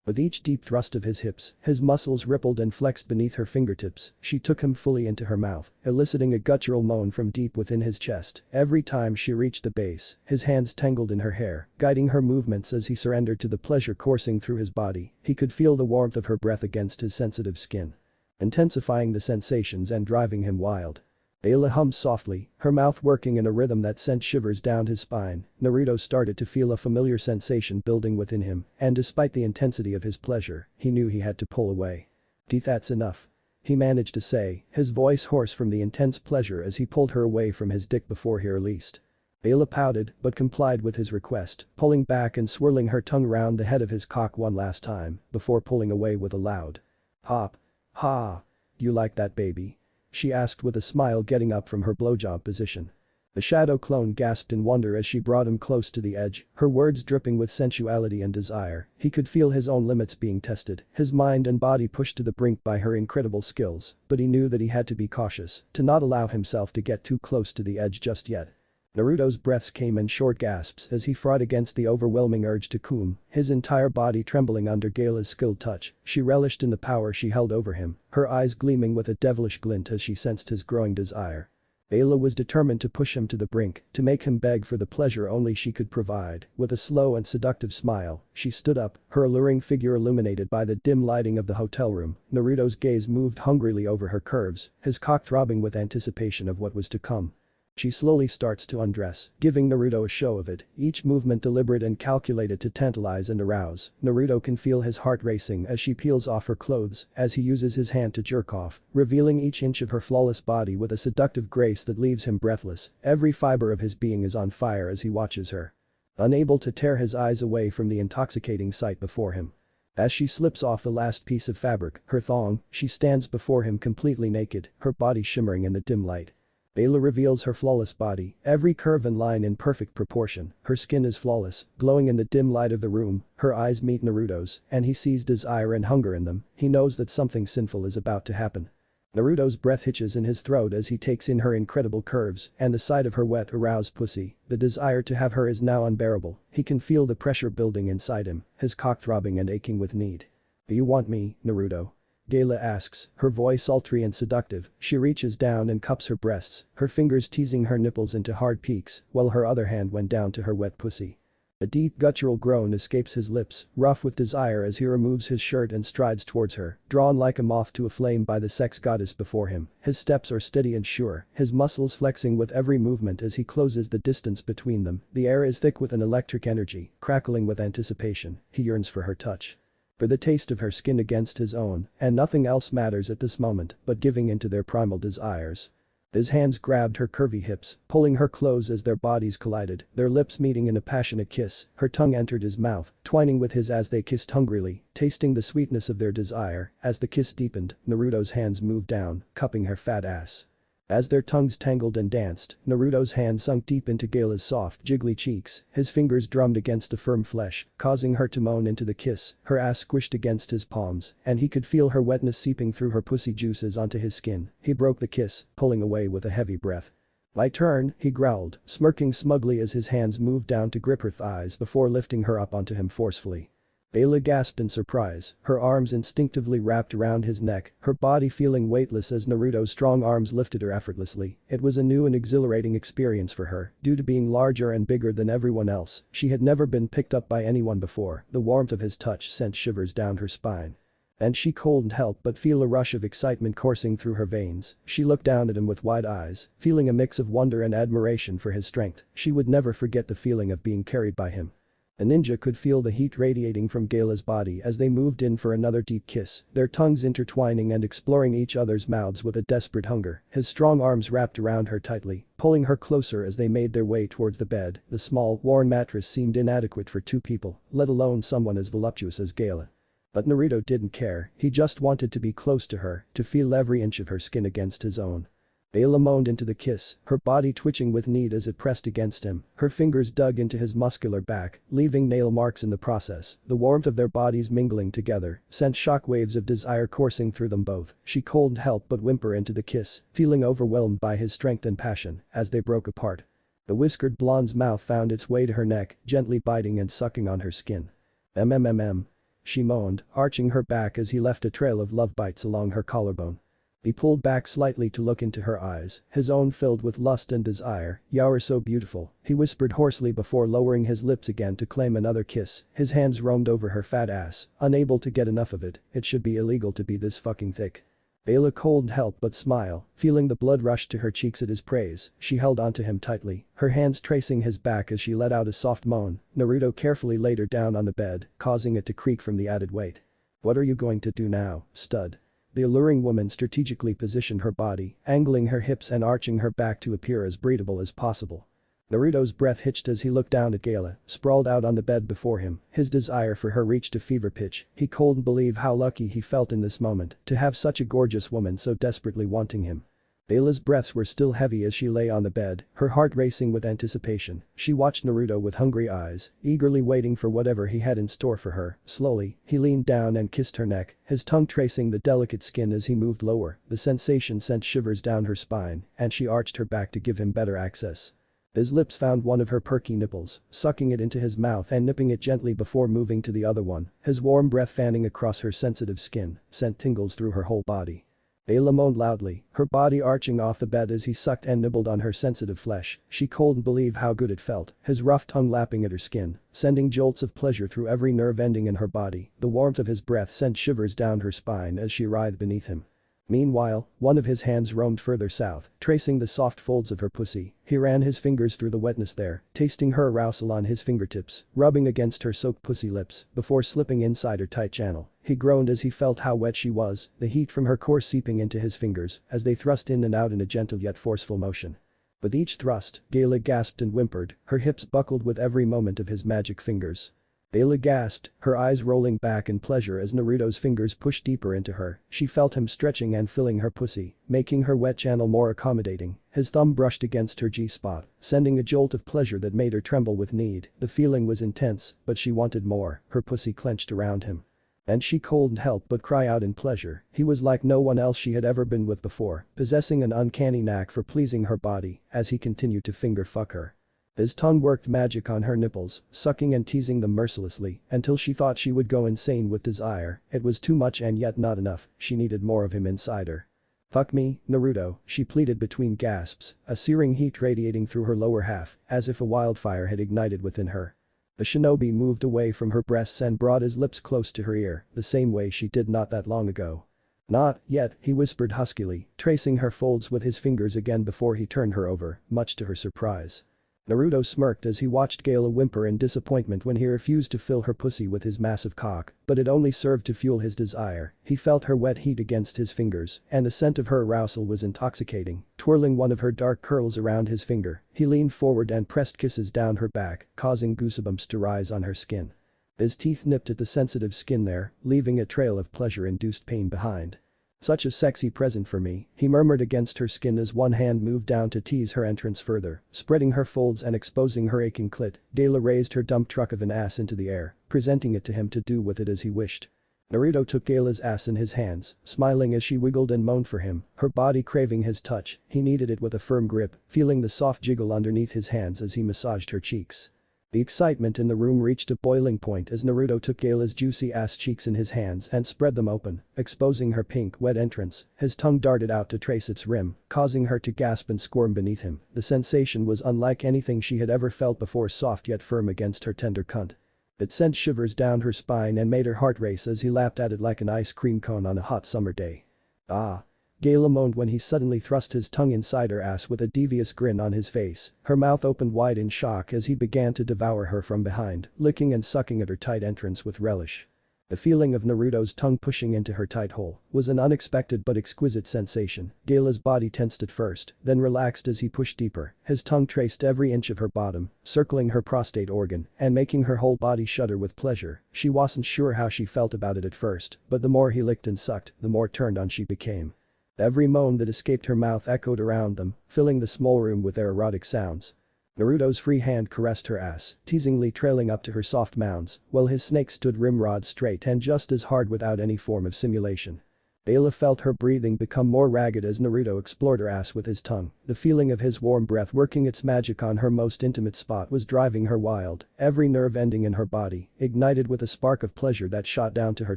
With each deep thrust of his hips, his muscles rippled and flexed beneath her fingertips. She took him fully into her mouth, eliciting a guttural moan from deep within his chest. Every time she reached the base, his hands tangled in her hair, guiding her movements as he surrendered to the pleasure coursing through his body. He could feel the warmth of her breath against his sensitive skin, intensifying the sensations and driving him wild. Ayla hummed softly, her mouth working in a rhythm that sent shivers down his spine. Naruto started to feel a familiar sensation building within him, and despite the intensity of his pleasure, he knew he had to pull away. That's enough. He managed to say, his voice hoarse from the intense pleasure as he pulled her away from his dick before he released. Ayla pouted but complied with his request, pulling back and swirling her tongue round the head of his cock one last time, before pulling away with a loud pop. Ha. You like that, baby? She asked with a smile, getting up from her blowjob position. The shadow clone gasped in wonder as she brought him close to the edge, her words dripping with sensuality and desire. He could feel his own limits being tested, his mind and body pushed to the brink by her incredible skills, but he knew that he had to be cautious, to not allow himself to get too close to the edge just yet. Naruto's breaths came in short gasps as he fought against the overwhelming urge to cum, his entire body trembling under Gala's skilled touch. She relished in the power she held over him, her eyes gleaming with a devilish glint as she sensed his growing desire. Ayla was determined to push him to the brink, to make him beg for the pleasure only she could provide. With a slow and seductive smile, she stood up, her alluring figure illuminated by the dim lighting of the hotel room. Naruto's gaze moved hungrily over her curves, his cock throbbing with anticipation of what was to come. She slowly starts to undress, giving Naruto a show of it, each movement deliberate and calculated to tantalize and arouse. Naruto can feel his heart racing as she peels off her clothes, as he uses his hand to jerk off, revealing each inch of her flawless body with a seductive grace that leaves him breathless. Every fiber of his being is on fire as he watches her, unable to tear his eyes away from the intoxicating sight before him. As she slips off the last piece of fabric, her thong, she stands before him completely naked, her body shimmering in the dim light. Ayla reveals her flawless body, every curve and line in perfect proportion. Her skin is flawless, glowing in the dim light of the room. Her eyes meet Naruto's, and he sees desire and hunger in them. He knows that something sinful is about to happen. Naruto's breath hitches in his throat as he takes in her incredible curves and the sight of her wet, aroused pussy. The desire to have her is now unbearable. He can feel the pressure building inside him, his cock throbbing and aching with need. "Do you want me, Naruto?" Gala asks, her voice sultry and seductive. She reaches down and cups her breasts, her fingers teasing her nipples into hard peaks, while her other hand went down to her wet pussy. A deep guttural groan escapes his lips, rough with desire as he removes his shirt and strides towards her, drawn like a moth to a flame by the sex goddess before him. His steps are steady and sure, his muscles flexing with every movement as he closes the distance between them. The air is thick with an electric energy, crackling with anticipation. He yearns for her touch. For the taste of her skin against his own, and nothing else matters at this moment but giving into their primal desires. His hands grabbed her curvy hips, pulling her close as their bodies collided, their lips meeting in a passionate kiss, her tongue entered his mouth, twining with his as they kissed hungrily, tasting the sweetness of their desire. As the kiss deepened, Naruto's hands moved down, cupping her fat ass. As their tongues tangled and danced, Naruto's hand sunk deep into Gale's soft, jiggly cheeks, his fingers drummed against the firm flesh, causing her to moan into the kiss, her ass squished against his palms, and he could feel her wetness seeping through her pussy juices onto his skin. He broke the kiss, pulling away with a heavy breath. "My turn," he growled, smirking smugly as his hands moved down to grip her thighs before lifting her up onto him forcefully. Ayla gasped in surprise, her arms instinctively wrapped around his neck, her body feeling weightless as Naruto's strong arms lifted her effortlessly. It was a new and exhilarating experience for her, due to being larger and bigger than everyone else. She had never been picked up by anyone before, the warmth of his touch sent shivers down her spine. And she couldn't help but feel a rush of excitement coursing through her veins. She looked down at him with wide eyes, feeling a mix of wonder and admiration for his strength. She would never forget the feeling of being carried by him. The ninja could feel the heat radiating from Gale's body as they moved in for another deep kiss, their tongues intertwining and exploring each other's mouths with a desperate hunger. His strong arms wrapped around her tightly, pulling her closer as they made their way towards the bed. The small, worn mattress seemed inadequate for two people, let alone someone as voluptuous as Gale. But Naruto didn't care, he just wanted to be close to her, to feel every inch of her skin against his own. Ayla moaned into the kiss, her body twitching with need as it pressed against him, her fingers dug into his muscular back, leaving nail marks in the process. The warmth of their bodies mingling together sent shockwaves of desire coursing through them both. She couldn't help but whimper into the kiss, feeling overwhelmed by his strength and passion as they broke apart. The whiskered blonde's mouth found its way to her neck, gently biting and sucking on her skin. "MMMM." She moaned, arching her back as he left a trail of love bites along her collarbone. He pulled back slightly to look into her eyes, his own filled with lust and desire. "You're so beautiful," he whispered hoarsely before lowering his lips again to claim another kiss. His hands roamed over her fat ass, unable to get enough of it. It should be illegal to be this fucking thick. Ayla couldn't help but smile, feeling the blood rush to her cheeks at his praise. She held onto him tightly, her hands tracing his back as she let out a soft moan. Naruto carefully laid her down on the bed, causing it to creak from the added weight. "What are you going to do now, stud?" The alluring woman strategically positioned her body, angling her hips and arching her back to appear as breathable as possible. Naruto's breath hitched as he looked down at Gale, sprawled out on the bed before him, his desire for her reached a fever pitch. He couldn't believe how lucky he felt in this moment to have such a gorgeous woman so desperately wanting him. Ayla's breaths were still heavy as she lay on the bed, her heart racing with anticipation. She watched Naruto with hungry eyes, eagerly waiting for whatever he had in store for her. Slowly, he leaned down and kissed her neck, his tongue tracing the delicate skin as he moved lower. The sensation sent shivers down her spine, and she arched her back to give him better access. His lips found one of her perky nipples, sucking it into his mouth and nipping it gently before moving to the other one. His warm breath fanning across her sensitive skin sent tingles through her whole body. Ayla moaned loudly, her body arching off the bed as he sucked and nibbled on her sensitive flesh. She couldn't believe how good it felt, his rough tongue lapping at her skin, sending jolts of pleasure through every nerve ending in her body. The warmth of his breath sent shivers down her spine as she writhed beneath him. Meanwhile, one of his hands roamed further south, tracing the soft folds of her pussy. He ran his fingers through the wetness there, tasting her arousal on his fingertips, rubbing against her soaked pussy lips, before slipping inside her tight channel. He groaned as he felt how wet she was, the heat from her core seeping into his fingers as they thrust in and out in a gentle yet forceful motion. With each thrust, Gale gasped and whimpered, her hips buckled with every moment of his magic fingers. Ayla gasped, her eyes rolling back in pleasure as Naruto's fingers pushed deeper into her. She felt him stretching and filling her pussy, making her wet channel more accommodating. His thumb brushed against her G-spot, sending a jolt of pleasure that made her tremble with need. The feeling was intense, but she wanted more, her pussy clenched around him. And she couldn't help but cry out in pleasure. He was like no one else she had ever been with before, possessing an uncanny knack for pleasing her body as he continued to finger fuck her. His tongue worked magic on her nipples, sucking and teasing them mercilessly until she thought she would go insane with desire. It was too much and yet not enough, she needed more of him inside her. "Fuck me, Naruto," she pleaded between gasps, a searing heat radiating through her lower half as if a wildfire had ignited within her. The shinobi moved away from her breasts and brought his lips close to her ear, the same way she did not that long ago. "Not yet," he whispered huskily, tracing her folds with his fingers again before he turned her over, much to her surprise. Naruto smirked as he watched Gala whimper in disappointment when he refused to fill her pussy with his massive cock, but it only served to fuel his desire. He felt her wet heat against his fingers, and the scent of her arousal was intoxicating. Twirling one of her dark curls around his finger, he leaned forward and pressed kisses down her back, causing goosebumps to rise on her skin. His teeth nipped at the sensitive skin there, leaving a trail of pleasure-induced pain behind. "Such a sexy present for me," he murmured against her skin as one hand moved down to tease her entrance further, spreading her folds and exposing her aching clit. Gala raised her dump truck of an ass into the air, presenting it to him to do with it as he wished. Naruto took Gala's ass in his hands, smiling as she wiggled and moaned for him, her body craving his touch. He needed it with a firm grip, feeling the soft jiggle underneath his hands as he massaged her cheeks. The excitement in the room reached a boiling point as Naruto took Gala's juicy ass cheeks in his hands and spread them open, exposing her pink, wet entrance. His tongue darted out to trace its rim, causing her to gasp and squirm beneath him. The sensation was unlike anything she had ever felt before, soft yet firm against her tender cunt. It sent shivers down her spine and made her heart race as he lapped at it like an ice cream cone on a hot summer day. "Ah." Gala moaned when he suddenly thrust his tongue inside her ass with a devious grin on his face. Her mouth opened wide in shock as he began to devour her from behind, licking and sucking at her tight entrance with relish. The feeling of Naruto's tongue pushing into her tight hole was an unexpected but exquisite sensation. Gala's body tensed at first, then relaxed as he pushed deeper. His tongue traced every inch of her bottom, circling her prostate organ and making her whole body shudder with pleasure. She wasn't sure how she felt about it at first, but the more he licked and sucked, the more turned on she became. Every moan that escaped her mouth echoed around them, filling the small room with their erotic sounds. Naruto's free hand caressed her ass, teasingly trailing up to her soft mounds, while his snake stood rimrod straight and just as hard without any form of simulation. Gala felt her breathing become more ragged as Naruto explored her ass with his tongue. The feeling of his warm breath working its magic on her most intimate spot was driving her wild, every nerve ending in her body ignited with a spark of pleasure that shot down to her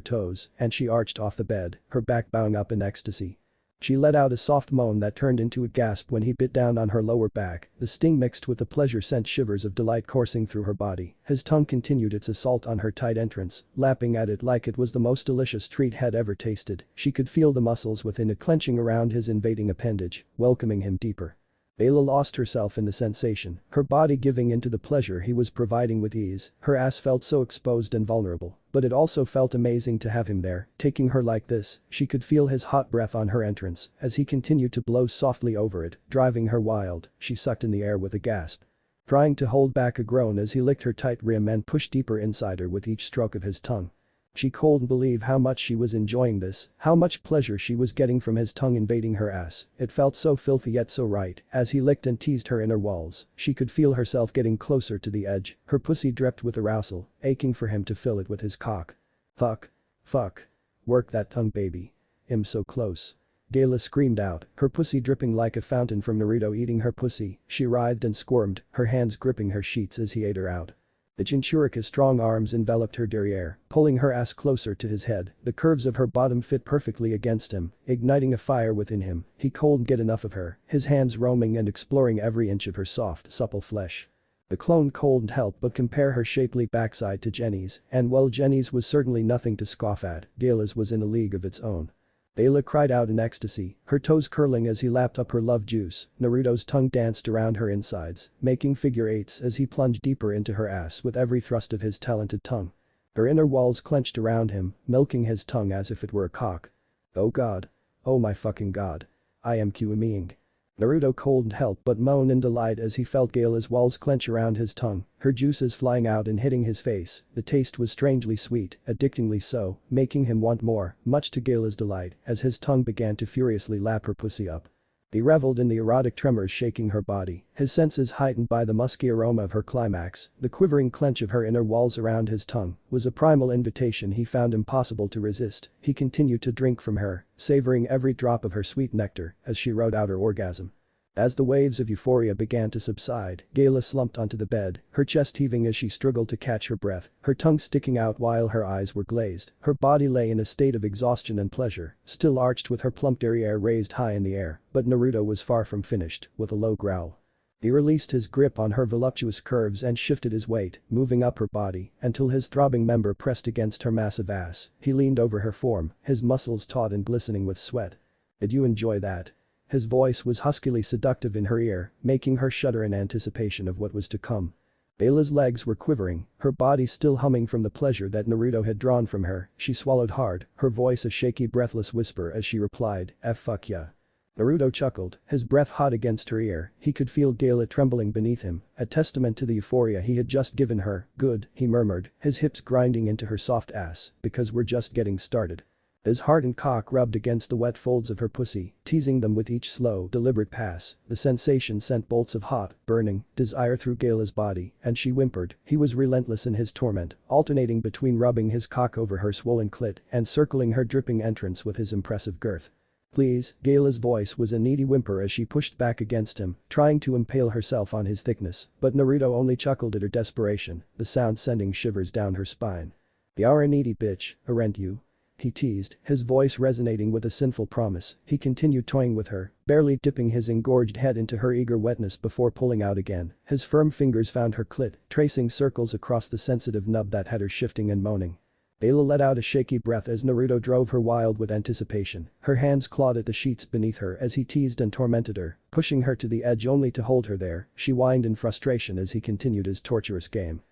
toes, and she arched off the bed, her back bowing up in ecstasy. She let out a soft moan that turned into a gasp when he bit down on her lower back. The sting mixed with the pleasure sent shivers of delight coursing through her body. His tongue continued its assault on her tight entrance, lapping at it like it was the most delicious treat had ever tasted. She could feel the muscles within it clenching around his invading appendage, welcoming him deeper. Gala lost herself in the sensation, her body giving into the pleasure he was providing with ease. Her ass felt so exposed and vulnerable, but it also felt amazing to have him there, taking her like this. She could feel his hot breath on her entrance as he continued to blow softly over it, driving her wild. She sucked in the air with a gasp, trying to hold back a groan as he licked her tight rim and pushed deeper inside her with each stroke of his tongue. She couldn't believe how much she was enjoying this, how much pleasure she was getting from his tongue invading her ass. It felt so filthy yet so right. As he licked and teased her inner walls, she could feel herself getting closer to the edge, her pussy dripped with arousal, aching for him to fill it with his cock. Fuck. Fuck. Work that tongue, baby. I'm so close. Gala screamed out, her pussy dripping like a fountain from Naruto eating her pussy. She writhed and squirmed, her hands gripping her sheets as he ate her out. The Jinchurika's strong arms enveloped her derriere, pulling her ass closer to his head. The curves of her bottom fit perfectly against him, igniting a fire within him. He couldn't get enough of her, his hands roaming and exploring every inch of her soft, supple flesh. The clone couldn't help but compare her shapely backside to Jenny's, and while Jenny's was certainly nothing to scoff at, Gala's was in a league of its own. Gala cried out in ecstasy, her toes curling as he lapped up her love juice. Naruto's tongue danced around her insides, making figure eights as he plunged deeper into her ass with every thrust of his talented tongue. Her inner walls clenched around him, milking his tongue as if it were a cock. Oh god. Oh my fucking god. I am QMing. Naruto couldn't help but moan in delight as he felt Gala's walls clench around his tongue, her juices flying out and hitting his face. The taste was strangely sweet, addictingly so, making him want more, much to Gala's delight, as his tongue began to furiously lap her pussy up. He reveled in the erotic tremors shaking her body, his senses heightened by the musky aroma of her climax. The quivering clench of her inner walls around his tongue was a primal invitation he found impossible to resist. He continued to drink from her, savoring every drop of her sweet nectar as she rode out her orgasm. As the waves of euphoria began to subside, Gala slumped onto the bed, her chest heaving as she struggled to catch her breath, her tongue sticking out while her eyes were glazed. Her body lay in a state of exhaustion and pleasure, still arched with her plump derriere raised high in the air, but Naruto was far from finished. With a low growl, he released his grip on her voluptuous curves and shifted his weight, moving up her body until his throbbing member pressed against her massive ass. He leaned over her form, his muscles taut and glistening with sweat. Did you enjoy that? His voice was huskily seductive in her ear, making her shudder in anticipation of what was to come. Bela's legs were quivering, her body still humming from the pleasure that Naruto had drawn from her. She swallowed hard, her voice a shaky breathless whisper as she replied, fuck yeah. Naruto chuckled, his breath hot against her ear. He could feel Gala trembling beneath him, a testament to the euphoria he had just given her. Good, he murmured, his hips grinding into her soft ass, because we're just getting started. His hardened cock rubbed against the wet folds of her pussy, teasing them with each slow, deliberate pass. The sensation sent bolts of hot, burning desire through Gala's body, and she whimpered. He was relentless in his torment, alternating between rubbing his cock over her swollen clit and circling her dripping entrance with his impressive girth. Please, Gala's voice was a needy whimper as she pushed back against him, trying to impale herself on his thickness, but Naruto only chuckled at her desperation, the sound sending shivers down her spine. "You're a needy bitch, aren't you?" he teased, his voice resonating with a sinful promise. He continued toying with her, barely dipping his engorged head into her eager wetness before pulling out again. His firm fingers found her clit, tracing circles across the sensitive nub that had her shifting and moaning. Bela let out a shaky breath as Naruto drove her wild with anticipation. Her hands clawed at the sheets beneath her as he teased and tormented her, pushing her to the edge only to hold her there. She whined in frustration as he continued his torturous game.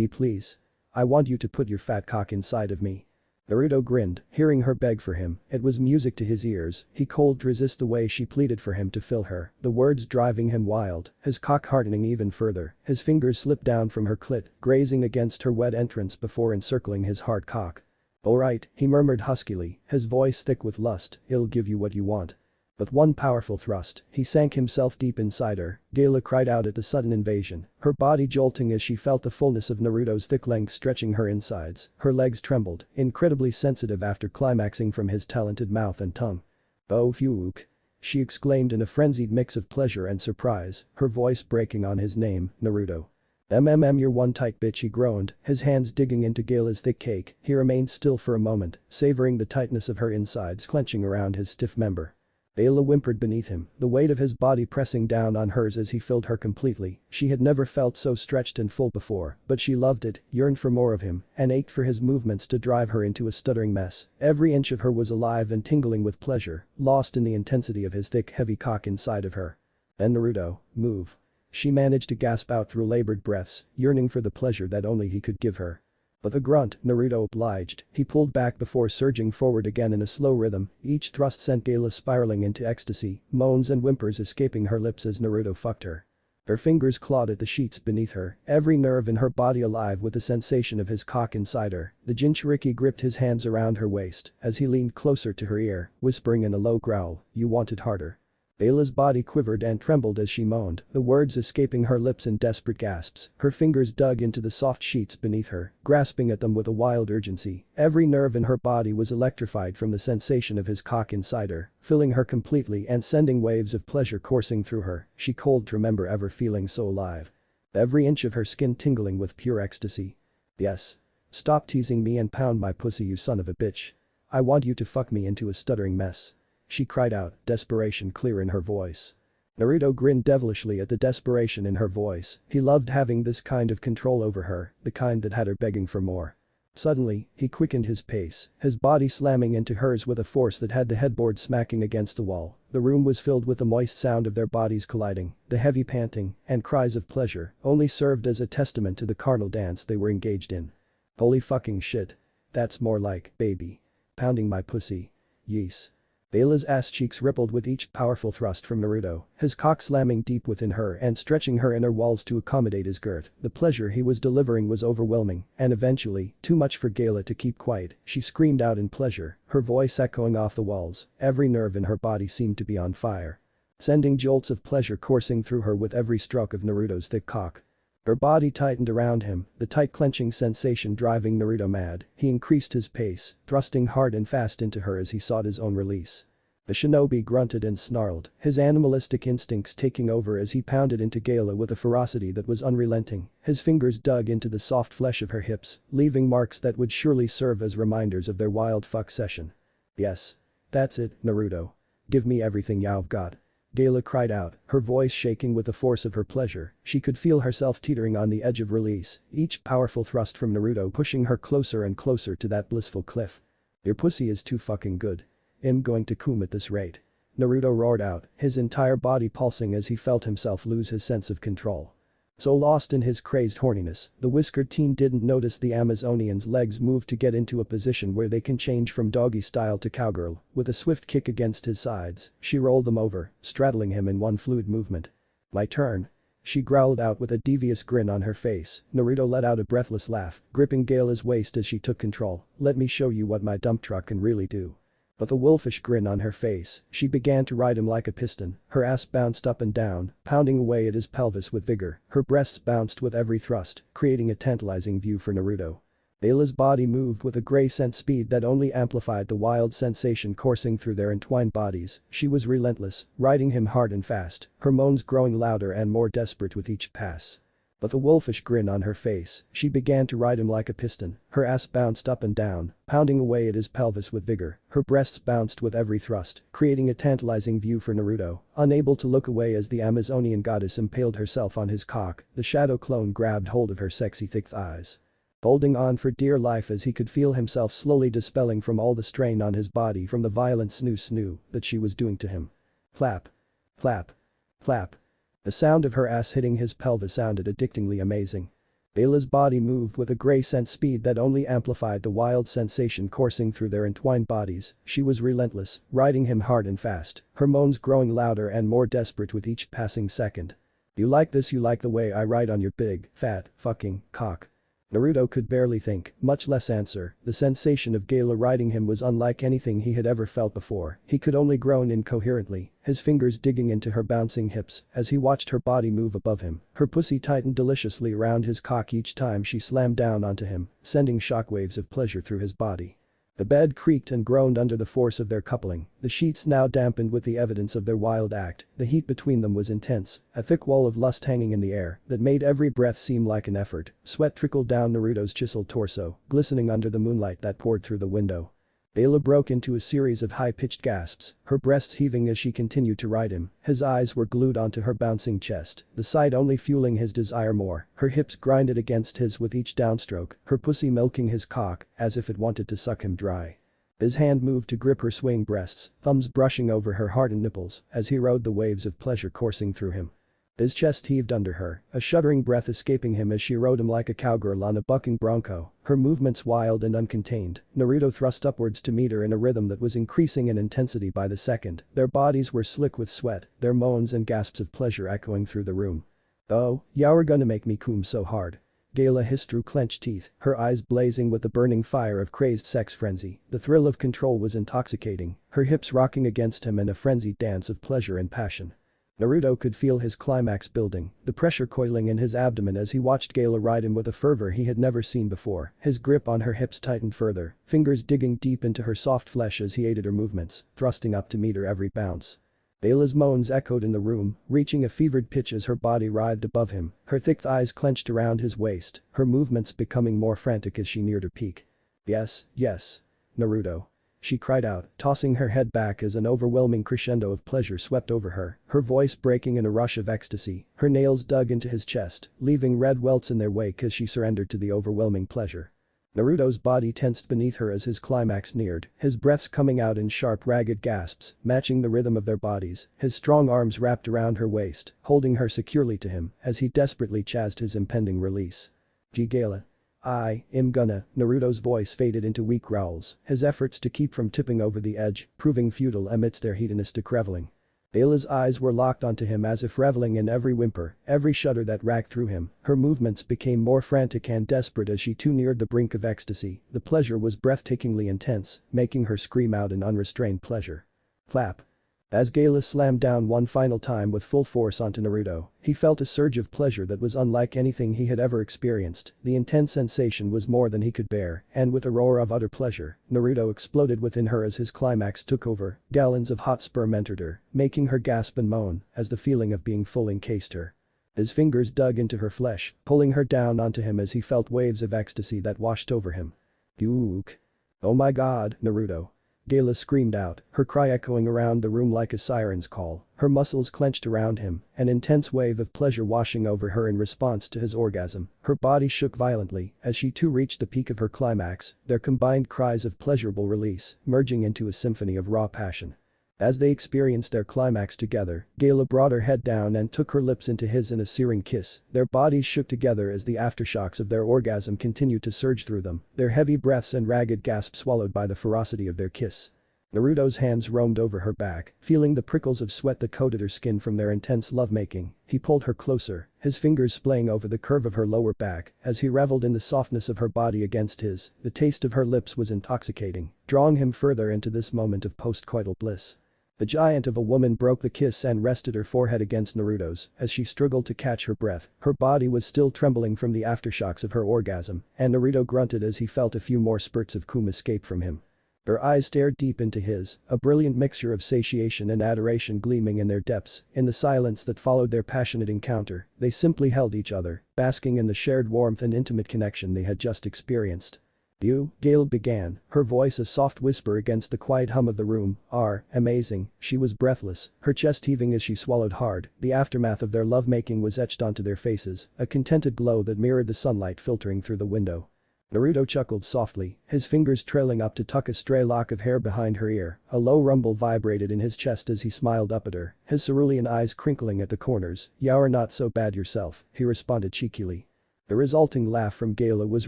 Please. I want you to put your fat cock inside of me." Naruto grinned, hearing her beg for him. It was music to his ears. He couldn't resist the way she pleaded for him to fill her, the words driving him wild, his cock hardening even further. His fingers slipped down from her clit, grazing against her wet entrance before encircling his hard cock. "Alright," he murmured huskily, his voice thick with lust, "I'll give you what you want." With one powerful thrust, he sank himself deep inside her. Gala cried out at the sudden invasion, her body jolting as she felt the fullness of Naruto's thick length stretching her insides. Her legs trembled, incredibly sensitive after climaxing from his talented mouth and tongue. "Oh phew," she exclaimed in a frenzied mix of pleasure and surprise, her voice breaking on his name, Naruto. You're one tight bitch," he groaned, his hands digging into Gala's thick cake. He remained still for a moment, savoring the tightness of her insides clenching around his stiff member. Bela whimpered beneath him, the weight of his body pressing down on hers as he filled her completely. She had never felt so stretched and full before, but she loved it, yearned for more of him, and ached for his movements to drive her into a stuttering mess. Every inch of her was alive and tingling with pleasure, lost in the intensity of his thick, heavy cock inside of her. "Then Naruto, move." She managed to gasp out through labored breaths, yearning for the pleasure that only he could give her. With a grunt, Naruto obliged. He pulled back before surging forward again in a slow rhythm. Each thrust sent Gala spiraling into ecstasy, moans and whimpers escaping her lips as Naruto fucked her. Her fingers clawed at the sheets beneath her, every nerve in her body alive with the sensation of his cock inside her. The Jinchuriki gripped his hands around her waist as he leaned closer to her ear, whispering in a low growl, "You want it harder." Bela's body quivered and trembled as she moaned, the words escaping her lips in desperate gasps. Her fingers dug into the soft sheets beneath her, grasping at them with a wild urgency. Every nerve in her body was electrified from the sensation of his cock inside her, filling her completely and sending waves of pleasure coursing through her. She couldn't remember ever feeling so alive. Every inch of her skin tingling with pure ecstasy. "Yes. Stop teasing me and pound my pussy, you son of a bitch. I want you to fuck me into a stuttering mess." She cried out, desperation clear in her voice. Naruto grinned devilishly at the desperation in her voice. He loved having this kind of control over her, the kind that had her begging for more. Suddenly, he quickened his pace, his body slamming into hers with a force that had the headboard smacking against the wall. The room was filled with the moist sound of their bodies colliding. The heavy panting and cries of pleasure only served as a testament to the carnal dance they were engaged in. "Holy fucking shit. That's more like, baby. Pounding my pussy. Yees." Bela's ass cheeks rippled with each powerful thrust from Naruto, his cock slamming deep within her and stretching her inner walls to accommodate his girth. The pleasure he was delivering was overwhelming, and eventually, too much for Gala to keep quiet, she screamed out in pleasure, her voice echoing off the walls. Every nerve in her body seemed to be on fire, sending jolts of pleasure coursing through her with every stroke of Naruto's thick cock. Her body tightened around him, the tight clenching sensation driving Naruto mad. He increased his pace, thrusting hard and fast into her as he sought his own release. The shinobi grunted and snarled, his animalistic instincts taking over as he pounded into Gala with a ferocity that was unrelenting. His fingers dug into the soft flesh of her hips, leaving marks that would surely serve as reminders of their wild fuck session. "Yes. That's it, Naruto. Give me everything you've got." Gala cried out, her voice shaking with the force of her pleasure. She could feel herself teetering on the edge of release, each powerful thrust from Naruto pushing her closer and closer to that blissful cliff. "Your pussy is too fucking good. I'm going to come at this rate." Naruto roared out, his entire body pulsing as he felt himself lose his sense of control. So lost in his crazed horniness, the whiskered teen didn't notice the Amazonian's legs move to get into a position where they can change from doggy style to cowgirl. With a swift kick against his sides, she rolled them over, straddling him in one fluid movement. "My turn." She growled out with a devious grin on her face. Naruto let out a breathless laugh, gripping Gale's waist as she took control. "Let me show you what my dump truck can really do." With a wolfish grin on her face, she began to ride him like a piston. Her ass bounced up and down, pounding away at his pelvis with vigor. Her breasts bounced with every thrust, creating a tantalizing view for Naruto. Layla's body moved with a gray scent speed that only amplified the wild sensation coursing through their entwined bodies. She was relentless, riding him hard and fast, her moans growing louder and more desperate with each pass. With a wolfish grin on her face, she began to ride him like a piston. Her ass bounced up and down, pounding away at his pelvis with vigor. Her breasts bounced with every thrust, creating a tantalizing view for Naruto. Unable to look away as the Amazonian goddess impaled herself on his cock, the shadow clone grabbed hold of her sexy thick thighs. Holding on for dear life as he could feel himself slowly dispelling from all the strain on his body from the violent snoo-snoo that she was doing to him. Flap. Flap. Flap. The sound of her ass hitting his pelvis sounded addictingly amazing. Layla's body moved with a gray scent speed that only amplified the wild sensation coursing through their entwined bodies. She was relentless, riding him hard and fast, her moans growing louder and more desperate with each passing second. "You like this? You like the way I ride on your big, fat, fucking cock?" Naruto could barely think, much less answer. The sensation of Gala riding him was unlike anything he had ever felt before. He could only groan incoherently, his fingers digging into her bouncing hips as he watched her body move above him. Her pussy tightened deliciously around his cock each time she slammed down onto him, sending shockwaves of pleasure through his body. The bed creaked and groaned under the force of their coupling, the sheets now dampened with the evidence of their wild act. The heat between them was intense, a thick wall of lust hanging in the air that made every breath seem like an effort. Sweat trickled down Naruto's chiseled torso, glistening under the moonlight that poured through the window. Layla broke into a series of high-pitched gasps, her breasts heaving as she continued to ride him. His eyes were glued onto her bouncing chest, the sight only fueling his desire more. Her hips grinded against his with each downstroke, her pussy milking his cock as if it wanted to suck him dry. His hand moved to grip her swaying breasts, thumbs brushing over her hardened nipples as he rode the waves of pleasure coursing through him. His chest heaved under her, a shuddering breath escaping him as she rode him like a cowgirl on a bucking bronco, her movements wild and uncontained. Naruto thrust upwards to meet her in a rhythm that was increasing in intensity by the second. Their bodies were slick with sweat, their moans and gasps of pleasure echoing through the room. "Oh, you're gonna make me come so hard." Gala hissed through clenched teeth, her eyes blazing with the burning fire of crazed sex frenzy. The thrill of control was intoxicating, her hips rocking against him in a frenzied dance of pleasure and passion. Naruto could feel his climax building, the pressure coiling in his abdomen as he watched Gala ride him with a fervor he had never seen before. His grip on her hips tightened further, fingers digging deep into her soft flesh as he aided her movements, thrusting up to meet her every bounce. Gala's moans echoed in the room, reaching a fevered pitch as her body writhed above him, her thick thighs clenched around his waist, her movements becoming more frantic as she neared her peak. "Yes, yes. Naruto." She cried out, tossing her head back as an overwhelming crescendo of pleasure swept over her, her voice breaking in a rush of ecstasy. Her nails dug into his chest, leaving red welts in their wake as she surrendered to the overwhelming pleasure. Naruto's body tensed beneath her as his climax neared, his breaths coming out in sharp ragged gasps, matching the rhythm of their bodies. His strong arms wrapped around her waist, holding her securely to him as he desperately chased his impending release. "Gala. I'm gonna." Naruto's voice faded into weak growls, his efforts to keep from tipping over the edge, proving futile amidst their hedonistic reveling. Gala's eyes were locked onto him as if reveling in every whimper, every shudder that racked through him. Her movements became more frantic and desperate as she too neared the brink of ecstasy. The pleasure was breathtakingly intense, making her scream out in unrestrained pleasure. Flap. As Gala slammed down one final time with full force onto Naruto, he felt a surge of pleasure that was unlike anything he had ever experienced. The intense sensation was more than he could bear, and with a roar of utter pleasure, Naruto exploded within her as his climax took over. Gallons of hot sperm entered her, making her gasp and moan as the feeling of being full encased her. His fingers dug into her flesh, pulling her down onto him as he felt waves of ecstasy that washed over him. "Yuck. Oh my god, Naruto." Gala screamed out, her cry echoing around the room like a siren's call, her muscles clenched around him, an intense wave of pleasure washing over her in response to his orgasm. Her body shook violently as she too reached the peak of her climax, their combined cries of pleasurable release merging into a symphony of raw passion. As they experienced their climax together, Gayla brought her head down and took her lips into his in a searing kiss. Their bodies shook together as the aftershocks of their orgasm continued to surge through them, their heavy breaths and ragged gasps swallowed by the ferocity of their kiss. Naruto's hands roamed over her back, feeling the prickles of sweat that coated her skin from their intense lovemaking. He pulled her closer, his fingers splaying over the curve of her lower back as he reveled in the softness of her body against his. The taste of her lips was intoxicating, drawing him further into this moment of post-coital bliss. The giant of a woman broke the kiss and rested her forehead against Naruto's as she struggled to catch her breath. Her body was still trembling from the aftershocks of her orgasm, and Naruto grunted as he felt a few more spurts of cum escape from him. Her eyes stared deep into his, a brilliant mixture of satiation and adoration gleaming in their depths. In the silence that followed their passionate encounter, they simply held each other, basking in the shared warmth and intimate connection they had just experienced. "You," Gale began, her voice a soft whisper against the quiet hum of the room, "are amazing." She was breathless, her chest heaving as she swallowed hard. The aftermath of their lovemaking was etched onto their faces, a contented glow that mirrored the sunlight filtering through the window. Naruto chuckled softly, his fingers trailing up to tuck a stray lock of hair behind her ear. A low rumble vibrated in his chest as he smiled up at her, his cerulean eyes crinkling at the corners. "You're not so bad yourself," he responded cheekily. The resulting laugh from Gayla was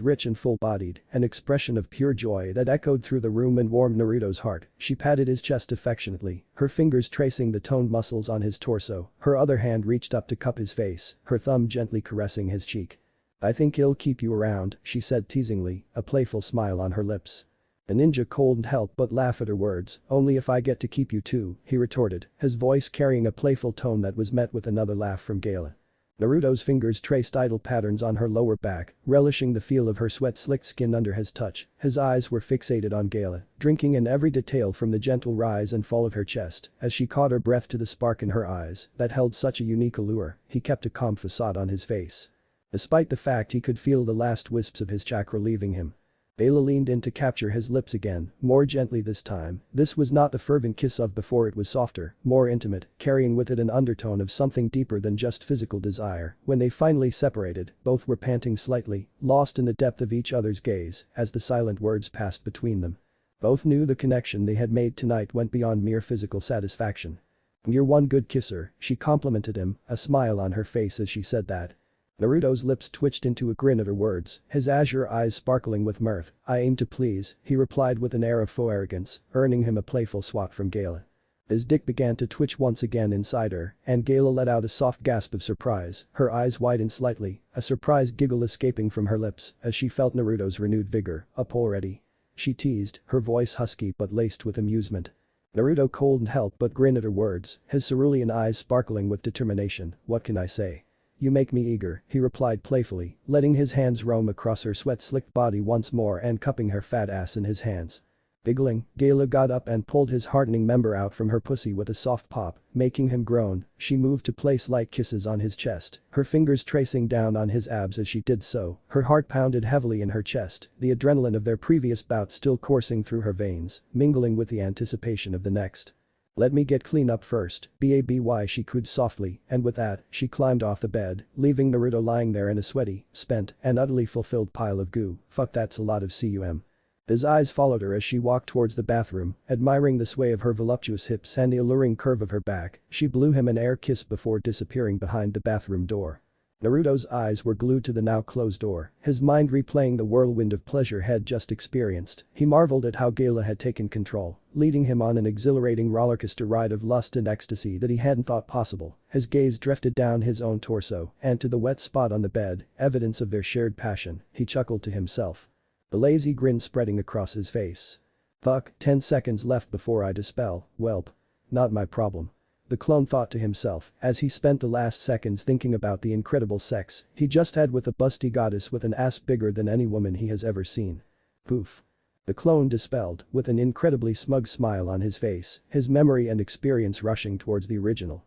rich and full-bodied, an expression of pure joy that echoed through the room and warmed Naruto's heart. She patted his chest affectionately, her fingers tracing the toned muscles on his torso. Her other hand reached up to cup his face, her thumb gently caressing his cheek. "I think he'll keep you around," she said teasingly, a playful smile on her lips. The ninja couldn't help but laugh at her words. "Only if I get to keep you too," he retorted, his voice carrying a playful tone that was met with another laugh from Gayla. Naruto's fingers traced idle patterns on her lower back, relishing the feel of her sweat-slicked skin under his touch. His eyes were fixated on Gayla, drinking in every detail from the gentle rise and fall of her chest as she caught her breath to the spark in her eyes that held such a unique allure. He kept a calm facade on his face, despite the fact he could feel the last wisps of his chakra leaving him. Gayla leaned in to capture his lips again, more gently this time. This was not the fervent kiss of before, it was softer, more intimate, carrying with it an undertone of something deeper than just physical desire. When they finally separated, both were panting slightly, lost in the depth of each other's gaze as the silent words passed between them. Both knew the connection they had made tonight went beyond mere physical satisfaction. "You're one good kisser," she complimented him, a smile on her face as she said that. Naruto's lips twitched into a grin at her words, his azure eyes sparkling with mirth. "I aim to please," he replied with an air of faux arrogance, earning him a playful swat from Gayla. His dick began to twitch once again inside her, and Gayla let out a soft gasp of surprise, her eyes widened slightly, a surprised giggle escaping from her lips as she felt Naruto's renewed vigor. "Up already?" she teased, her voice husky but laced with amusement. Naruto couldn't help but grin at her words, his cerulean eyes sparkling with determination. "What can I say? You make me eager," he replied playfully, letting his hands roam across her sweat-slicked body once more and cupping her fat ass in his hands. Giggling, Gayla got up and pulled his hardening member out from her pussy with a soft pop, making him groan. She moved to place light kisses on his chest, her fingers tracing down on his abs as she did so. Her heart pounded heavily in her chest, the adrenaline of their previous bout still coursing through her veins, mingling with the anticipation of the next. "Let me get clean up first, baby," she cooed softly, and with that, she climbed off the bed, leaving Naruto lying there in a sweaty, spent, and utterly fulfilled pile of goo. "Fuck, that's a lot of cum." His eyes followed her as she walked towards the bathroom, admiring the sway of her voluptuous hips and the alluring curve of her back. She blew him an air kiss before disappearing behind the bathroom door. Naruto's eyes were glued to the now closed door, his mind replaying the whirlwind of pleasure had just experienced. He marveled at how Gayla had taken control, leading him on an exhilarating rollercoaster ride of lust and ecstasy that he hadn't thought possible. His gaze drifted down his own torso and to the wet spot on the bed, evidence of their shared passion. He chuckled to himself, the lazy grin spreading across his face. "Fuck, 10 seconds left before I dispel, whelp. Not my problem." The clone thought to himself as he spent the last seconds thinking about the incredible sex he just had with a busty goddess with an ass bigger than any woman he has ever seen. Poof. The clone dispelled with an incredibly smug smile on his face, his memory and experience rushing towards the original.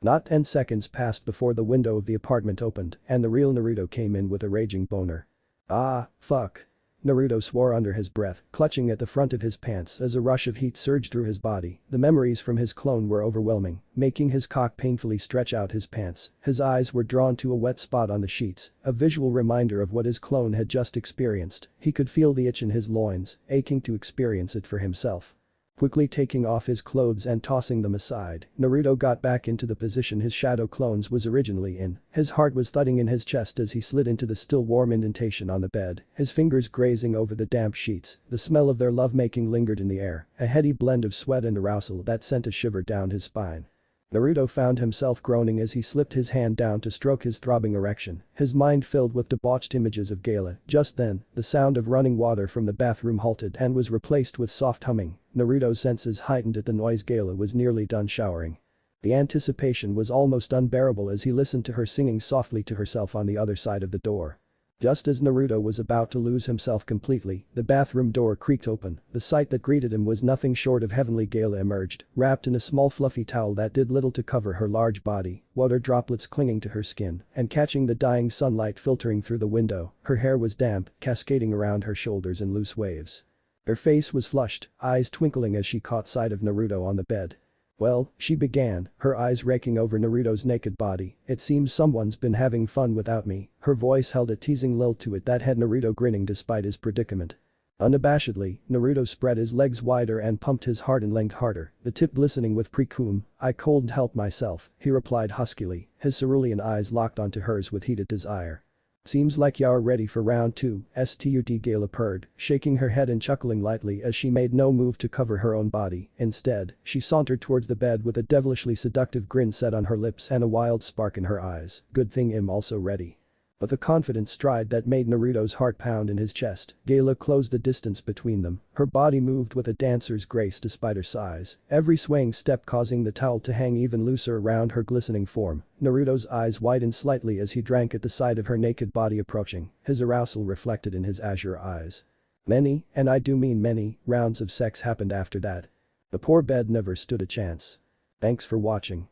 Not 10 seconds passed before the window of the apartment opened and the real Naruto came in with a raging boner. "Ah, fuck." Naruto swore under his breath, clutching at the front of his pants as a rush of heat surged through his body. The memories from his clone were overwhelming, making his cock painfully stretch out his pants. His eyes were drawn to a wet spot on the sheets, a visual reminder of what his clone had just experienced. He could feel the itch in his loins, aching to experience it for himself. Quickly taking off his clothes and tossing them aside, Naruto got back into the position his shadow clones was originally in. His heart was thudding in his chest as he slid into the still warm indentation on the bed, his fingers grazing over the damp sheets. The smell of their lovemaking lingered in the air, a heady blend of sweat and arousal that sent a shiver down his spine. Naruto found himself groaning as he slipped his hand down to stroke his throbbing erection, his mind filled with debauched images of Gala. Just then, the sound of running water from the bathroom halted and was replaced with soft humming. Naruto's senses heightened at the noise. Gala was nearly done showering. The anticipation was almost unbearable as he listened to her singing softly to herself on the other side of the door. Just as Naruto was about to lose himself completely, the bathroom door creaked open. The sight that greeted him was nothing short of heavenly. Gala emerged, wrapped in a small fluffy towel that did little to cover her large body, water droplets clinging to her skin and catching the dying sunlight filtering through the window. Her hair was damp, cascading around her shoulders in loose waves. Her face was flushed, eyes twinkling as she caught sight of Naruto on the bed. "Well," she began, her eyes raking over Naruto's naked body, "it seems someone's been having fun without me." Her voice held a teasing lilt to it that had Naruto grinning despite his predicament. Unabashedly, Naruto spread his legs wider and pumped his heart and length harder, the tip glistening with precum. "I couldn't help myself," he replied huskily, his cerulean eyes locked onto hers with heated desire. "Seems like you're ready for round 2, Stut," Gala purred, shaking her head and chuckling lightly as she made no move to cover her own body. Instead, she sauntered towards the bed with a devilishly seductive grin set on her lips and a wild spark in her eyes. "Good thing I'm also ready." With a confident stride that made Naruto's heart pound in his chest, Gala closed the distance between them. Her body moved with a dancer's grace despite her size, every swaying step causing the towel to hang even looser around her glistening form. Naruto's eyes widened slightly as he drank at the sight of her naked body approaching, his arousal reflected in his azure eyes. Many, and I do mean many, rounds of sex happened after that. The poor bed never stood a chance. Thanks for watching.